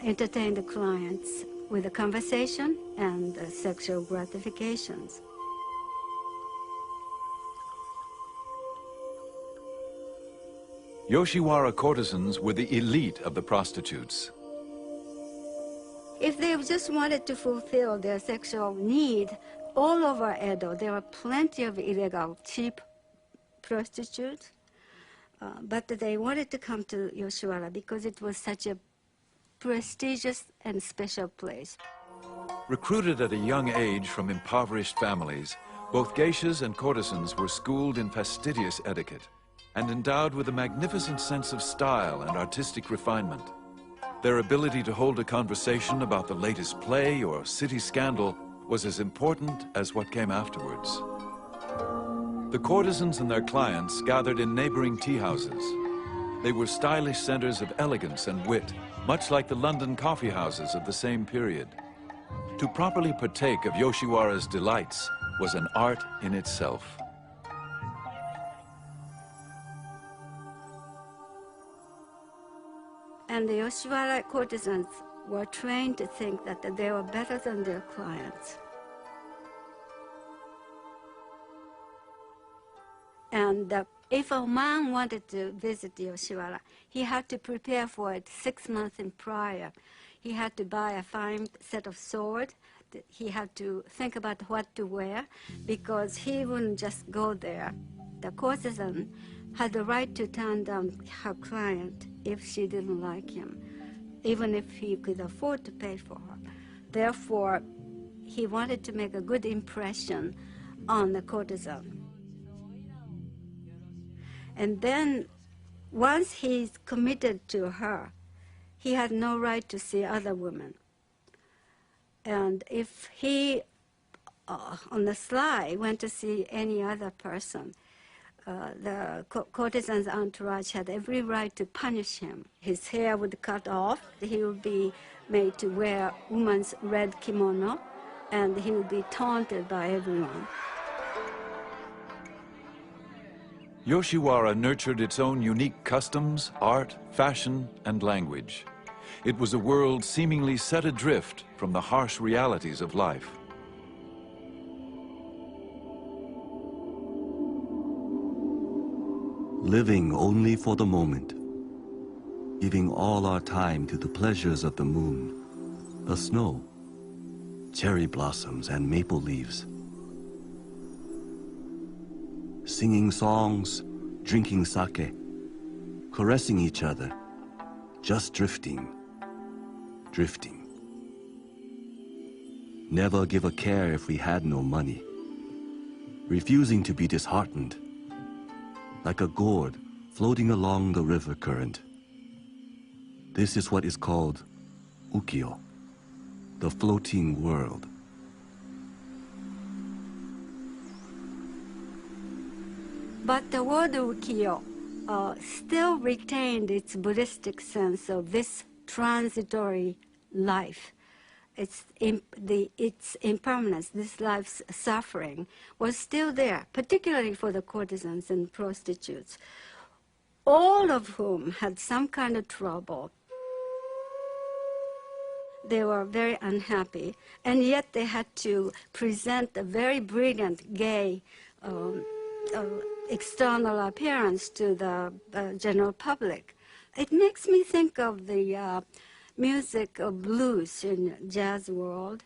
entertained the clients with a conversation and sexual gratifications. Yoshiwara courtesans were the elite of the prostitutes. If they just wanted to fulfill their sexual need, all over Edo, there were plenty of illegal, cheap prostitutes. But they wanted to come to Yoshiwara because it was such a prestigious and special place. Recruited at a young age from impoverished families, both geishas and courtesans were schooled in fastidious etiquette and endowed with a magnificent sense of style and artistic refinement. Their ability to hold a conversation about the latest play or city scandal was as important as what came afterwards. The courtesans and their clients gathered in neighboring tea houses. They were stylish centers of elegance and wit, much like the London coffee houses of the same period. To properly partake of Yoshiwara's delights was an art in itself. And the Yoshiwara courtesans were trained to think that they were better than their clients. And if a man wanted to visit Yoshiwara, he had to prepare for it 6 months in prior. He had to buy a fine set of sword. He had to think about what to wear, because he wouldn't just go there. The courtesan had the right to turn down her client if she didn't like him, even if he could afford to pay for her. Therefore, he wanted to make a good impression on the courtesan. And then, once he's committed to her, he had no right to see other women. And if he, on the sly, went to see any other person, the courtesan's entourage had every right to punish him. His hair would cut off, he would be made to wear woman's red kimono, and he would be taunted by everyone. Yoshiwara nurtured its own unique customs, art, fashion, and language. It was a world seemingly set adrift from the harsh realities of life. Living only for the moment, giving all our time to the pleasures of the moon, the snow, cherry blossoms, and maple leaves. Singing songs, drinking sake, caressing each other, just drifting, drifting. Never give a care if we had no money, refusing to be disheartened, like a gourd floating along the river current. This is what is called ukiyo, the floating world. But the word ukiyo still retained its Buddhistic sense of this transitory life. Its impermanence, this life's suffering, was still there, particularly for the courtesans and prostitutes, all of whom had some kind of trouble. They were very unhappy, and yet they had to present a very brilliant, gay, external appearance to the general public. It makes me think of the music of blues in jazz world,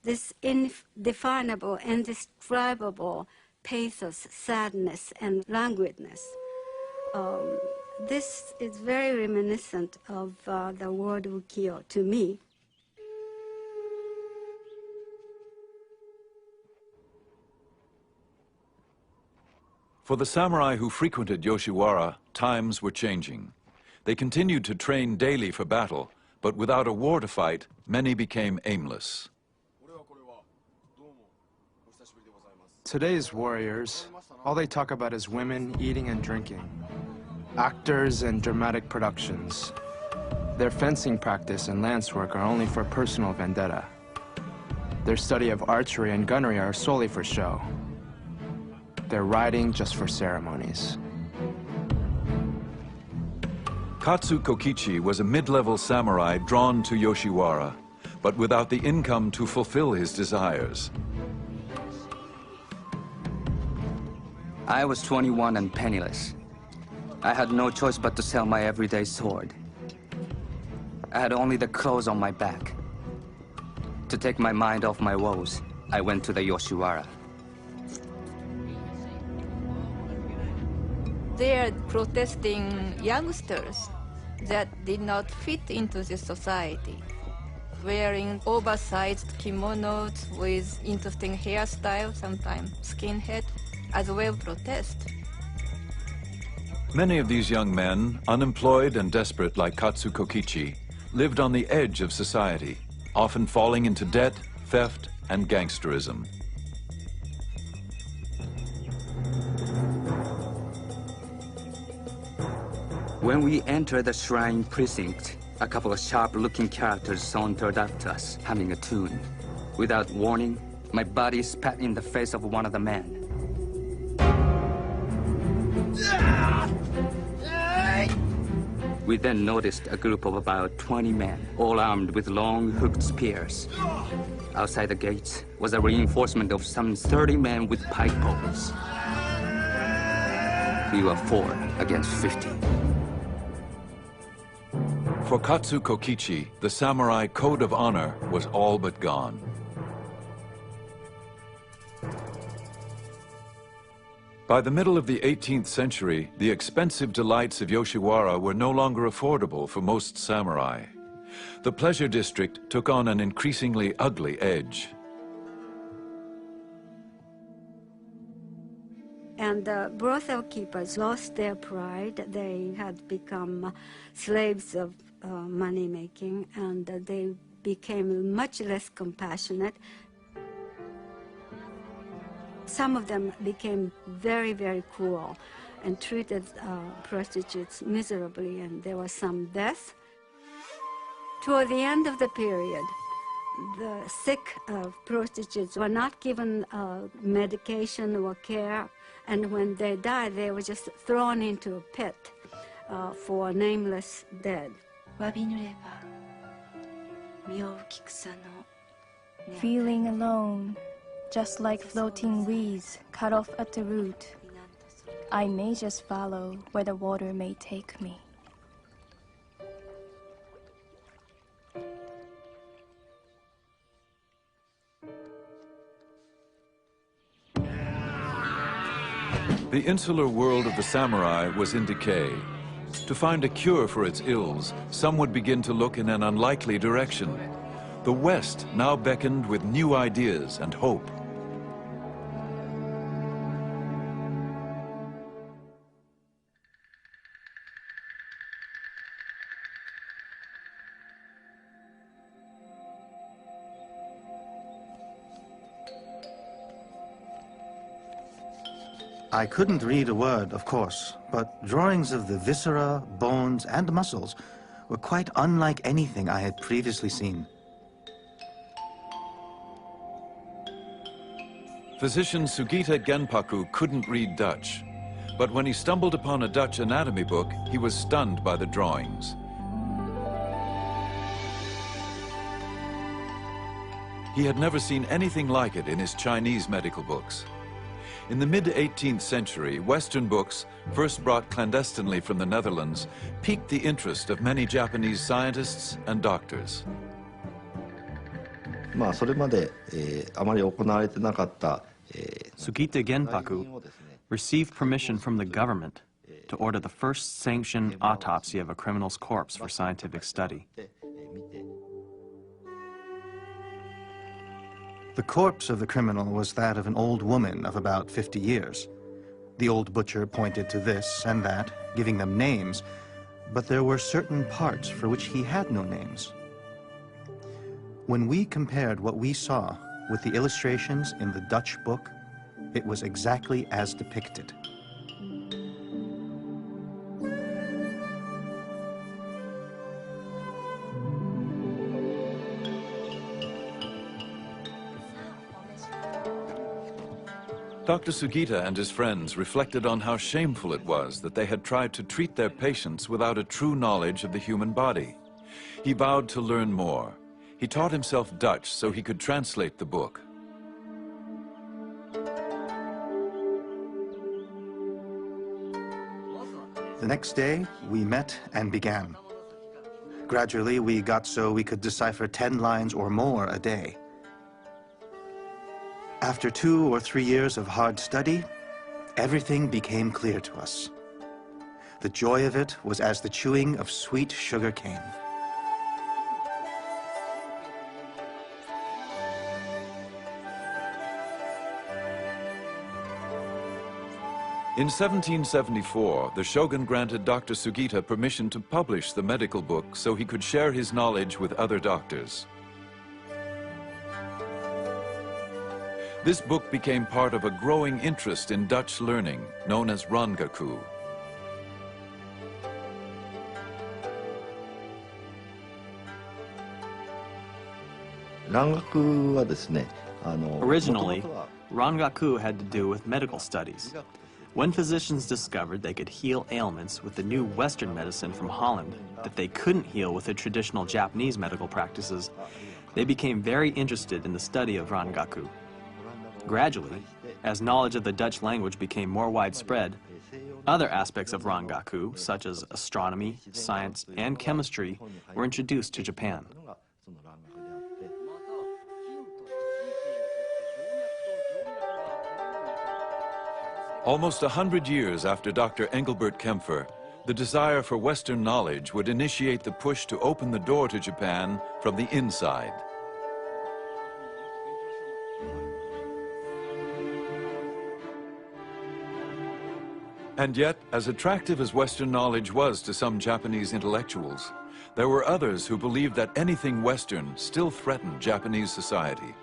this indefinable, indescribable pathos, sadness, and languidness. This is very reminiscent of the word ukiyo to me. For the samurai who frequented Yoshiwara, times were changing. They continued to train daily for battle, but without a war to fight, many became aimless. Today's warriors, all they talk about is women, eating, and drinking. Actors and dramatic productions. Their fencing practice and lance work are only for personal vendetta. Their study of archery and gunnery are solely for show. They're riding just for ceremonies. Katsu Kokichi was a mid-level samurai drawn to Yoshiwara, but without the income to fulfill his desires. I was 21 and penniless. I had no choice but to sell my everyday sword. I had only the clothes on my back. To take my mind off my woes, I went to the Yoshiwara. They are protesting youngsters that did not fit into the society, wearing oversized kimonos with interesting hairstyles, sometimes skinhead, as well protest. Many of these young men, unemployed and desperate like Katsu Kokichi, lived on the edge of society, often falling into debt, theft, and gangsterism. When we entered the shrine precinct, a couple of sharp-looking characters sauntered up to us, humming a tune. Without warning, my body spat in the face of one of the men. We then noticed a group of about 20 men, all armed with long hooked spears. Outside the gates was a reinforcement of some 30 men with pike poles. We were 4 against 50. For Katsu Kokichi, the samurai code of honor was all but gone. By the middle of the 18th century, the expensive delights of Yoshiwara were no longer affordable for most samurai. The pleasure district took on an increasingly ugly edge. And the brothel keepers lost their pride. They had become slaves of money-making, and they became much less compassionate. Some of them became very, very cruel and treated prostitutes miserably, and there was some death. Toward the end of the period, the sick prostitutes were not given medication or care, and when they died, they were just thrown into a pit for nameless dead. Feeling alone, just like floating weeds cut off at the root, I may just follow where the water may take me. The insular world of the samurai was in decay. To find a cure for its ills, some would begin to look in an unlikely direction. The West now beckoned with new ideas and hope. I couldn't read a word, of course, but drawings of the viscera, bones, and muscles were quite unlike anything I had previously seen. Physician Sugita Genpaku couldn't read Dutch, but when he stumbled upon a Dutch anatomy book, he was stunned by the drawings. He had never seen anything like it in his Chinese medical books. In the mid-18th century, Western books, first brought clandestinely from the Netherlands, piqued the interest of many Japanese scientists and doctors. Sugita Genpaku received permission from the government to order the first sanctioned autopsy of a criminal's corpse for scientific study. The corpse of the criminal was that of an old woman of about 50 years. The old butcher pointed to this and that, giving them names, but there were certain parts for which he had no names. When we compared what we saw with the illustrations in the Dutch book, it was exactly as depicted. Dr. Sugita and his friends reflected on how shameful it was that they had tried to treat their patients without a true knowledge of the human body. He vowed to learn more. He taught himself Dutch so he could translate the book. The next day, we met and began. Gradually, we got so we could decipher 10 lines or more a day. After 2 or 3 years of hard study, everything became clear to us. The joy of it was as the chewing of sweet sugar cane. In 1774, the shogun granted Dr. Sugita permission to publish the medical book so he could share his knowledge with other doctors. This book became part of a growing interest in Dutch learning, known as Rangaku. Originally, Rangaku had to do with medical studies. When physicians discovered they could heal ailments with the new Western medicine from Holland that they couldn't heal with the traditional Japanese medical practices, they became very interested in the study of Rangaku. Gradually, as knowledge of the Dutch language became more widespread, other aspects of Rangaku, such as astronomy, science, and chemistry, were introduced to Japan. Almost 100 years after Dr. Engelbert Kempfer, the desire for Western knowledge would initiate the push to open the door to Japan from the inside. And yet, as attractive as Western knowledge was to some Japanese intellectuals, there were others who believed that anything Western still threatened Japanese society.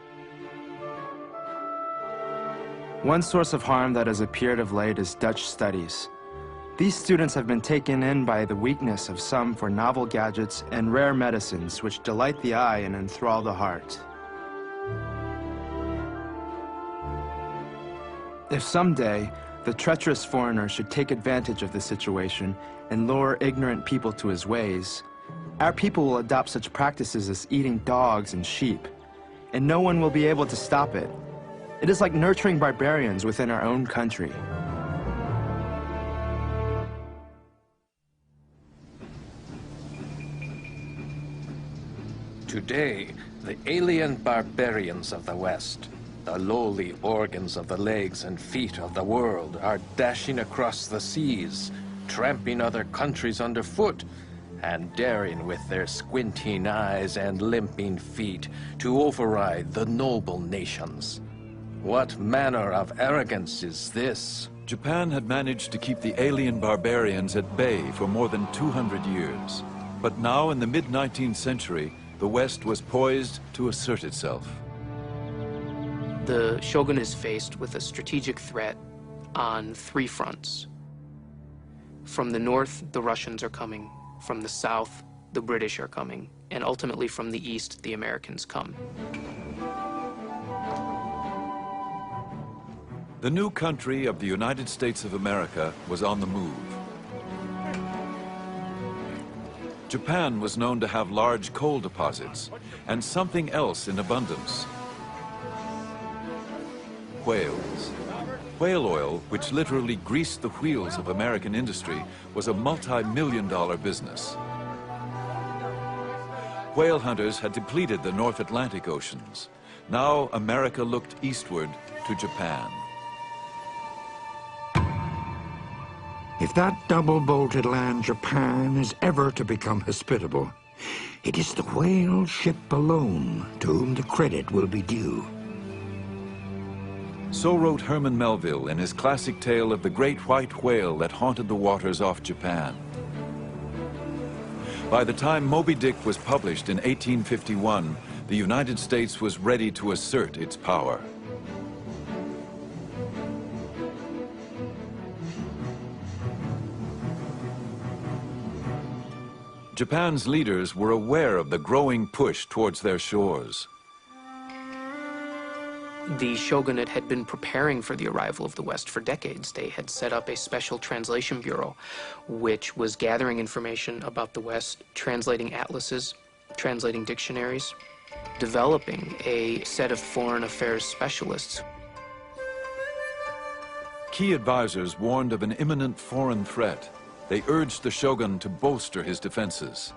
One source of harm that has appeared of late is Dutch studies. These students have been taken in by the weakness of some for novel gadgets and rare medicines which delight the eye and enthrall the heart. If someday the treacherous foreigner should take advantage of the situation and lure ignorant people to his ways, our people will adopt such practices as eating dogs and sheep, and no one will be able to stop it. It is like nurturing barbarians within our own country. Today, the alien barbarians of the West, the lowly organs of the legs and feet of the world, are dashing across the seas, tramping other countries underfoot, and daring with their squinting eyes and limping feet to override the noble nations. What manner of arrogance is this? Japan had managed to keep the alien barbarians at bay for more than 200 years. But now, in the mid-19th century, the West was poised to assert itself. The shogun is faced with a strategic threat on three fronts. From the north, the Russians are coming. From the south, the British are coming. And ultimately, from the east, the Americans come. The new country of the United States of America was on the move. Japan was known to have large coal deposits and something else in abundance: whales. Whale oil, which literally greased the wheels of American industry, was a multi-million-dollar business. Whale hunters had depleted the North Atlantic oceans. Now America looked eastward to Japan. If that double-bolted land Japan is ever to become hospitable, it is the whale ship alone to whom the credit will be due. So wrote Herman Melville in his classic tale of the great white whale that haunted the waters off Japan. By the time Moby Dick was published in 1851, the United States was ready to assert its power. Japan's leaders were aware of the growing push towards their shores. The shogunate had been preparing for the arrival of the West for decades. They had set up a special translation bureau, which was gathering information about the West, translating atlases, translating dictionaries, developing a set of foreign affairs specialists. Key advisors warned of an imminent foreign threat. They urged the shogun to bolster his defenses.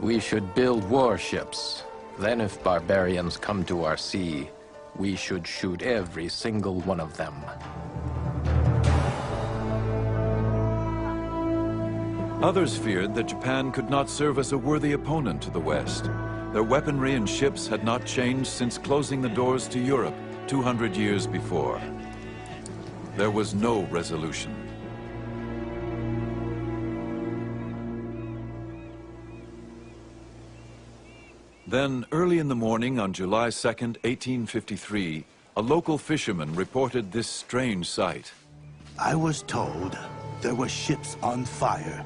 We should build warships. Then if barbarians come to our sea, we should shoot every single one of them. Others feared that Japan could not serve as a worthy opponent to the West. Their weaponry and ships had not changed since closing the doors to Europe 200 years before. There was no resolution. Then, early in the morning on July 2nd, 1853, a local fisherman reported this strange sight. I was told there were ships on fire.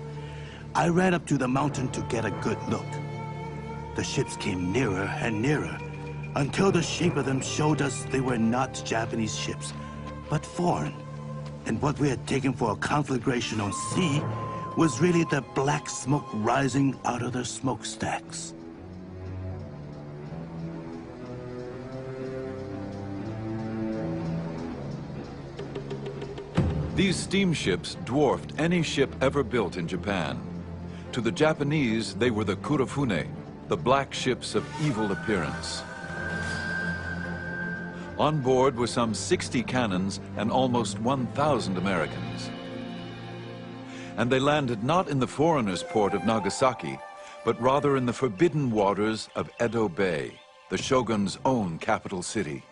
I ran up to the mountain to get a good look. The ships came nearer and nearer. until the shape of them showed us they were not Japanese ships, but foreign. And what we had taken for a conflagration on sea was really the black smoke rising out of their smokestacks. These steamships dwarfed any ship ever built in Japan. To the Japanese, they were the kurofune, the black ships of evil appearance. On board were some 60 cannons and almost 1,000 Americans. And they landed not in the foreigners' port of Nagasaki, but rather in the forbidden waters of Edo Bay, the shogun's own capital city.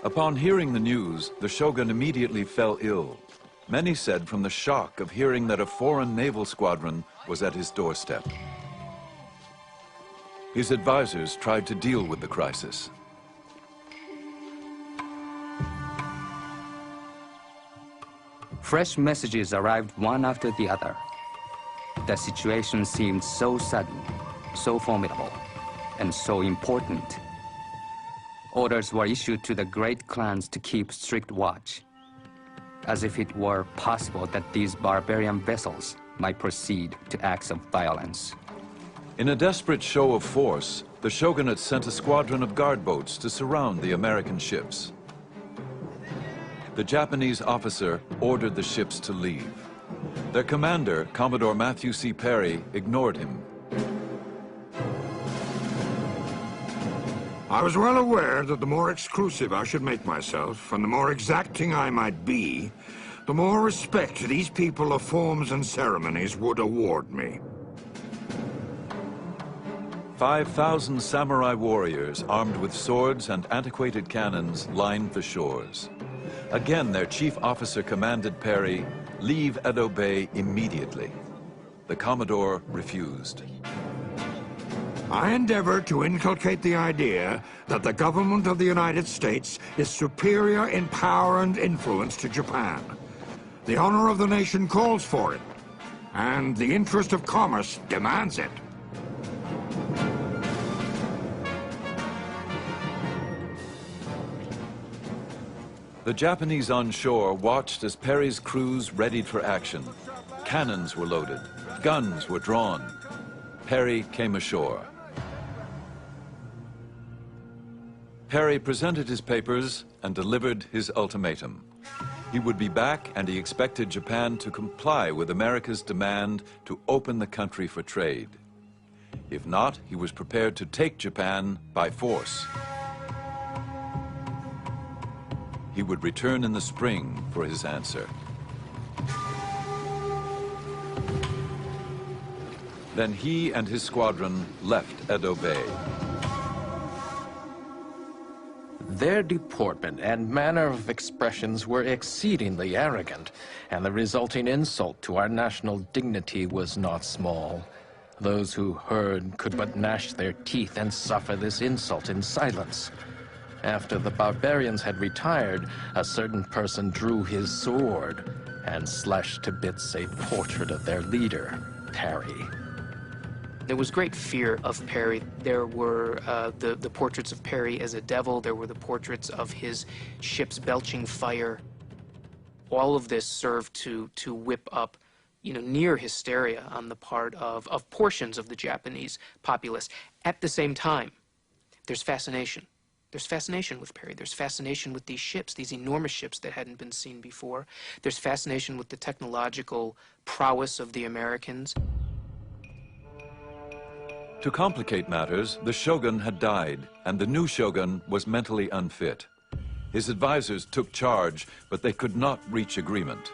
Upon hearing the news, the shogun immediately fell ill. Many said from the shock of hearing that a foreign naval squadron was at his doorstep. His advisors tried to deal with the crisis. Fresh messages arrived one after the other. The situation seemed so sudden, so formidable, and so important. Orders were issued to the great clans to keep strict watch, as if it were possible that these barbarian vessels might proceed to acts of violence. In a desperate show of force, the shogunate sent a squadron of guard boats to surround the American ships. The Japanese officer ordered the ships to leave. Their commander, Commodore Matthew C. Perry, ignored him. I was well aware that the more exclusive I should make myself, and the more exacting I might be, the more respect these people of forms and ceremonies would award me. 5,000 samurai warriors armed with swords and antiquated cannons lined the shores. Again, their chief officer commanded Perry, leave Edo Bay immediately. The Commodore refused. I endeavor to inculcate the idea that the government of the United States is superior in power and influence to Japan. The honor of the nation calls for it, and the interest of commerce demands it. The Japanese on shore watched as Perry's crews readied for action. Cannons were loaded, guns were drawn. Perry came ashore. Perry presented his papers and delivered his ultimatum. He would be back, and he expected Japan to comply with America's demand to open the country for trade. If not, he was prepared to take Japan by force. He would return in the spring for his answer. Then he and his squadron left Edo Bay. Their deportment and manner of expressions were exceedingly arrogant, and the resulting insult to our national dignity was not small. Those who heard could but gnash their teeth and suffer this insult in silence. After the barbarians had retired, a certain person drew his sword and slashed to bits a portrait of their leader, Perry. There was great fear of Perry. There were the portraits of Perry as a devil. There were the portraits of his ships belching fire. All of this served to whip up, near hysteria on the part of portions of the Japanese populace. At the same time, there's fascination. There's fascination with Perry. There's fascination with these ships, these enormous ships that hadn't been seen before. There's fascination with the technological prowess of the Americans. To complicate matters, the shogun had died, and the new shogun was mentally unfit. His advisors took charge, but they could not reach agreement.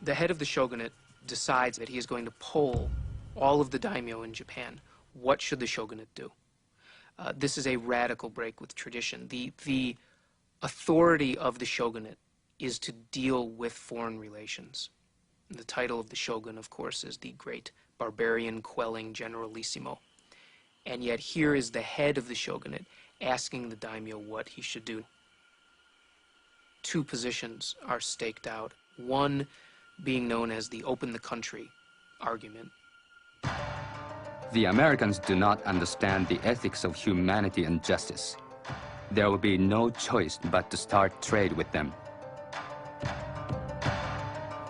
The head of the shogunate decides that he is going to poll all of the daimyo in Japan. What should the shogunate do? This is a radical break with tradition. The authority of the shogunate is to deal with foreign relations. The title of the shogun, of course, is the great barbarian quelling generalissimo. And yet here is the head of the shogunate asking the daimyo what he should do. Two positions are staked out. One, being known as the open the country argument. The Americans do not understand the ethics of humanity and justice. There will be no choice but to start trade with them.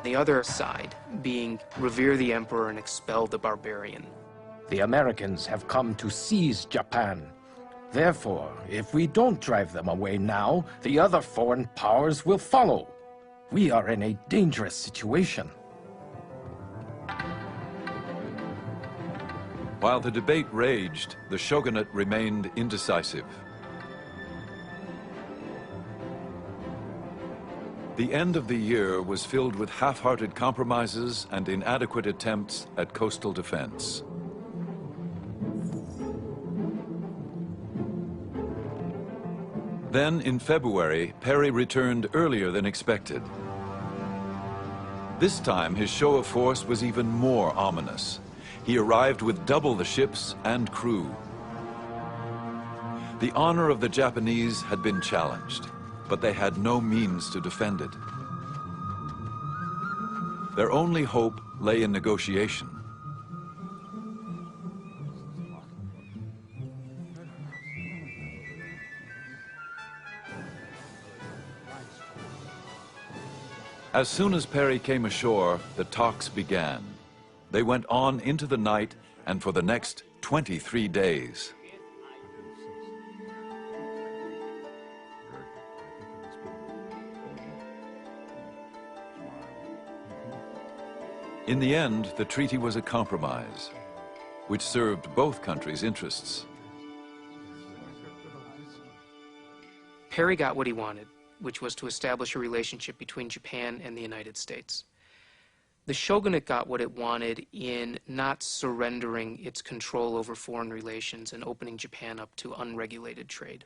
The other side being revere the emperor and expel the barbarian. The Americans have come to seize Japan. Therefore, if we don't drive them away now, the other foreign powers will follow. We are in a dangerous situation. While the debate raged, the shogunate remained indecisive. The end of the year was filled with half-hearted compromises and inadequate attempts at coastal defense. Then, in February, Perry returned earlier than expected. This time, his show of force was even more ominous. He arrived with double the ships and crew. The honor of the Japanese had been challenged, but they had no means to defend it. Their only hope lay in negotiation. As soon as Perry came ashore, the talks began. They went on into the night and for the next 23 days. In the end, the treaty was a compromise, which served both countries' interests. Perry got what he wanted, which was to establish a relationship between Japan and the United States. The shogunate got what it wanted in not surrendering its control over foreign relations and opening Japan up to unregulated trade.